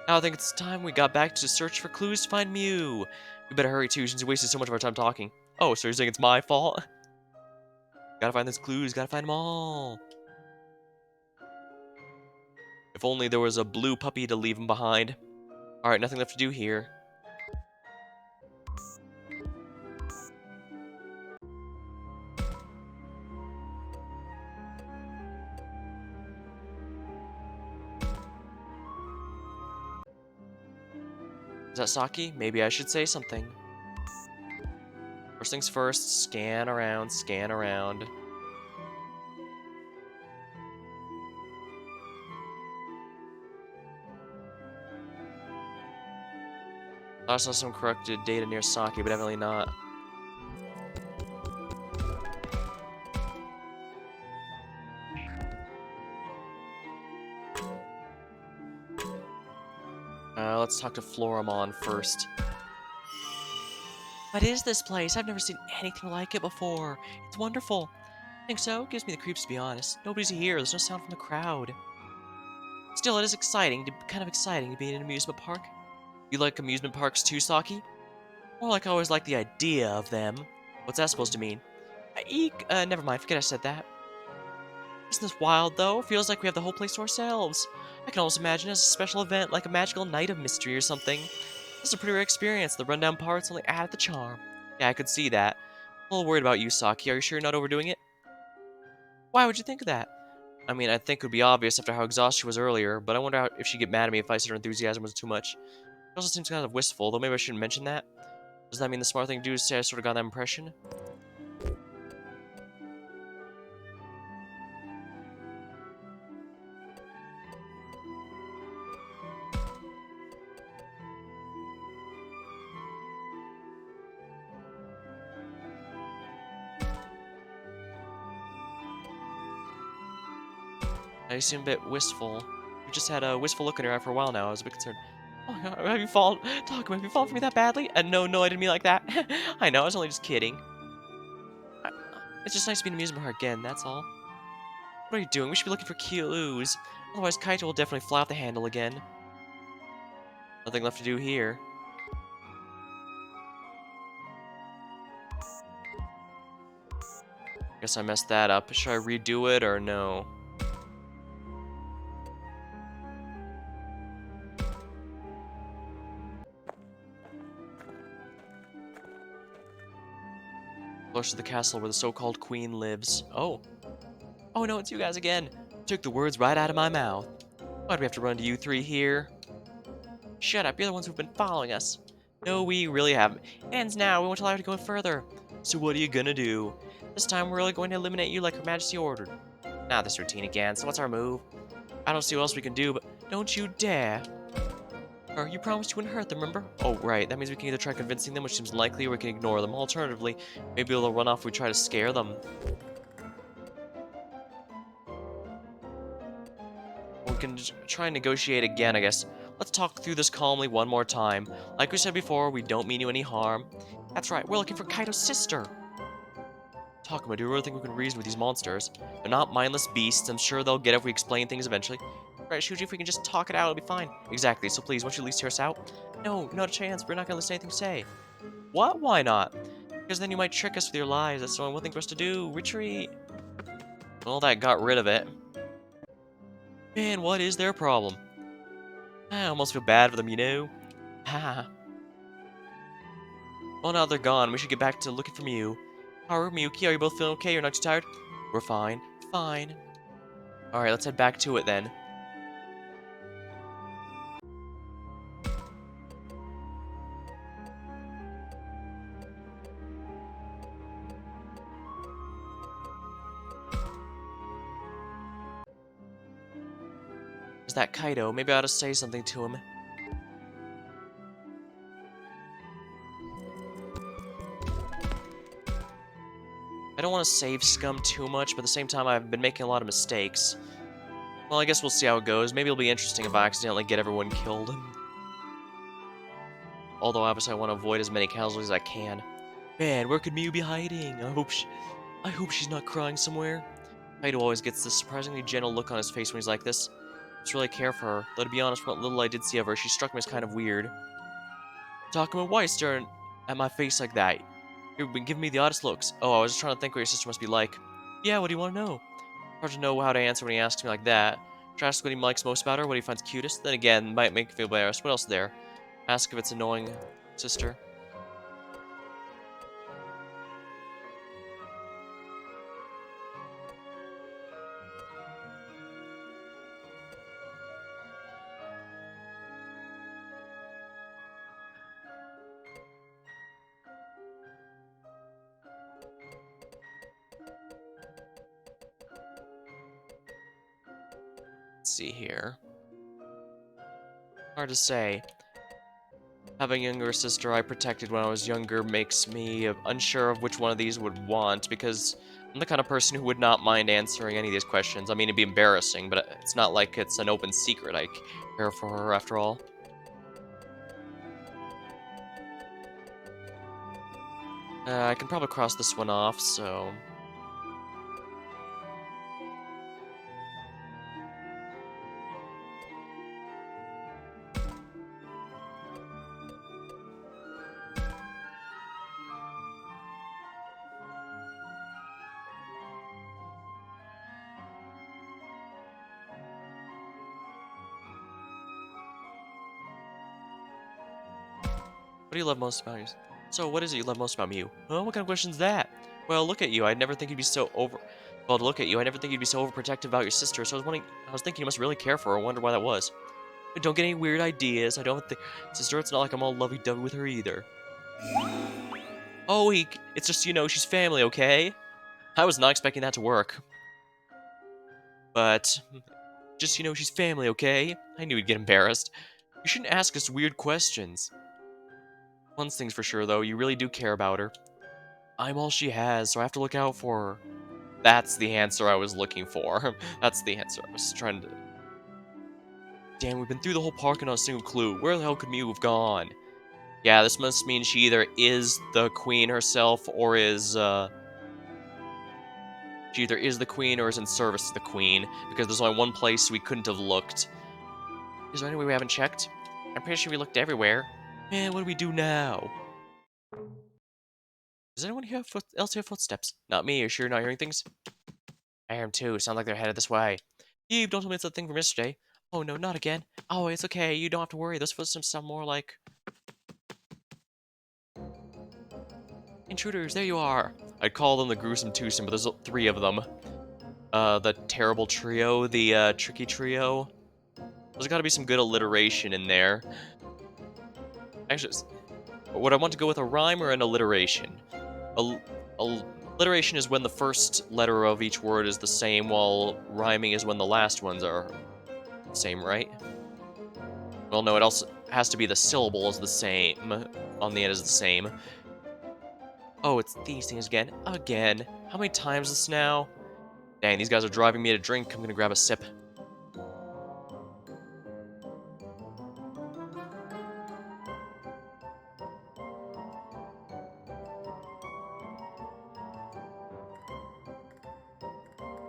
Now I think it's time we got back to search for clues to find Mew. We better hurry too, since we wasted so much of our time talking. Oh, so you're saying it's my fault? Gotta find those clues, gotta find them all. If only there was a blue puppy to leave him behind. Alright, nothing left to do here. Is that Saki? Maybe I should say something. First things first, scan around, scan around. I saw some corrupted data near Saki, but evidently not. Let's talk to Floramon first. What is this place? I've never seen anything like it before. It's wonderful. Think so? Gives me the creeps, to be honest. Nobody's here. There's no sound from the crowd. Still, it is exciting, kind of exciting to be in an amusement park. You like amusement parks too, Saki? More like I always like the idea of them. What's that supposed to mean? Eek, never mind, forget I said that. Isn't this wild, though? Feels like we have the whole place to ourselves. I can almost imagine it as a special event, like a magical night of mystery or something. This is a pretty rare experience. The rundown parts only add the charm. Yeah, I could see that. I'm a little worried about you, Saki. Are you sure you're not overdoing it? Why would you think of that? I mean, I think it would be obvious after how exhausted she was earlier, but I wonder if she'd get mad at me if I said her enthusiasm was too much. She also seems kind of wistful, though maybe I shouldn't mention that. Does that mean the smart thing to do is say I sort of got that impression? I seem a bit wistful. We just had a wistful look in her eye for a while now. I was a bit concerned. Oh my god, have you fallen? Talk, have you fallen for me that badly? No, I didn't mean like that. I know, I was only just kidding. I, it's just nice to be in an amusement park again, that's all. What are you doing? We should be looking for clues. Otherwise, Kaito will definitely fly off the handle again. Nothing left to do here. Guess I messed that up. Should I redo it or no? Close to the castle where the so-called queen lives. Oh. Oh no, it's you guys again. Took the words right out of my mouth. Why'd we have to run to you three here? Shut up, you're the ones who've been following us. No, we really haven't. Ends now, we won't allow you to go further. So what are you gonna do? This time we're really going to eliminate you like Her Majesty ordered. Not this routine again, so what's our move? I don't see what else we can do, but don't you dare. Or you promised you wouldn't hurt them, remember? Oh, right, that means we can either try convincing them, which seems likely, or we can ignore them. Alternatively, maybe they'll run off if we try to scare them. We can try and negotiate again, I guess. Let's talk through this calmly one more time. Like we said before, we don't mean you any harm. That's right, we're looking for Kaido's sister. Takuma, do you really think we can reason with these monsters? They're not mindless beasts. I'm sure they'll get it if we explain things eventually. Right, Shuji, if we can just talk it out, it'll be fine. Exactly, so please, won't you at least hear us out? No, not a chance. We're not gonna listen to anything you say. What? Why not? Because then you might trick us with your lies. That's the only one thing for us to do. Retreat. Well, that got rid of it. Man, what is their problem? I almost feel bad for them, you know? Ha. Well, now they're gone. We should get back to looking for Mew. Haru, Miyuki, are you both feeling okay? You're not too tired? We're fine. Fine. Alright, let's head back to it then. Is that Kaido? Maybe I ought to say something to him. I don't want to save Scum too much, but at the same time I've been making a lot of mistakes. Well, I guess we'll see how it goes. Maybe it'll be interesting if I accidentally get everyone killed. Although obviously I want to avoid as many casualties as I can. Man, where could Miyu be hiding? I hope she's not crying somewhere. Kaido always gets this surprisingly gentle look on his face when he's like this. I just really care for her. Though to be honest, what little I did see of her, she struck me as kind of weird. Takuma, why are you staring at my face like that? You've been giving me the oddest looks. Oh, I was just trying to think what your sister must be like. Yeah, what do you want to know? Hard to know how to answer when he asks me like that. Try to ask what he likes most about her, what he finds cutest. Then again, might make me feel embarrassed. What else is there? Ask if it's annoying, sister. Let's see here. Hard to say. Having a younger sister I protected when I was younger makes me unsure of which one of these would want, because I'm the kind of person who would not mind answering any of these questions. I mean, it'd be embarrassing, but it's not like it's an open secret. I care for her after all. I can probably cross this one off, so... What do you love most about you? So, what is it you love most about Mew? Huh? What kind of question's that? Well, look at you. I'd never think you'd be so over... Well, to look at you, I never think you'd be so overprotective about your sister, so I was thinking you must really care for her. I wonder why that was. Don't get any weird ideas. I don't think... Sister, it's not like I'm all lovey-dovey with her either. Oh, it's just, you know, she's family, okay? I was not expecting that to work. But... Just, you know, she's family, okay? I knew he'd get embarrassed. You shouldn't ask us weird questions. One thing's for sure, though, you really do care about her. I'm all she has, so I have to look out for her. That's the answer I was looking for. That's the answer I was trying to... Damn, we've been through the whole park and not a single clue. Where the hell could Mew have gone? Yeah, this must mean she either is the queen herself, or is, She either is the queen or is in service to the queen, because there's only one place we couldn't have looked. Is there any way we haven't checked? I'm pretty sure we looked everywhere. Man, what do we do now? Does anyone else hear footsteps? Not me. Are you sure you're not hearing things? I hear them too. Sound like they're headed this way. Eve, don't tell me it's that thing from yesterday. Oh no, not again. Oh, it's okay. You don't have to worry. Those footsteps sound more like intruders. There you are. I'd call them the gruesome twosome, but there's 3 of them. The terrible trio, the tricky trio. There's got to be some good alliteration in there. Actually, would I want to go with a rhyme or an alliteration? Alliteration is when the first letter of each word is the same, while rhyming is when the last ones are the same, right? Well, no, it also has to be the syllable is the same. On the end is the same. Oh, it's these things again. Again. How many times this now? Dang, these guys are driving me to drink. I'm gonna grab a sip.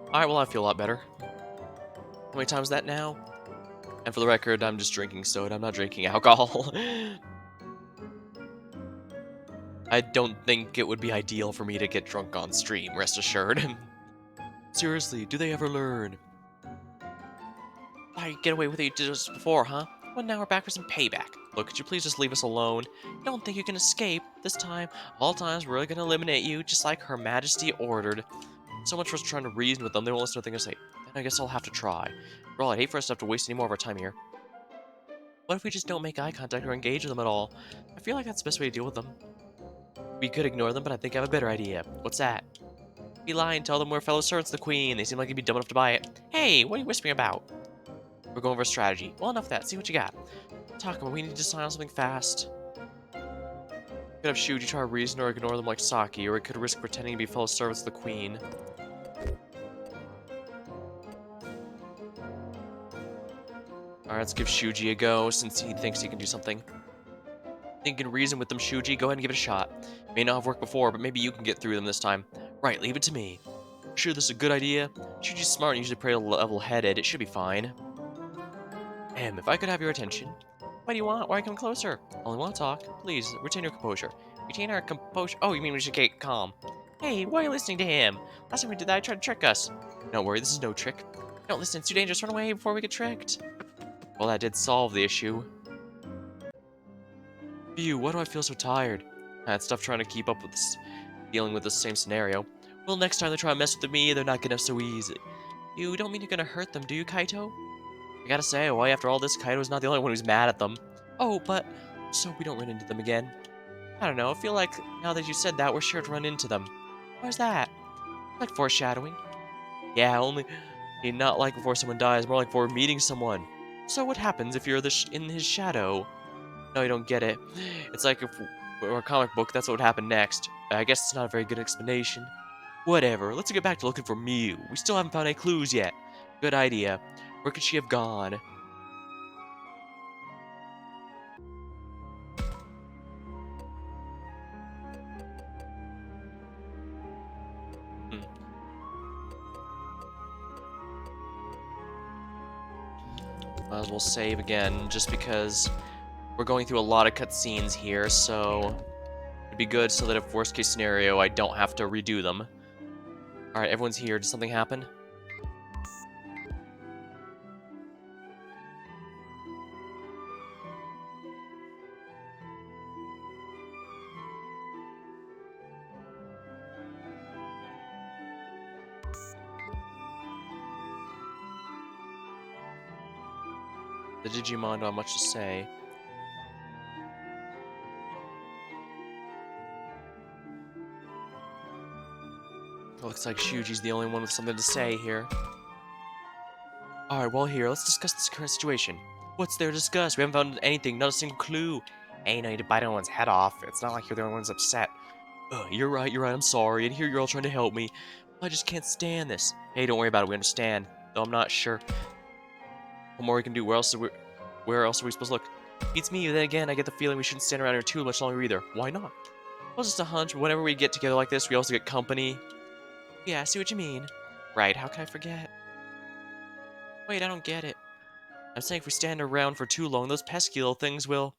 Alright, well, I feel a lot better. How many times is that now? And for the record, I'm just drinking soda. I'm not drinking alcohol. I don't think it would be ideal for me to get drunk on stream, rest assured. Seriously, do they ever learn? Why get away with it just before, huh? Well, now we're back for some payback. Look, could you please just leave us alone? Don't think you can escape. This time, all times, we're really gonna eliminate you, just like Her Majesty ordered. So much for us trying to reason with them, they won't listen to a thing I say. Then I guess I'll have to try. Well, I'd hate for us to have to waste any more of our time here. What if we just don't make eye contact or engage with them at all? I feel like that's the best way to deal with them. We could ignore them, but I think I have a better idea. What's that? Be lie and tell them we're fellow servants of the Queen. They seem like they'd be dumb enough to buy it. Hey, what are you whispering about? We're going for a strategy. Well, enough of that. See what you got. Talk about we need to decide on something fast. Could have Shuji try to reason or ignore them like Saki, or we could risk pretending to be fellow servants of the Queen. Alright, let's give Shuji a go, since he thinks he can do something. Think you can reason with them, Shuji. Go ahead and give it a shot. May not have worked before, but maybe you can get through them this time. Right, leave it to me. Sure this is a good idea? Shuji's smart and usually pretty level-headed. It should be fine. If I could have your attention. What do you want? Why come closer? Only want to talk. Please, retain your composure. Retain our composure. Oh, you mean we should get calm. Hey, why are you listening to him? Last time we did that, he tried to trick us. Don't worry, this is no trick. Don't listen, it's too dangerous. Run away before we get tricked. Well, that did solve the issue. Phew, why do I feel so tired? I had stuff trying to keep up with this, dealing with the same scenario. Well, next time they try to mess with me, they're not gonna so easy. You don't mean you're gonna hurt them, do you, Kaito? I gotta say, why after all this, Kaito's not the only one who's mad at them. Oh, but... so we don't run into them again. I don't know, I feel like, now that you said that, we're sure to run into them. Why's that? Like foreshadowing. Yeah, only... not like before someone dies, more like before meeting someone. So what happens if you're in his shadow? No, you don't get it. It's like if we were a comic book, that's what would happen next. I guess it's not a very good explanation. Whatever, let's get back to looking for Mew. We still haven't found any clues yet. Good idea. Where could she have gone? Hmm. Might as well save again, just because we're going through a lot of cutscenes here, so it'd be good so that if worst case scenario, I don't have to redo them. Alright, everyone's here. Did something happen? The Digimon don't have much to say. Looks like Shuji's the only one with something to say here. Alright, well here, let's discuss this current situation. What's there to discuss? We haven't found anything, not a single clue. Hey, no need to bite anyone's head off. It's not like you're the only one who's upset. You're right, I'm sorry, and here you're all trying to help me. I just can't stand this. Hey, don't worry about it, we understand. Though I'm not sure what more we can do. Where else are we supposed to look? Beats me, then again, I get the feeling we shouldn't stand around here too much longer either. Why not? Well, just a hunch. Whenever we get together like this, we also get company. Yeah, I see what you mean. Right, how can I forget? Wait, I don't get it. I'm saying if we stand around for too long, those pesky little things will...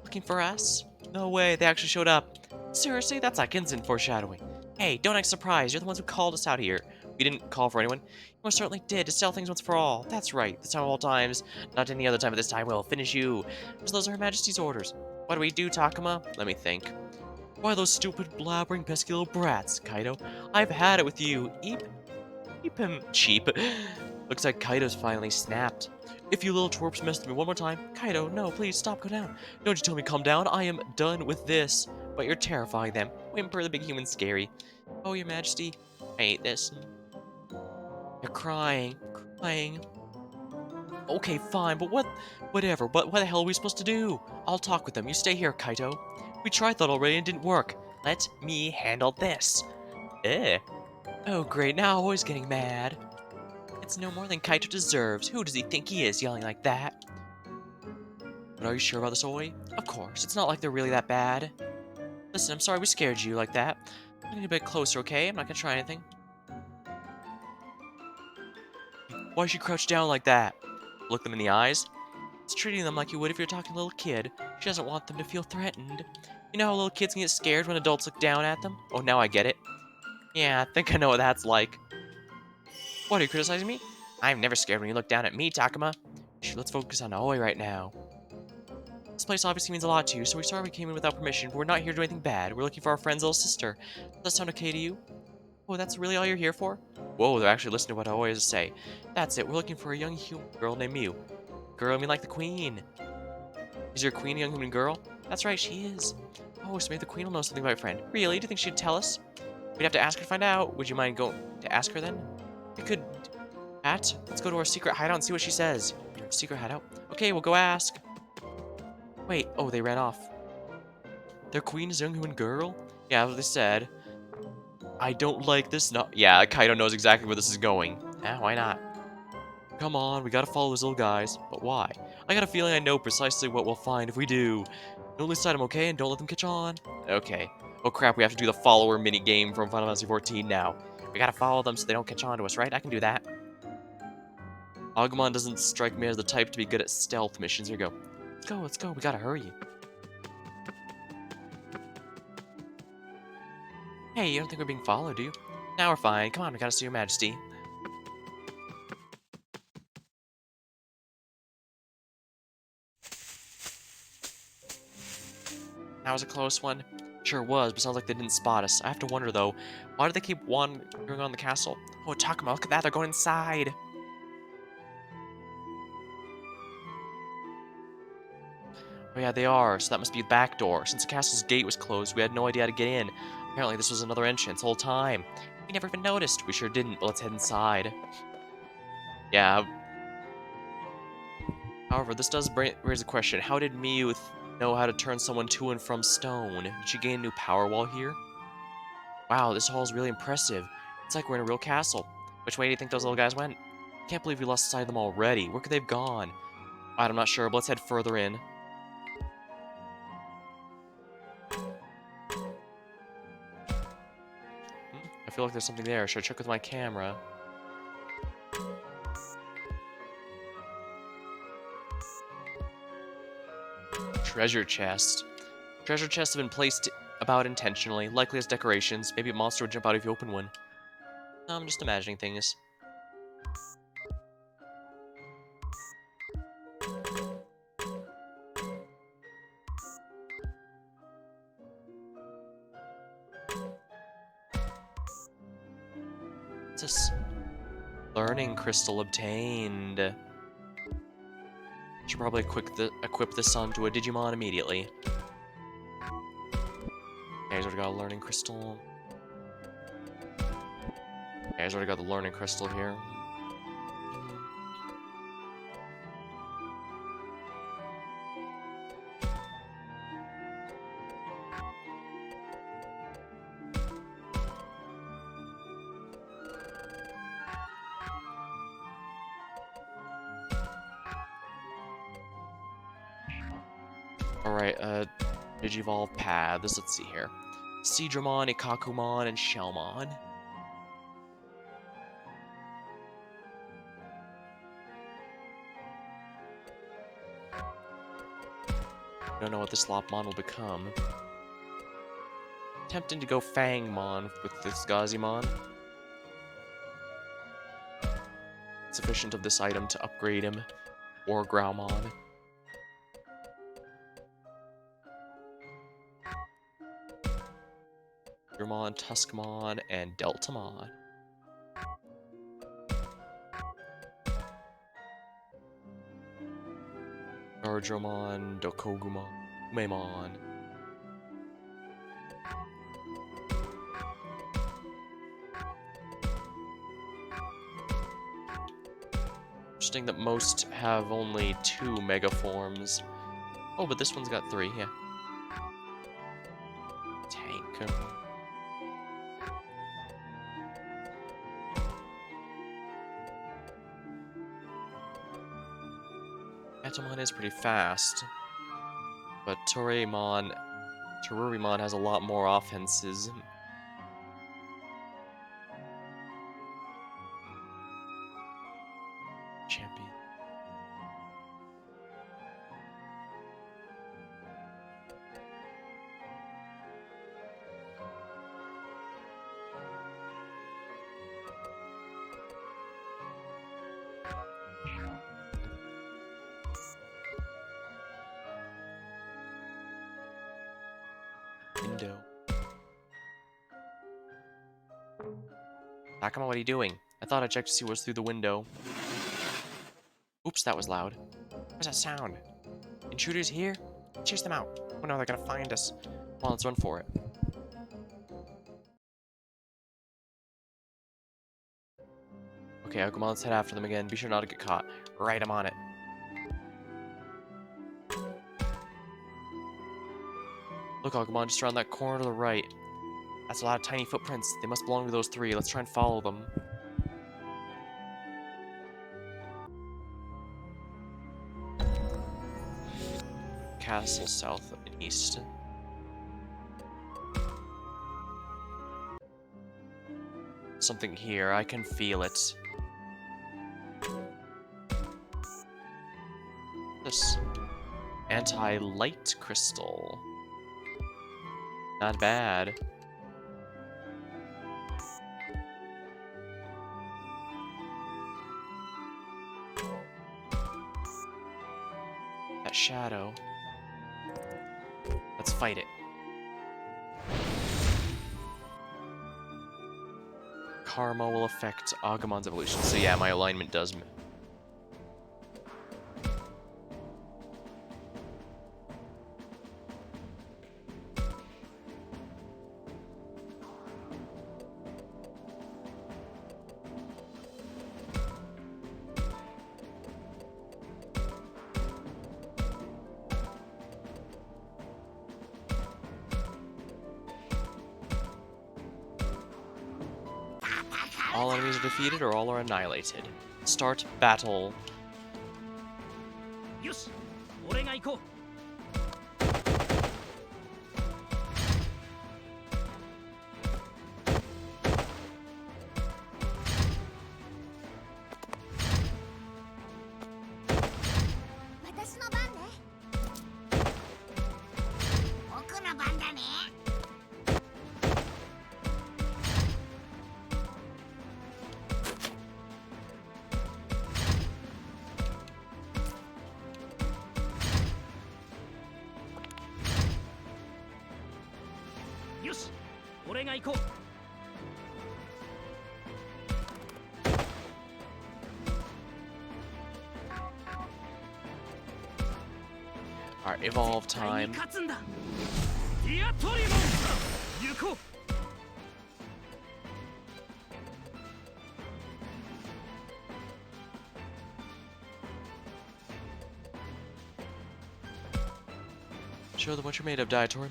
Looking for us? No way, they actually showed up. Seriously? That's like instant foreshadowing. Hey, don't act surprised. You're the ones who called us out here. We didn't call for anyone. You most certainly did, to sell things once for all. That's right, this time of all times. Not any other time, but this time we'll finish you. Because those are Her Majesty's orders. What do we do, Takuma? Let me think. Why, those stupid, blabbering, pesky little brats, Kaido. I've had it with you. Eep him cheap. Looks like Kaido's finally snapped. If you little twerps mess with me one more time, Kaido, no, please stop, go down. Don't you tell me calm down, I am done with this. But you're terrifying them. Whimper, the big human scary. Oh, your majesty, I hate this. You're crying, crying. Okay, fine, but whatever, but what the hell are we supposed to do? I'll talk with them, you stay here, Kaito. We tried that already and didn't work. Let me handle this. Eh. Oh great, now always getting mad. It's no more than Kaito deserves. Who does he think he is, yelling like that? But are you sure about this, Oi? Of course, it's not like they're really that bad. Listen, I'm sorry we scared you like that. I'm gonna get a bit closer, okay? I'm not gonna try anything. Why she crouch down like that? Look them in the eyes. It's treating them like you would if you're talking to a little kid. She doesn't want them to feel threatened. You know how little kids can get scared when adults look down at them? Oh, now I get it. Yeah, I think I know what that's like. What, are you criticizing me? I'm never scared when you look down at me, Takuma. Shh, let's focus on Aoi right now. This place obviously means a lot to you, so we're sorry we came in without permission, but we're not here to do anything bad. We're looking for our friend's little sister. Does that sound okay to you? Oh, that's really all you're here for? Whoa, they're actually listening to what Aoi has to say. That's it, we're looking for a young human girl named Miu. Girl, I mean like the queen. Is your queen a young human girl? That's right, she is. Oh, so maybe the queen will know something about my friend. Really? Do you think she'd tell us? We'd have to ask her to find out. Would you mind going to ask her then? We could... Let's go to our secret hideout and see what she says. Secret hideout? Okay, we'll go ask. Wait, oh, they ran off. Their queen is a young human girl? Yeah, that's what they said. I don't like this. No, yeah, Kaido knows exactly where this is going. Yeah, why not? Come on, we gotta follow those little guys. But why? I got a feeling I know precisely what we'll find if we do. Don't lose sight of them, okay? And don't let them catch on. Okay. Oh crap, we have to do the follower mini game from Final Fantasy XIV now. We gotta follow them so they don't catch on to us, right? I can do that. Agumon doesn't strike me as the type to be good at stealth missions. Here we go. Let's go, we gotta hurry. Hey, you don't think we're being followed, do you? Now we're fine. Come on, we gotta see your majesty. That was a close one. Sure was, but sounds like they didn't spot us. I have to wonder, though, why do they keep wandering on the castle? Oh, Takuma, look at that, they're going inside. Oh yeah, they are, so that must be the back door. Since the castle's gate was closed, we had no idea how to get in. Apparently this was another entrance the whole time. We never even noticed. We sure didn't, but let's head inside. Yeah. However, this does raise a question. How did Miu know how to turn someone to and from stone? Did she gain new power while here? Wow, this hall is really impressive. It's like we're in a real castle. Which way do you think those little guys went? Can't believe we lost sight of them already. Where could they have gone? I'm not sure, but let's head further in. I feel like there's something there. Should I check with my camera? Treasure chest. Treasure chests have been placed about intentionally, likely as decorations. Maybe a monster would jump out if you open one. No, I'm just imagining things. What's this? Learning crystal obtained. Should probably equip this onto a Digimon immediately. Guys already got a learning crystal. Guys already got the learning crystal here. Alright, Digivolve paths. Let's see here. Seadramon, Ikakumon, and Shellmon. don't know what this Lopmon will become. Tempting to go Fangmon with this Gazimon. Sufficient of this item to upgrade him. Or Growlmon. Digimon, Tuskmon, and Deltamon. Gardromon, Dokogumon, Umemon. Interesting that most have only 2 Mega Forms. Oh, but this one's got 3, yeah. Tank. Atomon is pretty fast, but Torurimon has a lot more offenses. Champion. Window. Takuma, what are you doing? I thought I checked to see what's through the window. Oops, that was loud. What's that sound? Intruders here? Chase them out. Oh no, they're gonna find us. Come on, let's run for it. Okay, Agumon, let's head after them again. Be sure not to get caught. Right, I'm on it. Look, Agumon, just around that corner to the right. That's a lot of tiny footprints. They must belong to those 3. Let's try and follow them. Castle south and east. Something here. I can feel it. This anti-light crystal. Not bad. That shadow. Let's fight it. Karma will affect Agumon's evolution. So yeah, my alignment does. All enemies are defeated or all are annihilated. Start battle. Yoshi, 俺が行こう。私の番ね。僕の番だね。よし、俺が行こう。Alright, evolve time. 勝つんだ。ディアトリモンさ、行こう。Show them what you're made of, Diatorimon.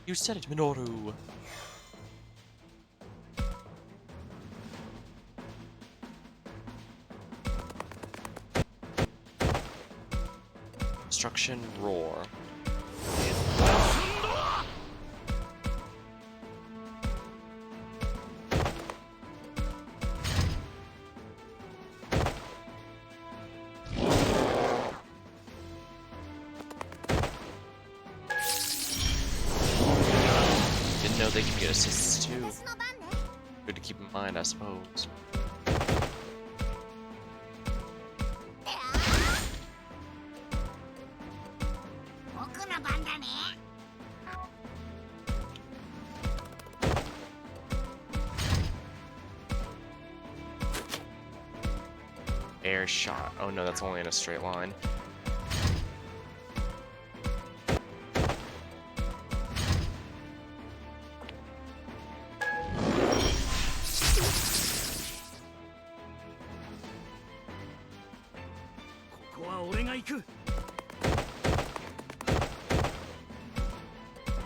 You said it, Minoru. Destruction roar. assists too. 私の番ね Good to keep in mind, I suppose. 僕の番だね Air shot. Oh no, that's only in a straight line.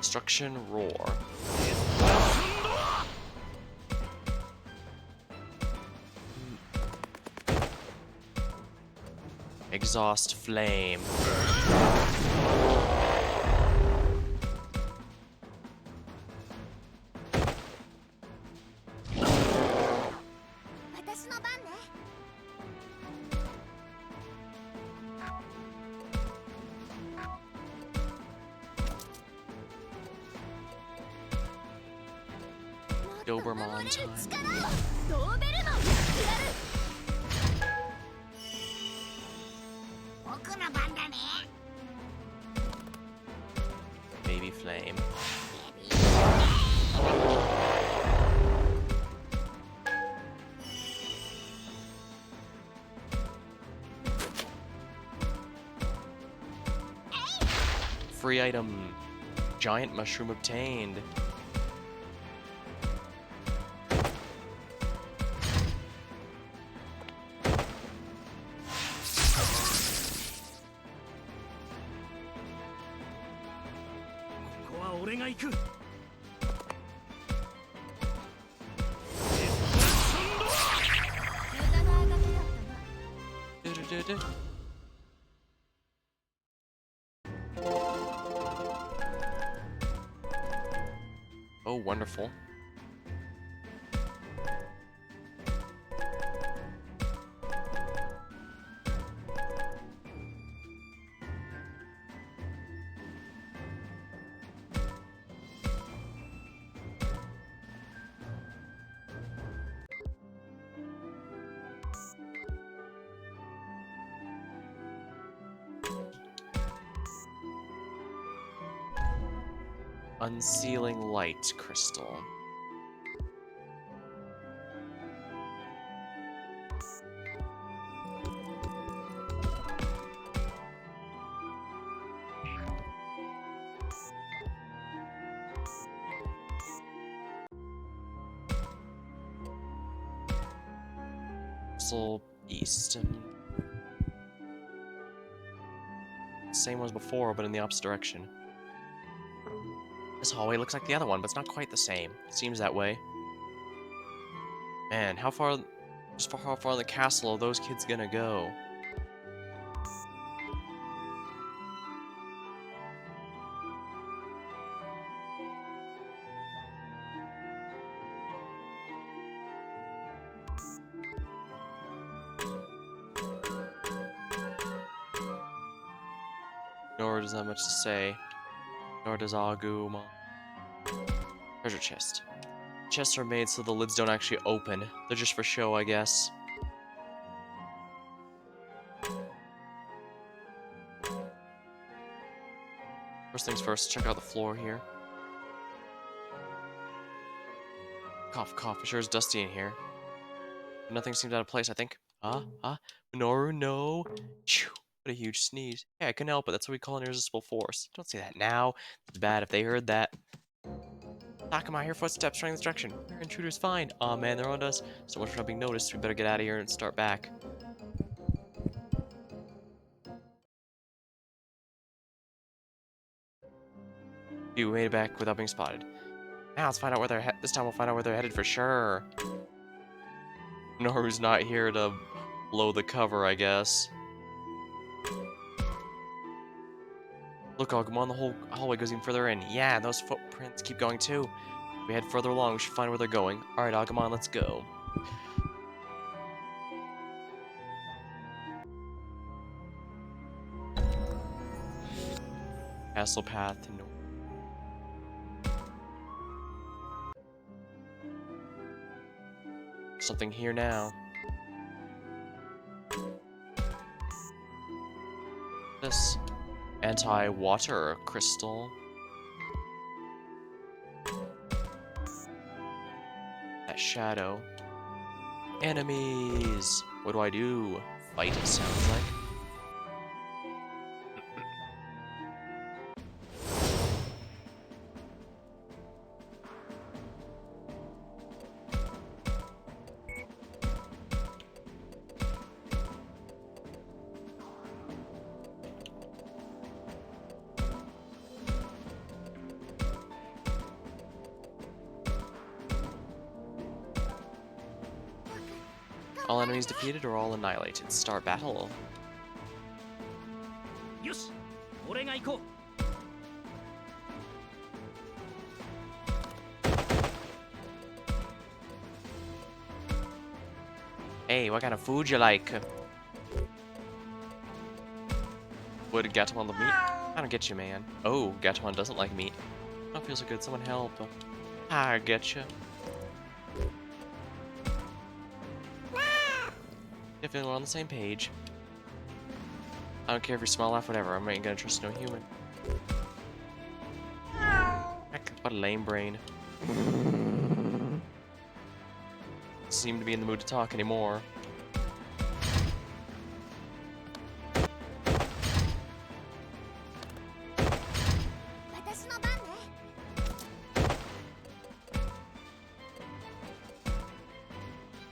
Destruction roar. Exhaust flame. 私の番ね Doberman time. ドーベルマンやってやる僕の番だね Baby flame. Free item. Giant mushroom obtained. Oh, wonderful. Unsealing light crystal. Crystal east. Same as before, but in the opposite direction. This hallway looks like the other one, but it's not quite the same. It seems that way. Man, how far in the castle are those kids gonna go? Nor does that much to say. Nor does Agumon. Treasure chest. Chests are made so the lids don't actually open. They're just for show, I guess. First things first, check out the floor here. Cough, cough. It sure is dusty in here. But nothing seems out of place, I think. Minoru, no. Phew, what a huge sneeze. Hey, I couldn't help it. That's what we call an irresistible force. Don't say that now. It's bad if they heard that. Takuma, I hear footsteps running this direction. Our intruder's fine. Aw, man, they're on us. So much for not being noticed. We better get out of here and start back. We made it back without being spotted. Now let's find out where they're this time we'll find out where they're headed for sure. Noru's not here to blow the cover, I guess. Look, Agumon, the whole hallway goes even further in. Yeah, those footprints keep going too. If we head further along, we should find where they're going. Alright, Agumon, let's go. Castle path to north. Something here now. This anti-water crystal. That shadow. Enemies! What do I do? Fight, it sounds like. All enemies defeated or all annihilated. Start battle. よし俺が行こう Hey, what kind of food you like? Would Gatomon love meat? I don't get you, man. Oh, Gatomon doesn't like meat. Oh, feels so good. Someone help. I get you. Definitely we're on the same page. I don't care if you're small, laugh, whatever. I'm ain't gonna trust no human. Heck, what a lame brain. Seem to be in the mood to talk anymore.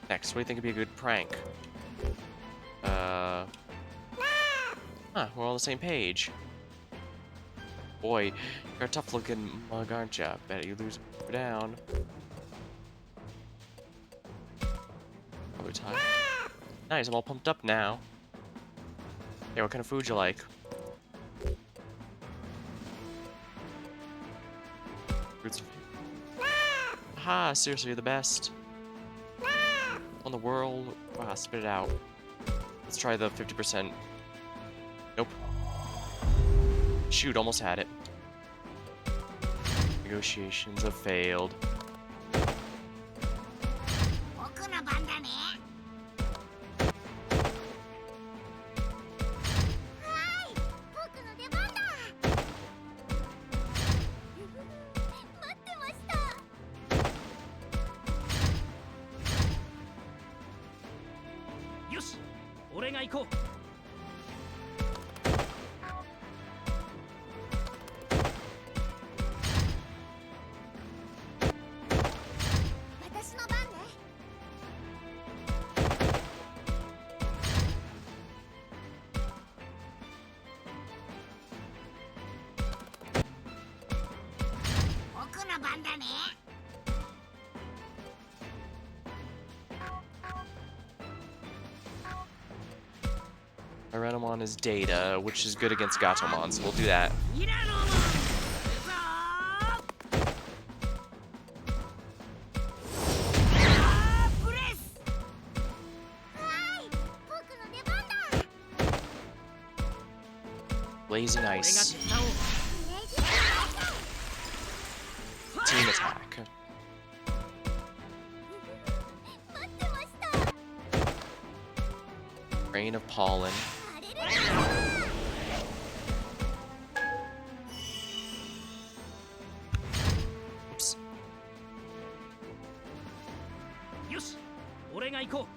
Next, what do you think would be a good prank? Huh, we're all on the same page. Boy, you're a tough-looking mug, aren't ya? Bet you lose down. Probably tired. Nice, I'm all pumped up now. Hey, what kind of food you like? Fruits. Aha, seriously, you're the best. On the world. Wow, spit it out. Let's try the 50%. Nope. Shoot, almost had it. Negotiations have failed. 僕の番だね。はい、僕の出番だ。待ってました。よし俺が行こう 私の番ね。僕の番だね。I ran him on his data, which is good against Gatomon, so we'll do that. イラノモンぞープレスはい、僕の出番だ。 Blazing 俺が Ice. 手伝おう Team attack. 待ってました。 Rain of Pollen. あれれれ。 Oops. よし俺が行こ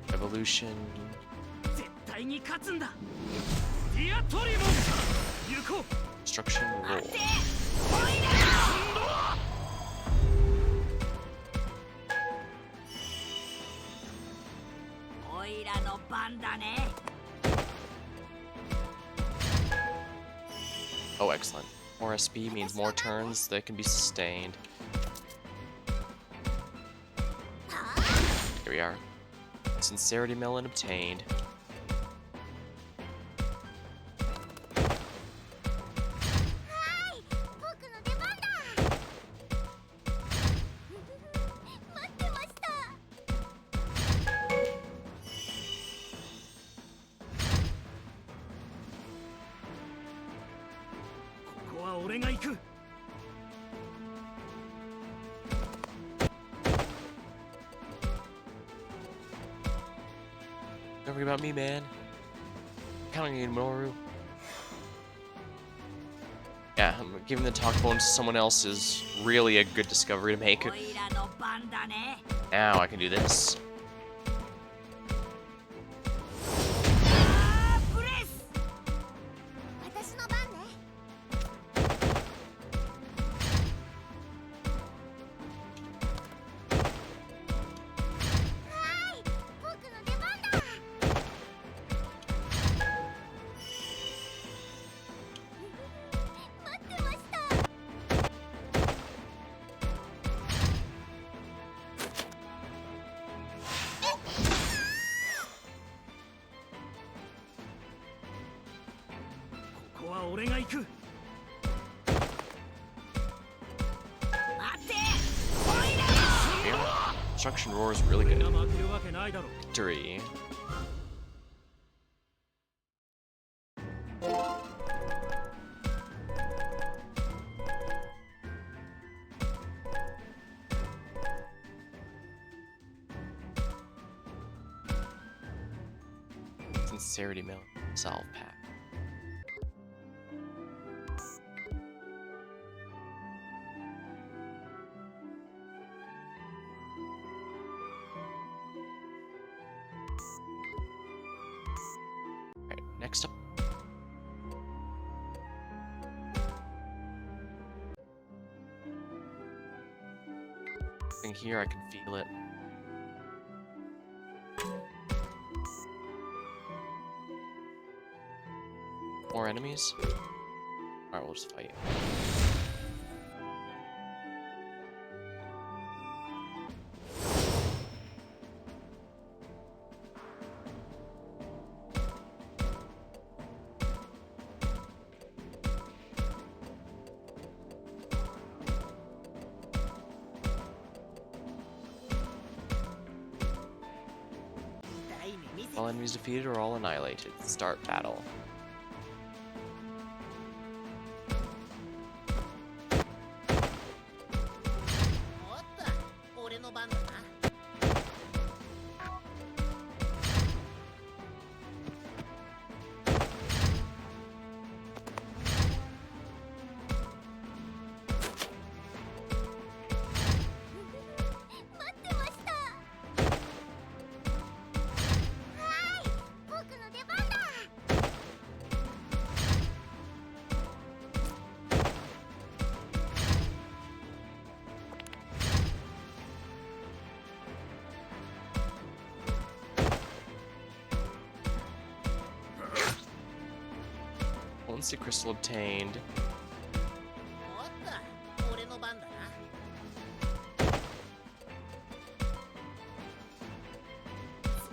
Evolution. う絶対に勝つんだディアトリモン行こう Destruction Roll. おいらの番だね。 Oh, excellent. More SP means more turns that can be sustained. Here we are. Sincerity Melon obtained. forget about me, man. Counting on Minoru. Yeah, giving the talk bonus to someone else is really a good discovery to make. オイラの番だね Now I can do this. プレス私の番ねはい僕の出番だ待ってましたここは俺が行く。待って Yeah. Destruction Roar is really 俺 good. が負けるわけないだろ。 Victory. Sincerity Mail Salve Pack. Alright, next up. Thing here, I can feel it. More enemies? Alright, we'll just fight. All enemies defeated or all annihilated. Start battle. おっと俺の番だな 待ってましたはい僕の出番だ Once the crystal obtained. おっと俺の番だな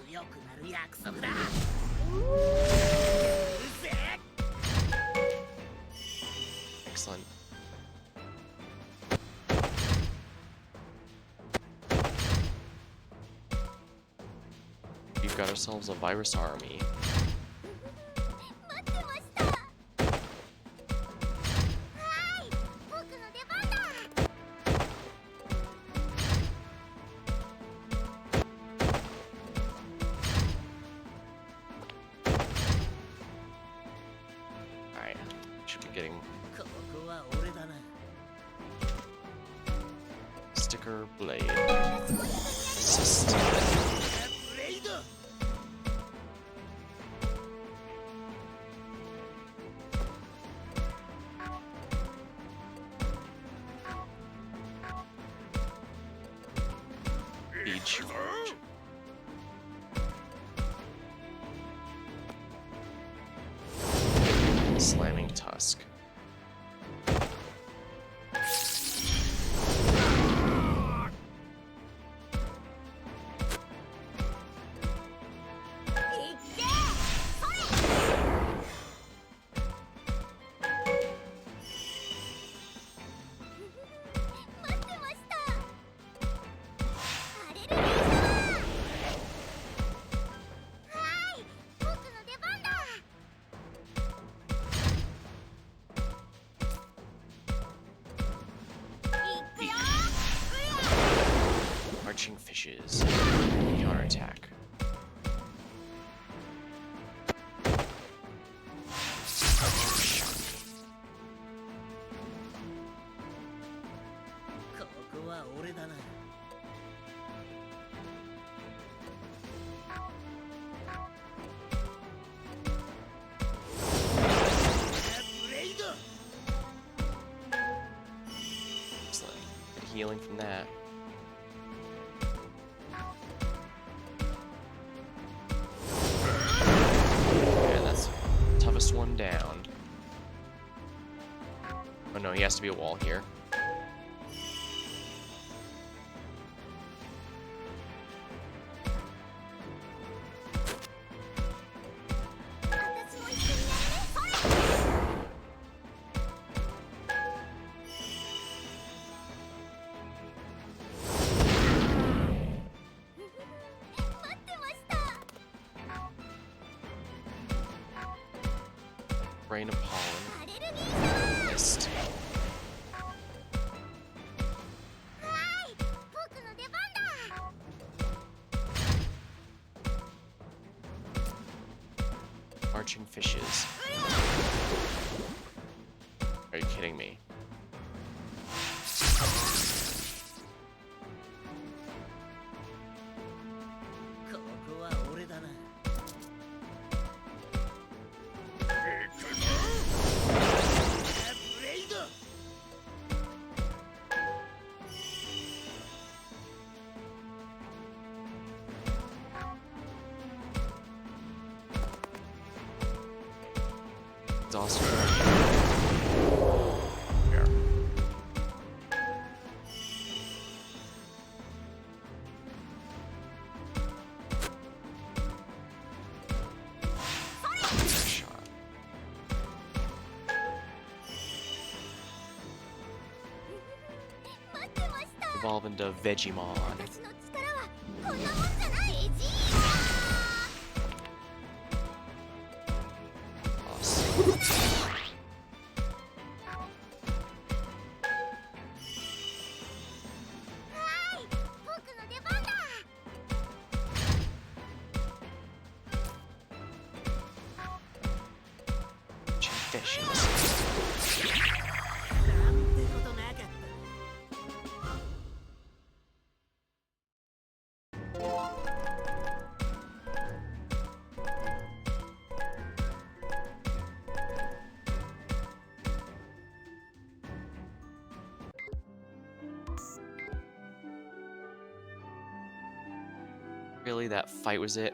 強くなる約束だうぜ Excellent. We've got ourselves a virus army. 待ってましたはい僕の出番だ Alright, should be getting ここは俺だな sticker blade. Assist. ブレイド Speed charge. Slamming tusk. Marching fishes. Counterattack. は俺だな。ブレイド。 Excellent. Good healing from that. And that's the toughest one down. Oh no, he has to be a wall here. Rain of pollen. Missed. Marching fishes. Are you kidding me? Exhausting. Here. Shot. Evolve into Vegemon. Really, that fight was it?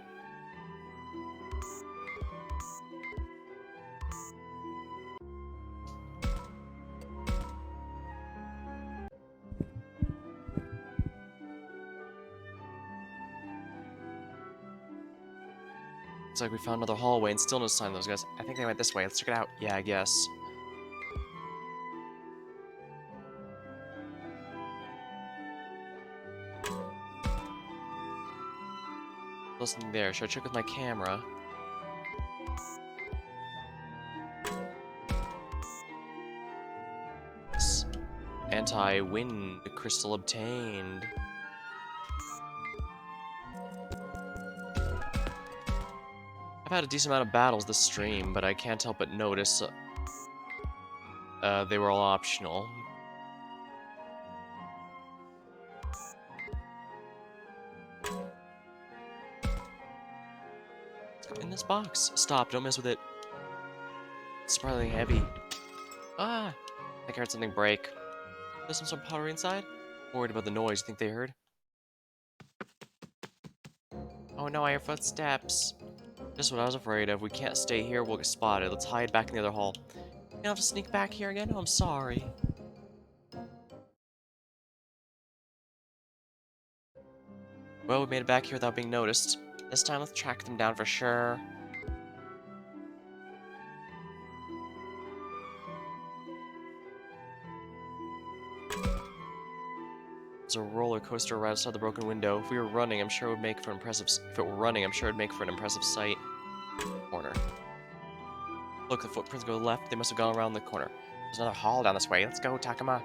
Looks like we found another hallway and still no sign of those guys. I think they went this way. Let's check it out. Yeah, I guess. Nothing there. Should I check with my camera? Yes. Anti-wind crystal obtained. I've had a decent amount of battles this stream, but I can't help but notice they were all optional. In this box. Stop, don't mess with it. It's surprisingly heavy. Ah! I think I heard something break. There's some sort of pottery inside? I'm worried about the noise. You think they heard? Oh no, I hear footsteps. Just what I was afraid of. We can't stay here, we'll get spotted. Let's hide back in the other hall. You have to sneak back here again? Oh, I'm sorry. Well, we made it back here without being noticed. This time, let's track them down for sure. There's a roller coaster right outside the broken window. If we were running, I'm sure it would make for an impressive. If it were running, I'm sure it'd make for an impressive sight. Corner. Look, the footprints go left. They must have gone around the corner. There's another hall down this way. Let's go, Takuma.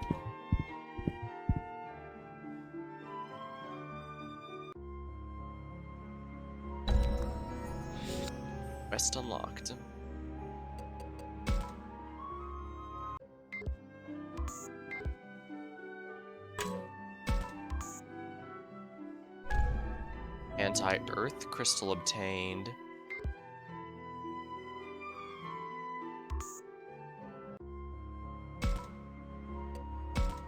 Quest unlocked. anti-earth crystal obtained.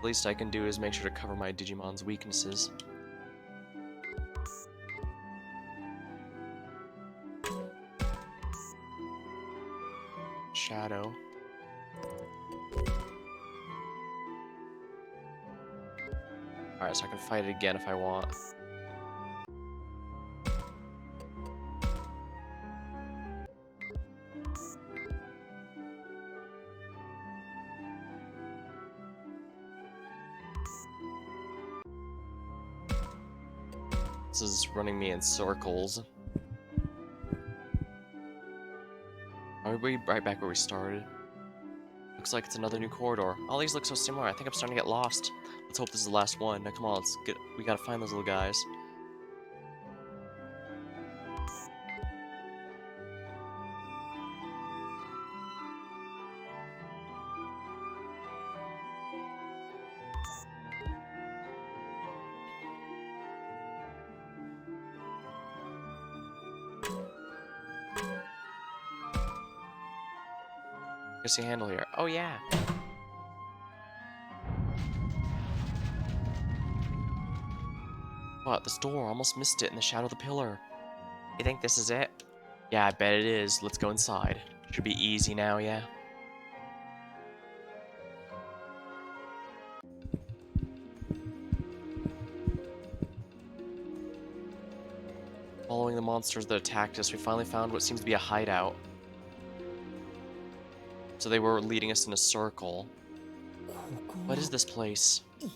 The least I can do is make sure to cover my Digimon's weaknesses. Shadow. Alright, so I can fight it again if I want. This is running me in circles. Are we right back where we started? Looks like it's another new corridor. All these look so similar. I think I'm starting to get lost. Let's hope this is the last one. Now come on, let's get. We gotta find those little guys. I see a handle here. Oh yeah. What? This door, almost missed it in the shadow of the pillar. You think this is it? Yeah, I bet it is. Let's go inside. Should be easy now, yeah? Following the monsters that attacked us, we finally found what seems to be a hideout. So they were leading us in a circle. What is this place? It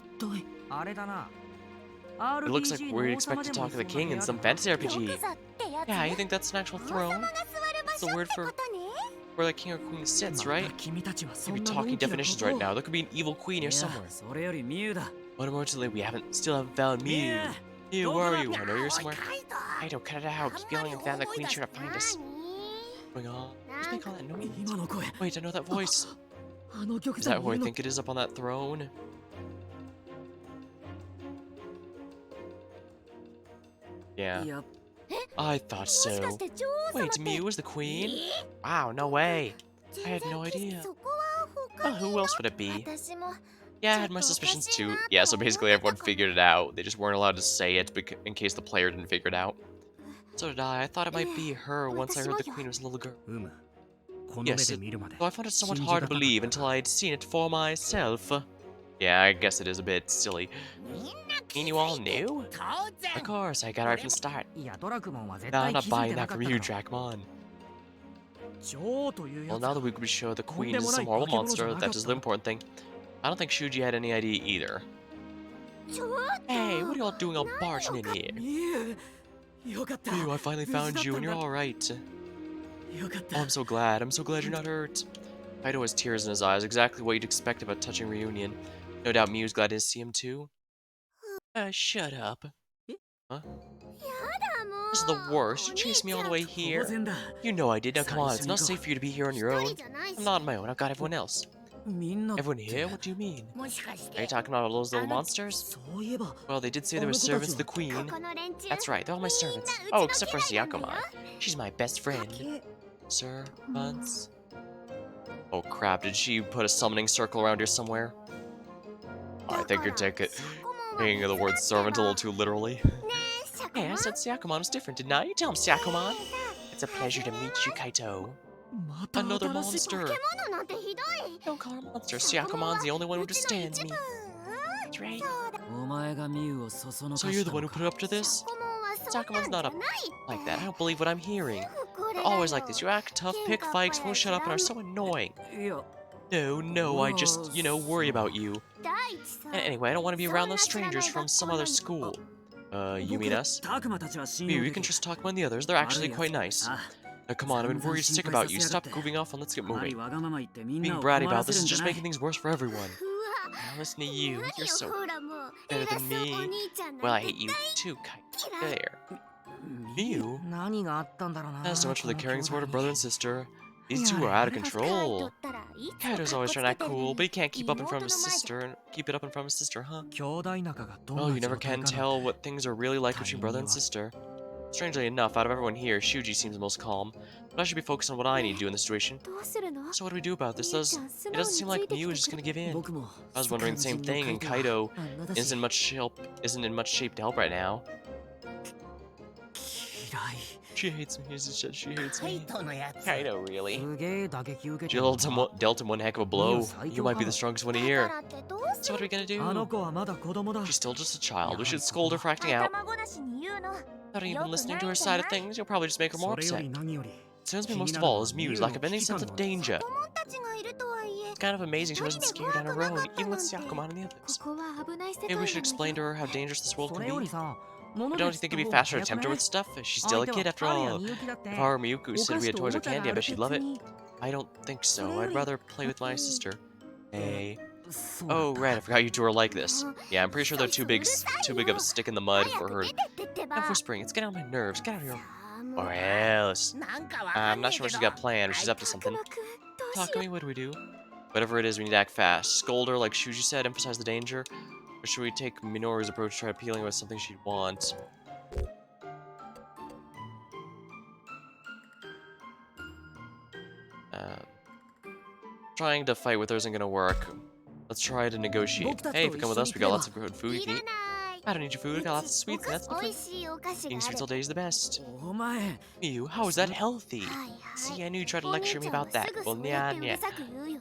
looks like we'd expect to talk to the king in some fantasy RPG. Yeah, you think that's an actual throne? It's the word for where the king or queen sits, right? You could be talking definitions right now. There could be an evil queen here somewhere. But unfortunately, we still haven't found Mew. Mew, where are you? I know you're somewhere. Kaido, cut it out. Keep yelling like that, and the queen's sure to find us. What's going on? Who's making all that noise? Wait, I know that voice. Is that who I think it is up on that throne? Yeah. I thought so. Wait, Mew is the queen? Wow, no way. I had no idea. Well, who else would it be? Yeah, I had my suspicions too. Yeah, so basically everyone figured it out. They just weren't allowed to say it in case the player didn't figure it out. So did I. I thought it might be her once I heard the queen was a little girl. Yes, though I found it somewhat hard to believe until I had seen it for myself. Yeah, I guess it is a bit silly. And you all knew? Of course, I got it right from the start. No, I'm not buying that from you, Dragmon. Well, now that we could show the queen is some horrible monster, that is the important thing. I don't think Shuji had any idea either. Hey, what are y'all doing all barging in here? Mew, I finally found you and you're alright. Oh, I'm so glad. I'm so glad you're not hurt. Kaido has tears in his eyes, exactly what you'd expect of a touching reunion. No doubt Mew's glad to see him too. Shut up. Huh? This is the worst. You chased me all the way here. You know I did. Now come on, it's not safe for you to be here on your own. I'm not on my own, I've got everyone else. Everyone here? What do you mean? Are you talking about all those little monsters? Well, they did say they were servants of the queen. That's right, they're all my servants. Oh, except for Syakomon. She's my best friend. Servants? Oh crap, did she put a summoning circle around here somewhere? I think you're taking the word servant a little too literally. Hey, I said Syakomon was different, didn't I? You tell him, Syakomon. It's a pleasure to meet you, Kaito. Another monster! Don't call her a monster. Syakomon's the only one who understands me. That's right. So you're the one who put it up to this? Syakomon's not up like that. I don't believe what I'm hearing. You're always like this. You act tough, pick fights, won't shut up, and are so annoying. No, I just, worry about you. And anyway, I don't want to be around those strangers from some other school. You mean us? Mew, you can trust Takuma and the others. They're actually quite nice. Now come on, I've been worried sick about you. Stop goofing off and let's get moving. Being bratty about this is just making things worse for everyone. Now listen to you. You're so better than me. Well, I hate you too, Kai. There. Mew? That's so much for the caring support of brother and sister. These two are out of control. Kaido's always trying to act cool, but he can't keep up in front of his sister. Keep it up in front of his sister, huh? Well, you never can tell what things are really like between brother and sister. Strangely enough, out of everyone here, Shuji seems the most calm. But I should be focused on what I need to do in this situation. どうするの？ So what do we do about this? 兄ちゃん素 It 直 doesn't に seem つ like いてき Miu て is just く gonna れ give in. 僕も I was wondering the same thing, and Kaido isn't in much shape to help right now. 嫌い She hates me. She hates カイ me. トのやつ Kaido, really? すげえ打撃受けて Jill dealt him one heck of a blow. You might be the strongest one だ here. からってどうす So what are we gonna あの do? 子はまだ子供だ She's still just a child. We should scold her for acting out. 頭ごなしに言うの。 Not even listening to her side of things. You'll probably just make her more それよ upset. り何より Concerns me most of all is Miu's lack of any sense of danger. 子供たちがいるとはいえ、 It's kind of amazing she wasn't scared on her own, even with Syakuman and the こ others. こは危ない世界 Maybe な we の should よ explain to her how dangerous this world そ can れより be. さ But don't you think it'd be faster to tempt her with stuff? She's still a kid after all. If our Miyuku said we had toys or candy, I bet she'd love it. I don't think so. I'd rather play with my sister. Hey. Oh, right, I forgot you two are like this. Yeah, I'm pretty sure they're too big of a stick in the mud for her. 早く出てってってば。 Enough whispering, it's getting on my nerves. Get out of here. さあもう Or else. なんかわか I'm んね not え sure what け she's ど got planned, but she's up to 角 something. 馬くん、どうし Talk よ to me, what do we do? Whatever it is, we need to act fast. Scold her like Shuji said, emphasize the danger. Or should we take Minoru's approach, try appealing with something she'd want? Trying to fight with her isn't gonna work. Let's try to negotiate. Hey, if you come with us, we got lots of good food う。 you い can ら eat. ない。 I don't need your food, we got lots of お sweets, 菓 and that's 子美 different. 味しいお菓子が Eating あ sweets all る。 day is the best. お前 Miu, how is that healthy? はいはい See, I knew you tried to お兄 lecture ち me ゃんは about す that. ぐ Well, そう yeah, やってう yeah. るさく言うよね。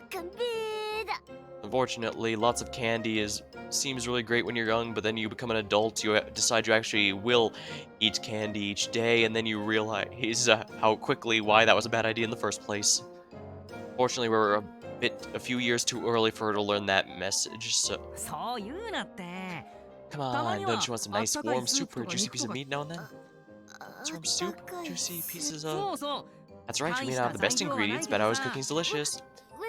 赤べーだ。 Unfortunately, lots of candy seems really great when you're young, but then you become an adult, you decide you actually will eat candy each day, and then you realize how quickly why that was a bad idea in the first place. Fortunately, we're a few years too early for her to learn that message, so そう言うなって come on, don't you want some nice warm soup or a juicy piece of meat now and then? Warm soup, 温かい juicy pieces そ of... うそう That's right, you may not have the best ingredients, but always cooking's delicious.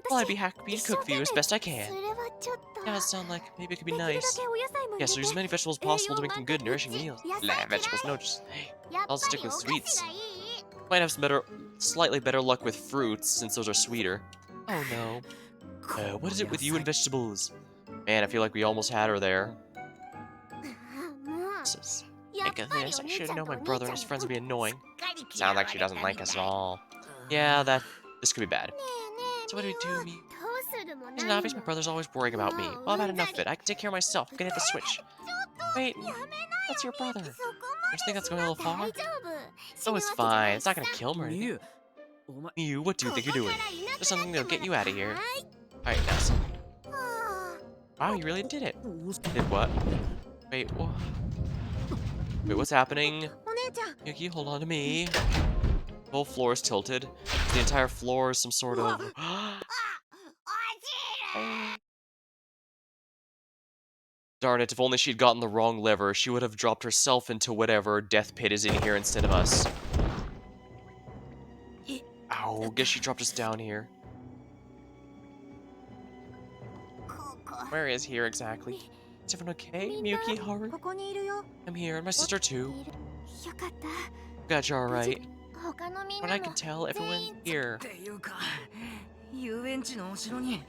Well, I'd be happy to cook for you as best I そ can. れはちょっと。 Does sound like maybe it could be できるだ nice. けお野菜も入 Yeah, れ so て use as many vegetables as possible to make them good, nourishing meals. Blah, vegetables, no, just... やっぱ I'll り stick お with 菓子 sweets. がいい。 Might have some slightly better luck with fruits, since those are sweeter. Oh no. What is it with you and vegetables? Man, I feel like we almost had her there. もう Sis, やっ Think ぱ of り this, お I 兄 should ちゃん know とお my 兄 brother ちゃ and ん his friends would be すっ annoying. かり嫌 Sounds わ like she れた doesn't み like たい us at all. Yeah, this could be bad. ねえねえ So what do we do, me? どうするも Isn't 何 obvious my も brother's always worrying about me? Well, I've had enough of it. I can take care of myself. I'm gonna hit the switch. Wait, やめなよ that's your brother. そこま I just think that's going a little で far. 大丈夫 Oh, it's fine. It's not gonna kill him or ミ anything. ュウお前 You, what do you think you're doing? There's something that'll get you out of here. Alright, now, so... は Wow, you really did it. どうし Did what? Wait, what? Wait, what's happening? お姉ちゃん Yuki, hold on to me. The whole floor is tilted. The entire floor is some sort of... あ落ちる Darn it, if only she'd gotten the wrong lever, she would have dropped herself into whatever death pit is in here instead of us. Ow, guess she dropped us down here. ここ Where is here exactly? Is everyone okay? Miyuki, Haru? ここにいるよ I'm here, and my sister too. いるよかった Got you alright. 他のみん But な I も can tell everyone's here. っていうか遊園地のお城に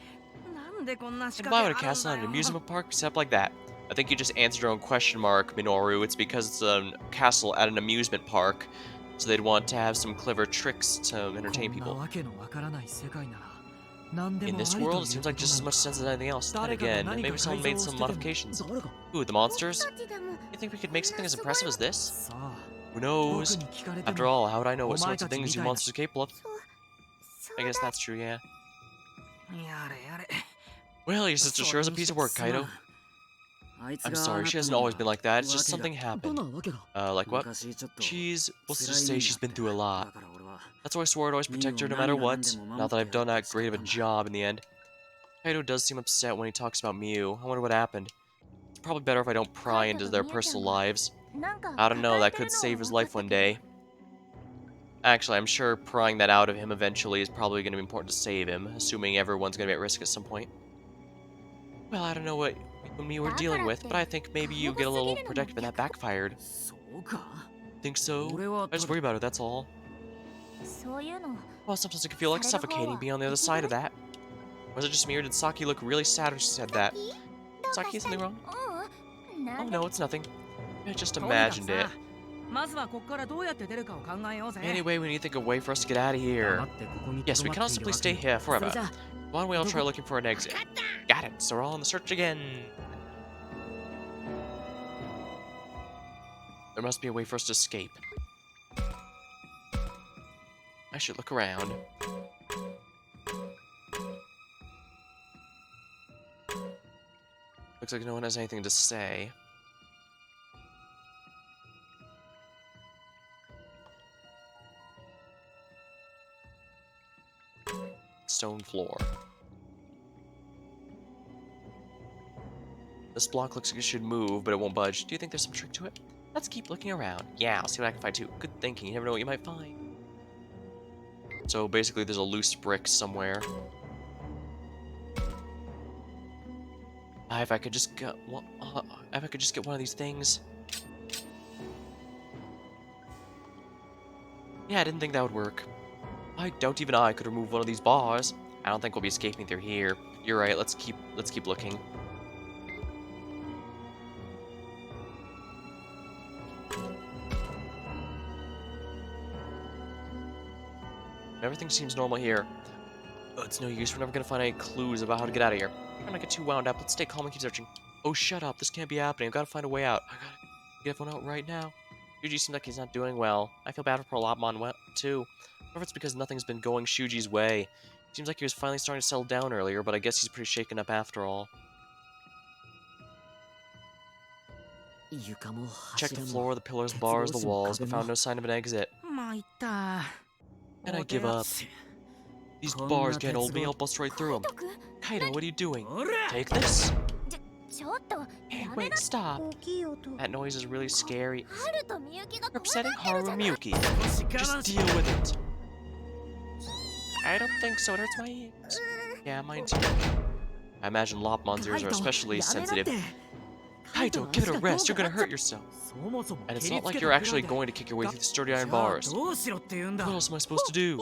なんでこんな仕 And 掛 why け would a ある castle ん at だ an よ amusement park be set up like that? I think you just answered your own question mark, Minoru. It's because it's a castle at an amusement park, so they'd want to have some clever tricks to こ entertain んな people. わけのわからない世界なら何で In も this ありという world, it seems like just as much sense as anything else. Then 誰かが again, 何 maybe か someone 改 made 造 some をしてても modifications. 誰が Ooh, the monsters? 僕たちでも You think we could make something as impressive as this? さあ Who 僕 knows? に聞かれて After も all, how would I know what Well, my sorts of touch things you me monsters are capable of? そう I guess that's true, yeah. やれやれ Well, your sister sure is a piece of work, Kaido. I'm sorry, she hasn't always been like that. It's just something どん happened. なわけだ Like what? 昔ちょっと She's, let's 辛い just say 目に she's 遭 been って through a だ lot. から俺は That's why I swore I'd always protect her no matter what. Not that I've done that great of a job in the end. Kaido does seem upset when he talks about Miu. I wonder what happened. It's probably better if I don't pry into their personal lives. なんか I don't know, 抱え that てる could の save は his 分か life った one けど day. Actually, I'm sure prying that out of him eventually is probably going to be important to save him, assuming everyone's going to be at risk at some point. Well, I don't know what Miu were dealing with, but I think maybe you get a little protective and that backfired. そうか Think so? 俺は I just worry about it, that's all. そういうの Well, sometimes it can feel like suffocating being on the other side of that. Was it just me or did Saki look really sad when she said that? どうか Saki, した something wrong? うんな Oh んで no, it's nothing. I just imagined it. まずはここからどうやって出るかを考えようぜ。 Anyway, we need to think of a way for us to get out of here. Yes, we cannot simply stay here forever. One way I'll try looking for an exit. Got it, so we're all on the search again. There must be a way for us to escape. I should look around. Looks like no one has anything to say. Stone floor. This block looks like it should move, but it won't budge. Do you think there's some trick to it? Let's keep looking around. Yeah, I'll see what I can find too. Good thinking. You never know what you might find. So basically, there's a loose brick somewhere. If I could just get one, if I could just get one of these things. Yeah, I didn't think that would work. I doubt even I could remove one of these bars. I don't think we'll be escaping through here. You're right. Let's keep looking. Everything seems normal here. Oh, it's no use. We're never gonna find any clues about how to get out of here. I'm gonna get too wound up. Let's stay calm and keep searching. Oh, shut up. This can't be happening. I've got to find a way out. I gotta get everyone out right now. Shuji seems like he's not doing well. I feel bad for Growlmon too. Wonder if it's because nothing's been going Shuji's way. Seems like he was finally starting to settle down earlier, but I guess he's pretty shaken up after all. Checked the floor, the pillars, the bars, the walls, but found no sign of an exit. And I give up. These bars can't hold me, I'll bust right through them. Kaido, what are you doing? Take this? Hey, wait, stop. That noise is really scary. You're upsetting Haru and Miyuki. Just deal with it. I don't think so, it hurts my ears. Yeah, mine too. I imagine Lopmon's ears are especially sensitive. Kaido, give it a rest, you're gonna hurt yourself. And it's not like you're actually going to kick your way through the sturdy iron bars. What else am I supposed to do?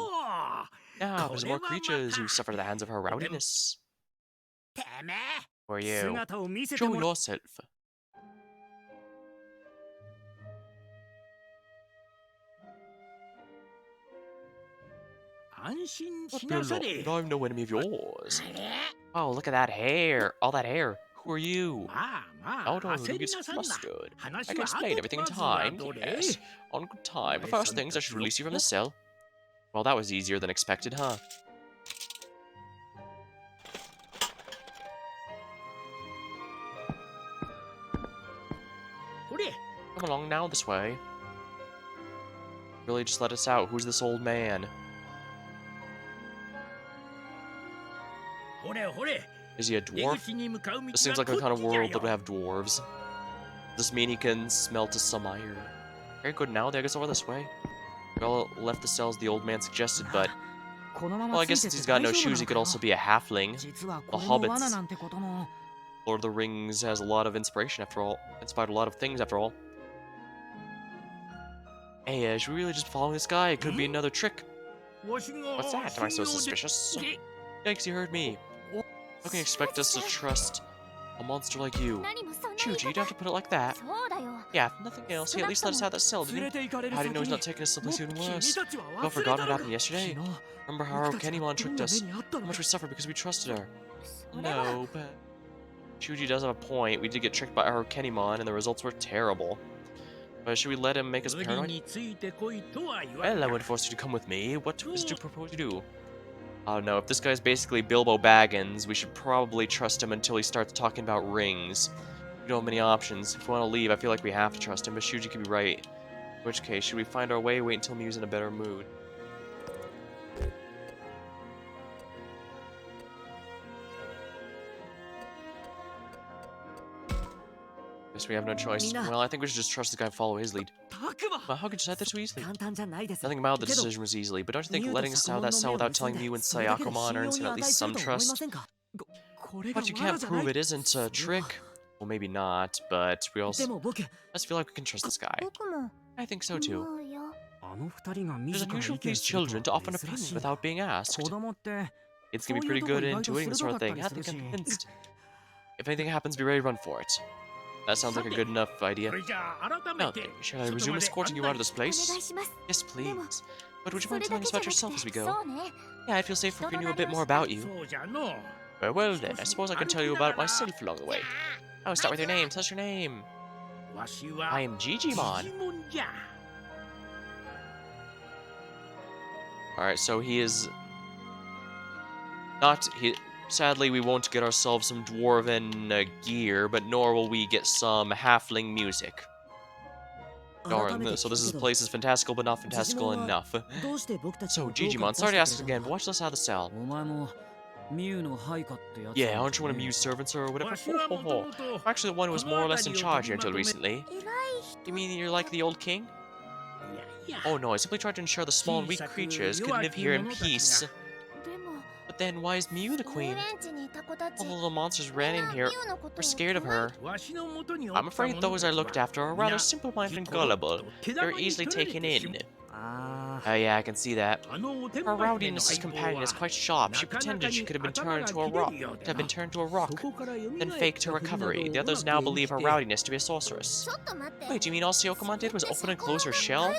Now, there's more creatures who suffer at the hands of her rowdiness. Who are you? Show yourself. What the Lord? I'm no enemy of yours. Oh, look at that hair. All that hair. Who are you? Oh, don't get flustered. I can explain everything in time. Yes, on good time. But first things, I should release you from the cell. Well, that was easier than expected, huh? Come along now, this way. Really, just let us out. Who's this old man? Is he a dwarf? This seems like the kind of world that would have dwarves. Does this mean he can smelt some iron? Very good now, I guess over this way. We all left the cells the old man suggested, but... Well, I guess since he's got no shoes, he could also be a halfling. The Hobbits. Lord of the Rings has a lot of inspiration after all. Inspired a lot of things after all. Hey, should we really just follow this guy? It could be another trick. What's that? Am I so suspicious? Thanks, you heard me. How can you expect us to trust a monster like you? Shuji, you don't have to put it like that. Yeah, if nothing else, he at least let us out that cell, didn't he? How do you know he's not taking us someplace even worse? You forgotten what happened yesterday? Remember how Kemonogami tricked us? How much we suffered because we trusted her? No, but... Shuji does have a point. We did get tricked by Kemonogami, and the results were terrible. But should we let him make us paranoid? Well, I would force you to come with me. What did you propose to do? I don't know. If this guy's basically Bilbo Baggins, we should probably trust him until he starts talking about rings. We don't have many options. If we want to leave, I feel like we have to trust him, but Shuji could be right. In which case, should we find our way, wait until Miyu's in a better mood? Guess we have no choice. Well, I think we should just trust the guy and follow his lead. Well, how could you decide that so easily? Nothing about the decision was easily, but don't you think letting us out of that cell without telling Miyu and Sayakomon earns him at least some trust? But you can't prove it isn't a trick. Well, maybe not, but we also... I just feel like we can trust this guy. I think so too. It is unusual for these children to offer an opinion without being asked. It's gonna be pretty good at intuiting this sort of thing. I think I'm convinced. If anything happens, be ready to run for it. That sounds like a good enough idea. それじゃあ改め Now て then, shall I resume escorting you out of this お願い place? します Yes, please. But would you そ mind れ telling だ us けじゃ about なく yourself as we て go? そうね Yeah, I'd feel safer if we knew a bit more about you. そうじゃの Well then, I suppose I can tell you about myself along the way. I'll start with your name. Tell us your name. わしは I am Digimon. ジジモンじゃ Alright, so he is... Not... Sadly, we won't get ourselves some dwarven gear, but nor will we get some halfling music. Darn, so this place is fantastical, but not fantastical enough. So, Digimon, sorry to ask again, but watch us out of the cell. Yeah, aren't you one of Mew's servants or whatever? わしはもともと I'm actually the one who was more or less in charge here until recently. 偉い人 You mean you're like the old king? いやいや Oh no, I simply tried to ensure the small and weak creatures could live here in peace. でも But then why is Mew the 遊 queen? 園地にいた子たち All the little monsters ran みん in な here ミュウのこと were を scared of her. わしの元にお I'm った afraid 者 those I たち looked は after are rather simple-minded and gullible. They're easily taken in. Oh yeah, I can see that. あのおてん Her ばい姫の rowdiness as 相棒 companion is は quite sharp. She なかなか pretended she に could have been 頭 turned が to a 切れ rock, るよう to で have been な turned to a そ rock, こから蘇 then っ faked た her 国など recovery. The をうま others く now 演 believe じ her て rowdiness to be a sorceress. ちょっと待って Wait, do you mean all Seokomon did was open and close her shell?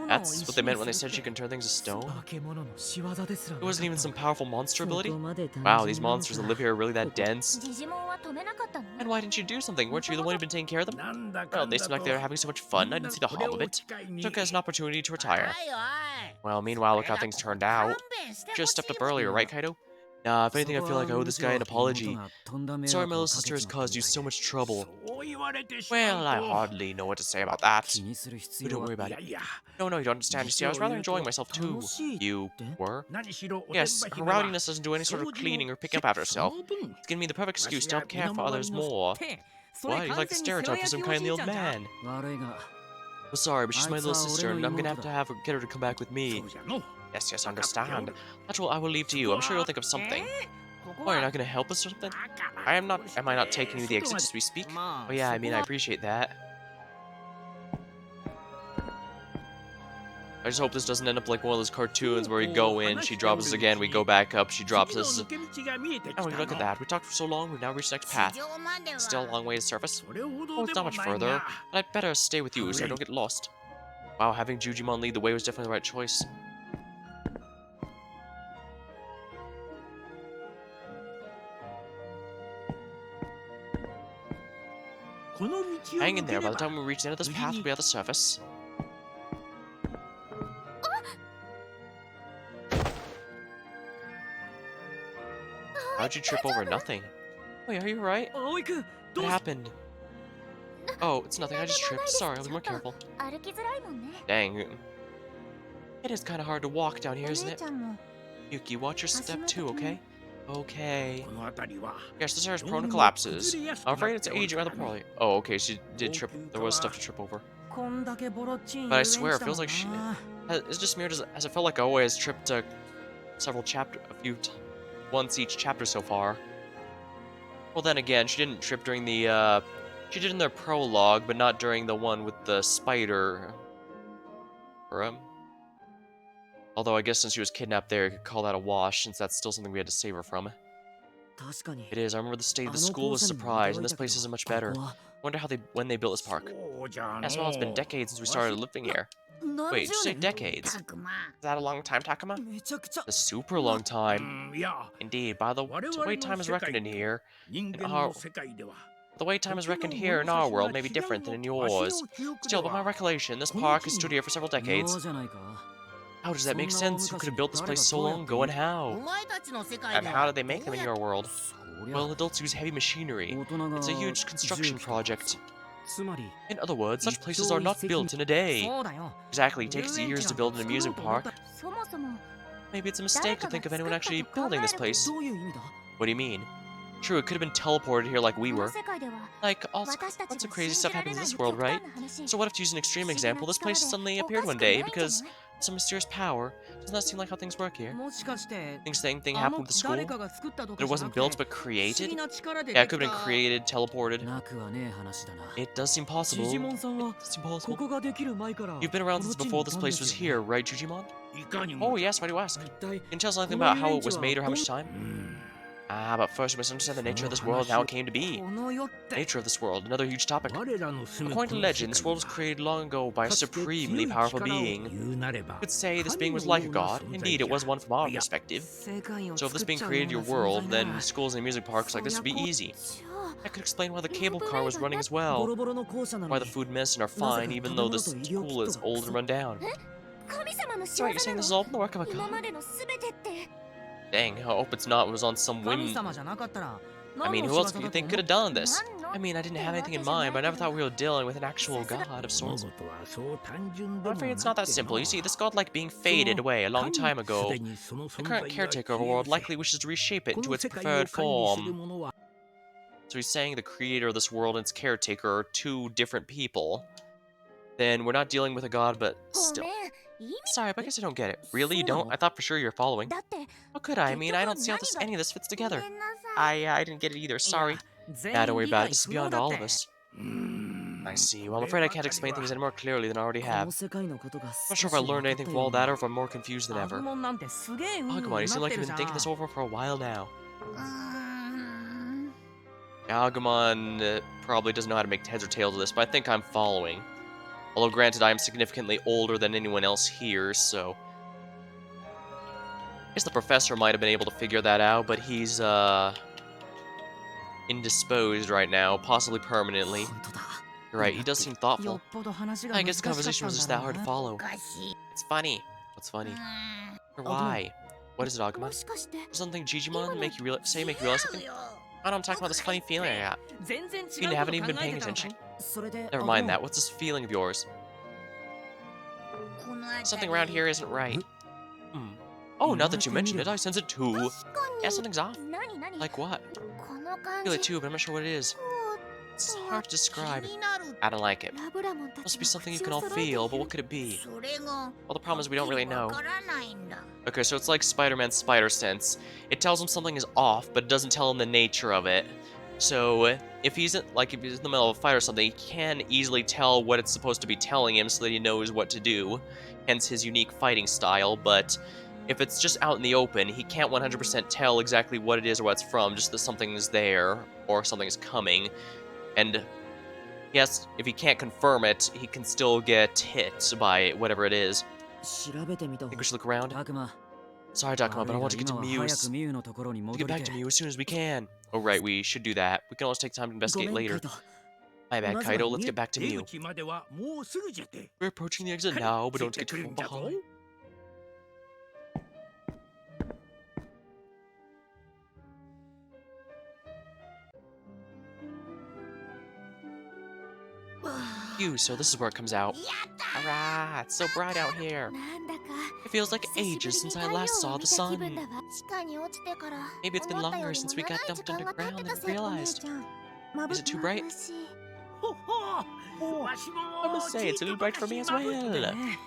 That's what they meant when they said she can turn things to stone? 化け物の仕業ですら It wasn't even some powerful monster そ ability? こまで単純 Wow, な these の monsters that か live here are really that dense. デジモンは止めなかったの And why didn't you do something? Weren't you the one who'd been taking care of them? なんだか Well, ん they だ seemed と like they were having so much fun. I didn't see the これ harm を of 機 it. 会に Took it as an opportunity to おい retire. おい Well, meanwhile, look how things turned out. 勘弁して Just ほし stepped い up わ earlier, right, Kaido? Nah, if anything, I feel like I owe this guy an apology. 妹 Sorry が my little sister has caused you so much trouble. そう言われてしま Well, I うと hardly know what to say about that. 気にする必 But 要 don't は worry い about や it. いや No, no, you don't understand. You see, I was rather enjoying myself too. 楽しい You were? 何しろおてん Yes, ば her 姫は rowdiness doesn't do any sort of 掃除を cleaning or picking up after そ herself. の分 It's giving me the perfect excuse to help care for わ others しが身の回りの more. ってそれ Why? You're 完 like the 全に世話 stereotype of 焼 some きおじ kindly い old ちゃんじゃん man. 悪いが Well, sorry, but she's my little Aitsu wa sister, and ore no I'm gonna have imoto to da. have her, get her to come back with me. そうじゃの Yes, yes, I understand. That I will leave to you. I'm sure you'll think of something. ここ Why, you're は not gonna help us or something? だから I am not. どうして Am I not taking you the 外ま exit で as we speak? まあ Oh yeah, I そ mean, こ I は appreciate that. I just hope this doesn't end up like one of those cartoons where we go in, she drops us again, we go back up, she drops 次の us. 抜け道が見えてき Oh, た look at の that. We talked for so long, we've now reached the next 地 path. 上まで Still a は long way to surface. それほ Oh, ど it's で not も much ない further, が but I'd better stay with you so I don't get lost. Wow, having Jujimon lead the way was definitely the right choice. Hang in there, by the time we reach the end of this path, we'll be at the surface. How'd you trip over nothing? Wait, are you right? 葵くんど What うし happened? Oh, it's nothing, I just tripped. Sorry, I'll be more careful. 歩きづらいもんね Dang. It is kinda hard to walk down お here, isn't 姉 it? ちゃんも Yuki, watch your step too, okay? Okay. この辺りは Yes, this area is prone to どうにも collapses. 崩れやすく I'm な afraid っ it's ておる aging か rather らね poorly. Oh, okay, she did trip. There was stuff to trip over. こんだけボロっちい But I 遊園地 swear, it だ feels もん like she. な Is it just me or has it felt like I always tripped several once each chapter so far? Well, then again, she didn't trip during the, she did in the prologue, but not during the one with the spider. Although I guess since she was kidnapped there, you could call that a wash, since that's still something we had to save her from. 確かに It is. I remember the state of the あの school was 校舎にも surprised, 驚 and い this たけ place ど isn't much こ better. こは Wonder when they built this park. そうじゃ Yes, well, it's been の decades since we started living here. 何 Wait, did you 十 say 年 decades? たくま Is that a long time, Takuma? めちゃくちゃ A super long う time. んいや Indeed, by the 我 way 々 time の is 世 reckoned 界 in と here, 人間の世界では the way time is reckoned here in our world may be different than in yours. Still, by my recollection, this park has stood here for several 妙 decades. じゃないか How does that make sense? Who could have built this place so long ago, and お how? 前たちの世界 And で how は did they make them in どうや your world? そりゃ Well, adults use heavy machinery. 大人が It's a huge construction 重機とか project. つまり In other words, such 一 places 朝 are not 一夕 built in a day. そうだよ Exactly, it takes years to build an amusement park. そもそも Maybe it's a mistake to think of anyone actually building this place. どういう意味だ What do you mean? True, it could have been teleported here like こ we の were. 世界では Like, all 私た lots ち of が crazy 信 stuff じられ happens in ない this 極 world, 端 right? な話 So what if, to use an extreme 不思議な example, this 力 place で suddenly おか appeared し one くない day んじゃ because ない some mysterious power? Doesn't that seem like how things work here? もしかして Think the same thing あ happened の with the school? 誰かが作ったと That か it じゃな wasn't くて built but 不思議 created? な力で Yeah, で it could き have been た created, teleported. なくはねえ話だな It does seem ジ possible. ジモンさんは It does seem こ possible. こができる前から You've been around since この地に before い this たん place です was よ here, ね right, Jujimon? いかにも Oh yes, why do you ask? 一体 Can you tell us anything この about 遊 how 園 it 地 was は made or how どん much time? うん Ah, but first we must understand the nature of this world and how it came to be. この世って Nature of this world, another huge topic. 我らの住む According to この legend, 世 this 界 world was は created long ago by a かつて強 supremely い powerful 力を being. 言うなれば You could say this being was 神の like a ような god. 存在 Indeed, it じゃ was one from our いや perspective. 世界を So if this 作っ being ちゃう created よ your うな存 world, 在 then な schools and amusement parks like this would be easy. じゃ That could explain why the cable car was running as ボ well, ロボロの校舎な why の the に food missed and are fine even though the school is old and run down. 神様の仕 So 業 wait, you're saying な this is の all from the work of a 今 god? までの全てって Dang, I hope it's not. It was on some 神 whim. 様じゃなかったら I mean, 何 who の else 仕 could 業 you だと think 思 could う have done this? 何の I mean, I didn't って have わ anything け in じゃない mind, but I never けど thought we were dealing with an actual 物 god of sorts. 事はそう単純で I も figure な it's not that くて simple. You の see, this godlike being faded away a long time す ago. でにその The 存 current 在が caretaker of a 消え world 失 likely wishes to reshape it こ into の its 世界を preferred 管理する form. 者は So he's saying the creator of this world and its caretaker are two different people. Then we're not dealing with a god, but ご still. めん意味 Sorry, but I guess I don't get it. Really? You don't? そうなの？ I thought for sure you were following. だって How could I? I mean, I don't see how 結局 any of this fits ごめ together. んなさい I didn't get it either. い Sorry. や全 Nah, don't 員 worry 理 about 解 it. This is 不能 beyond だっ all of て us. うーん I see. Well, I'm こ afraid I れ can't ばかり explain は things any more clearly than I already こ have. の世界のことが I'm not 少 sure し if I 分か learned った anything よ from all うな that or if I'm more confused than アグ ever. モンなんてすげえ運 Oh, 輸 come on. You にな seem っ like て you've る been じゃ thinking this ん over for a while now. うーん Agumon probably doesn't know how to make heads or tails of this, but I think I'm following. Although, granted, I am significantly older than anyone else here, so... I guess the professor might have been able to figure that out, but he's, indisposed right now, possibly permanently. 本当だ You're right, he does seem よ thoughtful. っぽど話が I 難 guess し the かった conversation ん was just だ that ろう hard to な follow. おかしい It's funny. What's う funny? ー Or Agumon. why? What is it, ん Agumon? もしかして Does something Digimon make you realize 違 something? うよ I know I'm talking about this funny feeling I got. 全然違 You うこ haven't と even 考 been え paying てたのか attention? いそれで Never アグ mind モン that. What's this feeling of yours? この辺り Something around here isn't right. Oh, now that you mention it, I sense it too. 確か Yeah, に something's off. 何何 Like what? この I 感 feel じ it too, but I'm not sure what it is. こ It's hard to describe. 気になる I don't like it. うラブラモンた Must ち be が something you 口 can を all 揃えてい feel, but る what could it be? それが Well, the problem is we don't really わ know. からないんだ Okay, so it's like Spider-Man's spider sense. It tells him something is off, but it doesn't tell him the nature of it. So if he's in the middle of a fight or something, he can easily tell what it's supposed to be telling him so that he knows what to do. Hence his unique fighting style, but if it's just out in the open, he can't 100% tell exactly what it is or what it's from, just that something's there or something's coming. And yes, if he can't confirm it, he can still get hit by whatever it is. 調べてみた I think we should look around. アグマ Sorry, Dakuma, but I want to get to 今は Mew. 早くミュウのところに To 戻 get り back て to Mew as soon as we can. Oh, right, we should do that. We can always take time to ご investigate めん later. カイト My bad, まずは Kaido. Let's get back to 出 Mew. 口まではもうすぐじゃて We're approaching the exit now, but don't get too far んだぞ behind. Phew, so this is where it comes out. やった Hurrah! It's so bright out here. なんだか It feels like 久しぶり ages に since 太 I 陽 last を saw 見 the た気分 sun. だわ地下に落ちてから Maybe it's been 思った longer より since も we got 長い dumped 時間が経って underground た than せい we お姉 realized. ちゃんまぶ Is it too bright? 眩しいほほわしも I must say, it's a little bright for me as well. ね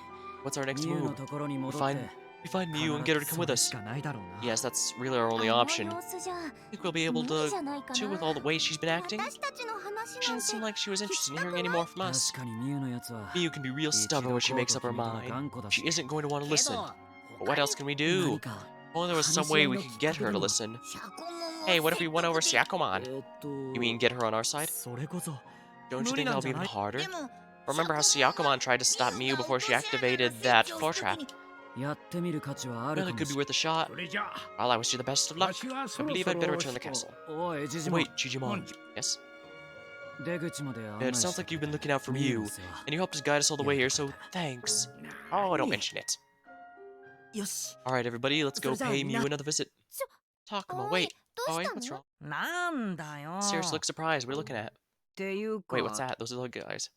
What's our next ミュウの move? ところに戻っ We て find Mew and get her to come そ with れ us. しかないだろうな Yes, that's really our あ only の option. 様子じゃ Think we'll be able 無理 to じゃないか too な with all the way she's been acting? 私たちの話 She な didn't んて seem like she was interested in hearing any more from us. 確かにミュウのやつは Mew can be real stubborn when she makes up her mind. She isn't going to want to け listen. ど But what else can we 何 do? か Well, there was some way we could get her to listen. シャコモンを Hey, what if we won over 説得 Syakomon? と You mean get her on our side? それこそ Don't you 無理 think なん that'll じ be ゃな even い harder? でも Remember how Syakomon tried to stop Mew before she activated that floor trap? やってみる価値はあ Well, る it か could も be し worth a shot. それじゃ Well, I wish you the best of わ luck. しは I そろ believe そ I'd ろ better return to the castle. おいジジ Oh, モン Wait, Digimon. Yes? 出口まで案 It 内し sounds て like you've been looking out for ミュウ Mew, の世話 and you helped us guide us all the way here, so thanks. Oh, don't mention it. よし Alright, everybody, let's go So, pay Mina- Mew another visit. Takuma, おい wait. どう Oh, し wait, た what's の wrong? なんだよ Seriously, look surprised. What are you looking at? っていうか Wait, what's that? Those are the guys.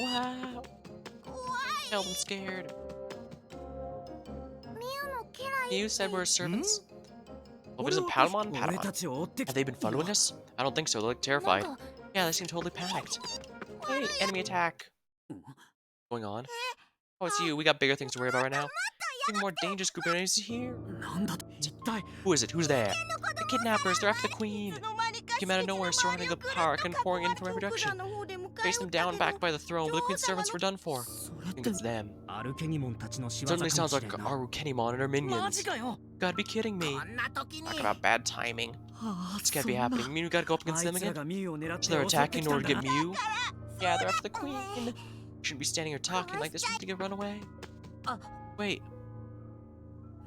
Wow. Hell, I'm scared. ミュウの家来 You said we're servants? Oh, 俺 isn't を Patamon? 俺 Patamon. たちを追ってき Have they been following us? I don't think so. They look なん terrified. か Yeah, they seem totally panicked. Hey, enemy attack. Going on? Oh, it's you. We got bigger things to worry about right now. Even more dangerous group of enemies here. なんだと一体 Who is it? Who's there? The kidnappers. They're after the queen. いつの間にか came out of nowhere, surrounding the park and pouring in from every direction. Faced them down, backed by the throne, but the queen's servants were done for. I think it's them. アルケニモンたちの仕業か Certainly も sounds し like れんな our Kemonogami and our マ minions. ジかよ Gotta be kidding me. こんな時に Talk about bad timing. ああ This can't そ be んな happening. Mew gotta go up あ against い them つら again? がミュウを狙って So they're 襲って attacking き in たん order to だ get Mew? Yeah, they're after the queen. Shouldn't be standing here talking like this. We need to get run away. Wait,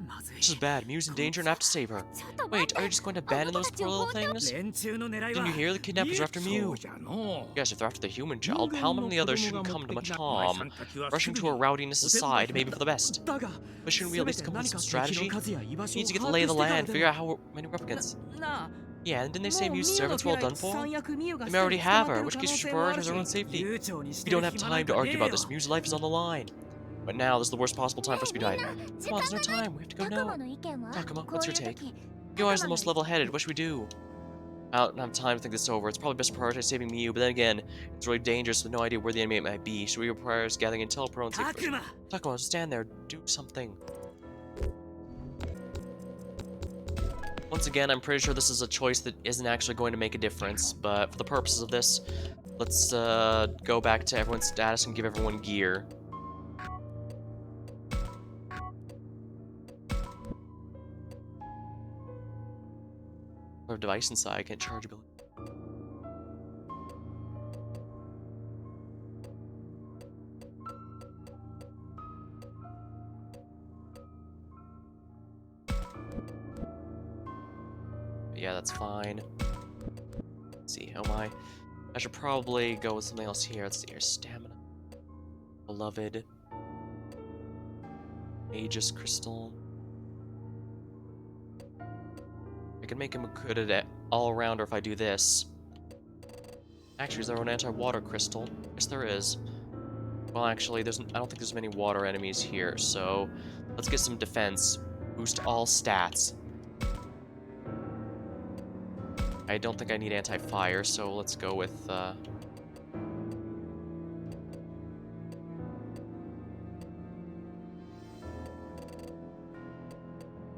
まずい this is bad. Mew's in danger and I have to save her. Wait, are you just going to abandon those poor little things? 連中の狙い Didn't は you hear? The kidnappers are after そ Mew. うじゃの Yes, if they're after the human child, Palman and the others shouldn't come to much harm. Rushing to her rowdiness aside, maybe for the best. だが But shouldn't we at least come up with some 全て何か敵 strategy? の数や居場所 We を need to get the 把 lay 握 of し the てから land, で figure も out how many we're up against. な Yeah, and didn't they say もう Mew's ミウの servants were all 嫌い done for? 最悪ミウが They 一 may 人 already 捕 have まって her, る which 可 case 能 we should 性もあ prioritize るし our own safety. 悠長にし We て don't る have 暇なん time to か argue ね about え this. よ Mew's life is on the line. But now, this is the worst possible time for us to be dying. Come on, there's no time. We have to go now. Takuma, what's your take? You are the most level-headed. What should we do? I don't have time to think this over. It's probably best to prioritize saving Mew, but then again, it's really dangerous with no idea where the enemy might be. Should we prioritize gathering intel pro and safe? タクマ Takuma, just stand there. Do something. Once again, I'm pretty sure this is a choice that isn't actually going to make a difference, but for the purposes of this, let's go back to everyone's status and give everyone gear. Or device inside, can't charge ability. Yeah, that's fine. Let's see, how am I? I should probably go with something else here. Let's see here. Stamina. Beloved. Aegis Crystal. I can make him good at all-arounder if I do this. Actually, is there an anti-water crystal? Yes, there is. Well, actually, I don't think there's many water enemies here, so let's get some defense. Boost all stats. I don't think I need anti-fire, so let's go with,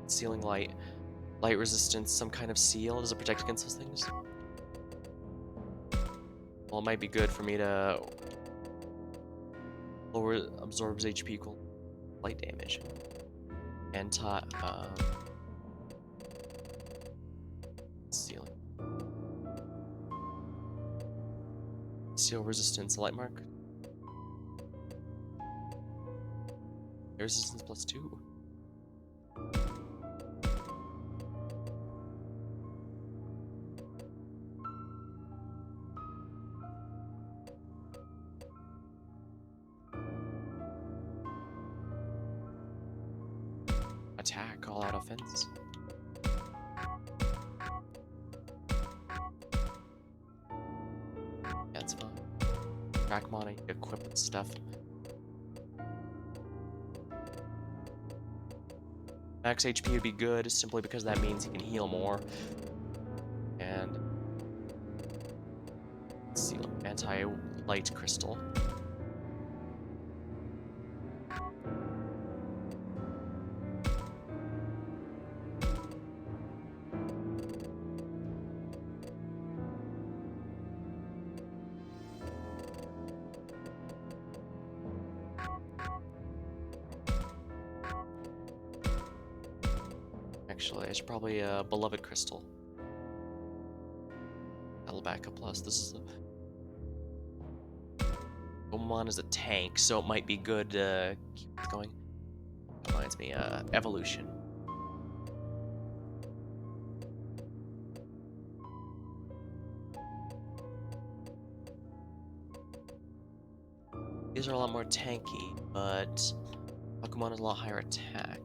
Sealing light. Light resistance, some kind of seal. Does it protect against those things? Well, it might be good for me to lower absorbs HP equal light damage. Anti sealing. Seal resistance, light mark. Air resistance +2. Attack, all out offense. That's fine. Trackmon, I need to equip with stuff. Max HP would be good, simply because that means he can heal more. And seal anti-light crystal. Actually, I should probably beloved crystal. That'll back up plus. This is the Guillemot is a tank, so it might be good to keep it going. Reminds me, evolution. These are a lot more tanky, but Pokemon is a lot higher attack.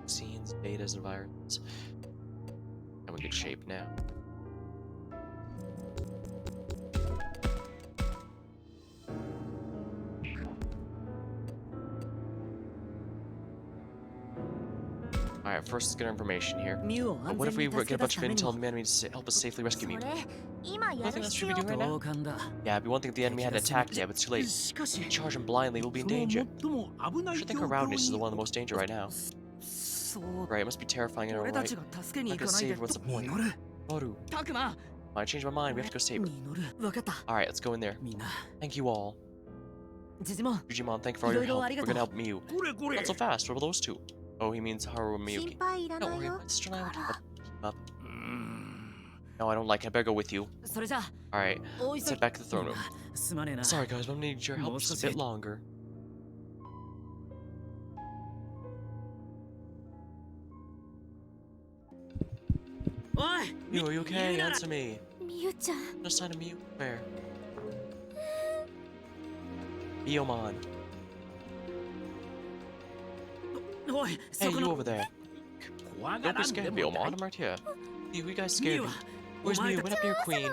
Scenes, betas, environments. I'm in good shape now. Alright, first let's get our information here. ミュウを But 安 what if 全 we に助 get け a 出 bunch す of ために intel も on the enemy to help us safely rescue そ Mew? れ今 I や think る that's 必 what we 要 do right 同 now. 感だ Yeah, it'd be one thing if the enemy hadn't attacked yet, but it's too late. しかし Charge him blindly, we'll be in その danger. 最も危な I い should think 状 our 況 roundness is the に one in the most danger right now. そう Right, it must be terrifying in our 俺た right. ちが助けに Not 行 gonna かないで save, what's the point? 実る Oru, タクマ I changed my mind, we have to go save her. ミノル分かった Alright, let's go in there. みんな Thank you all. ジジモン Digimon, thank you for all your help. We're gonna help Mew. これこれ Not so fast, what about those two? Oh, he means Haru and 心 Miyuki. 配いら Don't ない worry, よ my sister and I will か keep ら up. うーん No, I don't like it. I better go with you. それじゃ Alright, 大 let's 急 head ぎ back to the throne みん room. なすまねえな Sorry guys, but I'm gonna need your help just a bit longer. Mew, are you okay? Answer me. みゆちゃん No sign of Mew? Where? Guillemot. おい Hey, そこ you の over there. 怖が Don't ら be んで scared, も Guillemot. I'm right here. You guys scared me. Mew, Where's oh my Mew? God. Went up to your queen.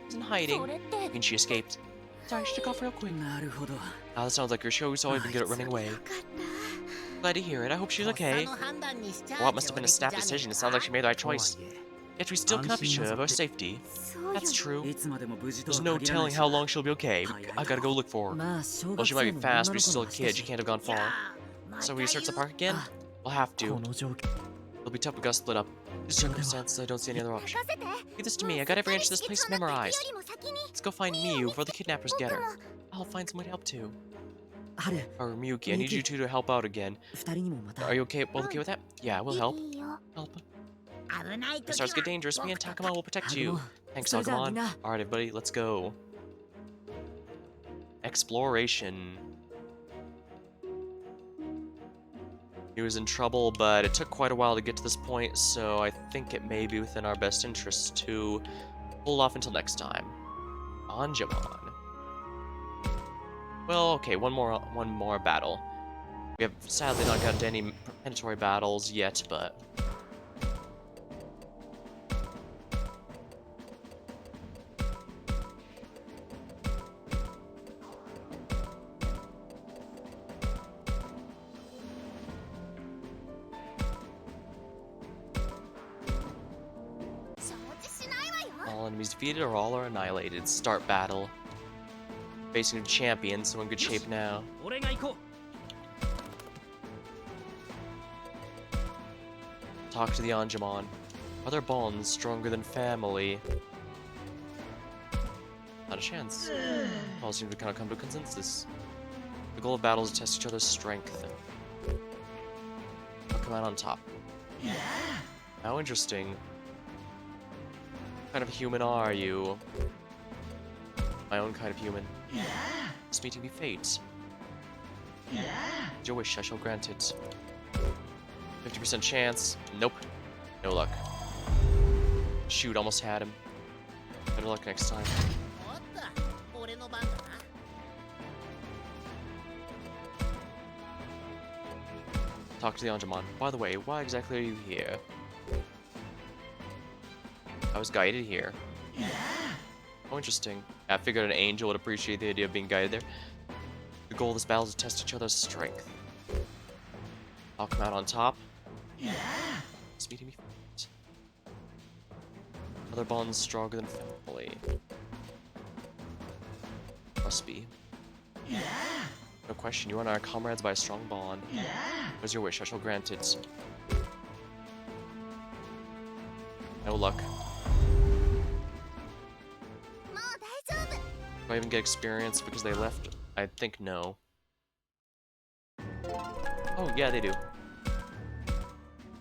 She's in hiding. それって Means she escaped. Sorry, she took off real quick. なるほど Ah, that sounds like your show's always been good at running away. よかった Glad to hear it. I hope she's とっさ okay. の判断にしちゃ Well, it must have been a snap 上出来 decision. It じゃ sounds ね like she made the right choice. とはいえ Yet we still cannot be sure of her safety. そうよ That's true. いつまでも無事と There's は no 限らない telling し how long she'll be okay. I gotta go look for her. まあ小 Well, 学 she 生 might の be 女 fast, の but she's 子 still の a は kid. She し can't have gone じゃ far. あ So ま we た search the 言う park again? あ We'll have こ to. の状況 It'll be tough. We gotta split up. These circumstances, I don't see any other option. 任せて Leave this to me. I got every inch of this place memorized. よりも先に Let's go find Miu before the kidnappers get her. I'll find someone to help too. 春 Or Miyuki, I need you two to help out again. 二人にもまた Are you okay? Well, okay with that? Yeah, we'll help. いいよ Help. 危ない If 時 it は starts to get dangerous, me and Takuma will protect you. も Thanks, それじゃあみん Agumon. な Alright, everybody, let's go. Exploration. He was in trouble, but it took quite a while to get to this point, so I think it may be within our best interests to hold off until next time. Anjamon. Well, okay, one more battle. We have sadly not gotten to any mandatory battles yet, but all enemies defeated or all are annihilated. Start battle. Facing a champion, so we're in good shape now. 俺が行こ Talk to the Anjamon. Are their bonds stronger than family? Not a chance. All seem to kind of come to a consensus. The goal of battle is to test each other's strength. I'll come out on top. How interesting. What kind of human are you? My own kind of human. This meeting be fate. Your wish, I shall grant it. 50% chance. Nope. No luck. Shoot, almost had him. Better luck next time. おっと俺の番だな Talk to the Anjamon. By the way, why exactly are you here? I was guided here. Oh, interesting. I figured an angel would appreciate the idea of being guided there. The goal of this battle is to test each other's strength. I'll come out on top. This meeting me first. Other bonds stronger than family. Must be. No question, you and I are comrades by a strong bond. What's your wish? I shall grant it. No luck. もう大丈夫 Do I even get experience because they left? I think no. Oh, yeah, they do.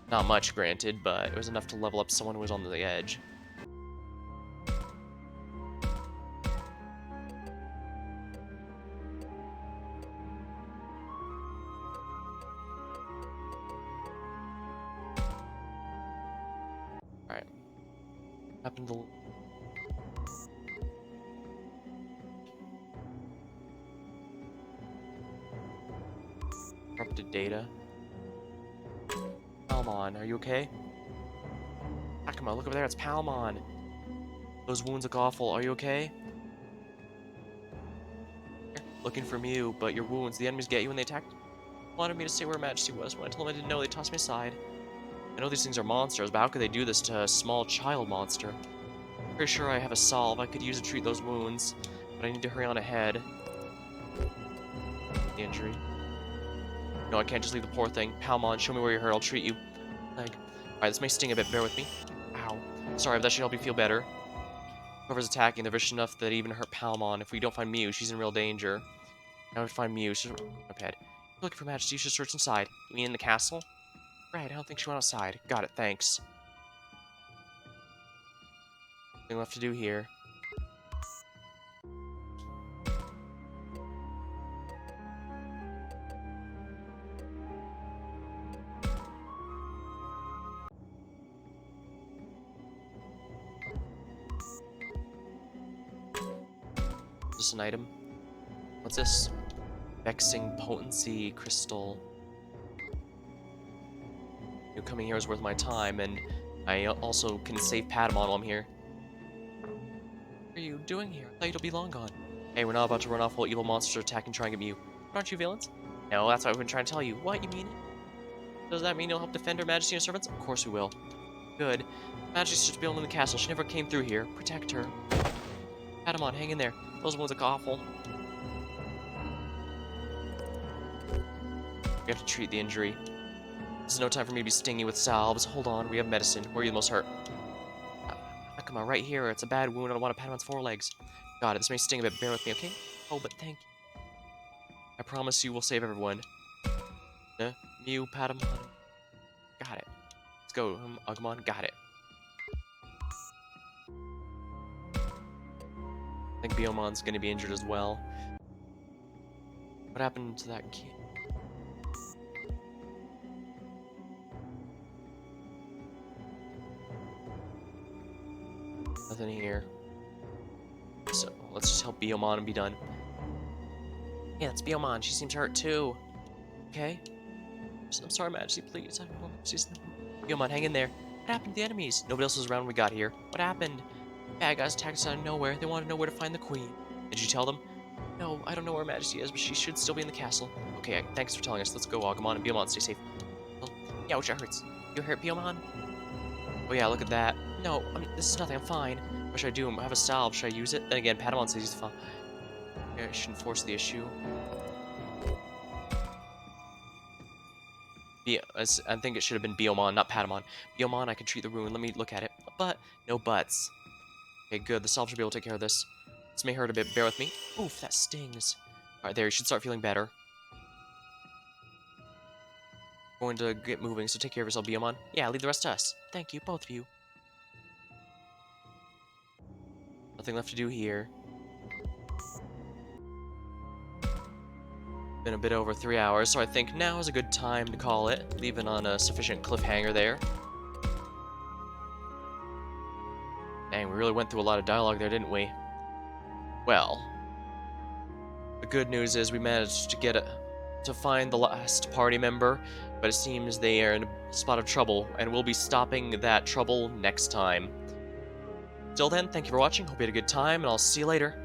Not much, granted, but it was enough to level up someone who was on the edge. Alright. Happened to... Corrupted data. Palmon, are you okay? Akuma, look over there, it's Palmon. Those wounds look awful, are you okay? Looking for Mew, but your wounds, the enemies get you when they attacked. Wanted me to say where Majesty was. When I told them I didn't know, they tossed me aside. I know these things are monsters, but how could they do this to a small child monster? Pretty sure I have a solve I could use to treat those wounds, but I need to hurry on ahead. The injury. No, I can't just leave the poor thing. Palmon, show me where you're hurt, I'll treat you. Leg. Alright, this may sting a bit, bear with me. Ow. Sorry, but that should help you feel better. Whoever's attacking, they're vicious enough that it even hurt Palmon. If we don't find Mew, she's in real danger. I would find Mew, she's prepared. Looking for Majesty, you should search inside. You mean in the castle? Right, I don't think she went outside. Got it, thanks. Nothing left to do here. Is this an item? What's this? Vexing Potency Crystal. You coming here is worth my time, and I also can save Patamon while I'm here. What are you doing here? I thought you'd be long gone. Hey, we're not about to run off while evil monsters are attacking and trying to get Mew. Aren't you villains? No, that's what I've been trying to tell you. What, you mean it? Does that mean you'll help defend Her Majesty and her servants? Of course we will. Good. Majesty's just building in the castle. She never came through here. Protect her. Patamon, hang in there. Those wounds look awful. We have to treat the injury. This is no time for me to be stingy with salves. Hold on, we have medicine. Where are you the most hurt? Come on, right here. It's a bad wound on one of Patamon's forelegs. Got it. This may sting a bit. Bear with me, okay? Oh, but thank you. I promise you we'll save everyone. Mew, Patamon. Got it. Let's go, Agumon. Got it. I think Guillemon's gonna be injured as well. What happened to that kid? Nothing here. So, let's just help Guillemot and be done. Yeah, that's Guillemot. She seems hurt too. Okay? I'm sorry, Majesty, please. I don't know. Guillemot, hang in there. What happened to the enemies? Nobody else was around when we got here. What happened? Bad guys attacked us out of nowhere. They want to know where to find the queen. Did you tell them? No, I don't know where Majesty is, but she should still be in the castle. Okay, thanks for telling us. Let's go, Agumon and Guillemot. Stay safe. Oh, yeah, ouch, that hurts. You hurt, Guillemot? Oh yeah, look at that. No, I mean, this is nothing. I'm fine. What should I do? I have a salve. Should I use it? Then again, Patamon says he's fine. Yeah, I shouldn't force the issue. I think it should have been Guillemot, not Patamon. Guillemot, I can treat the wound. Let me look at it. But no buts. Okay, good. The salve should be able to take care of this. This may hurt a bit. Bear with me. Oof, that stings. Alright, there. You should start feeling better. Going to get moving, so take care of yourself, Guillemot. Yeah, leave the rest to us. Thank you, both of you. Nothing left to do here. Been a bit over 3 hours, so I think now is a good time to call it, leaving on a sufficient cliffhanger there. Dang, we really went through a lot of dialogue there, didn't we? Well, the good news is we managed to find the last party member, but it seems they are in a spot of trouble, and we'll be stopping that trouble next time. Till then, thank you for watching, hope you had a good time, and I'll see you later.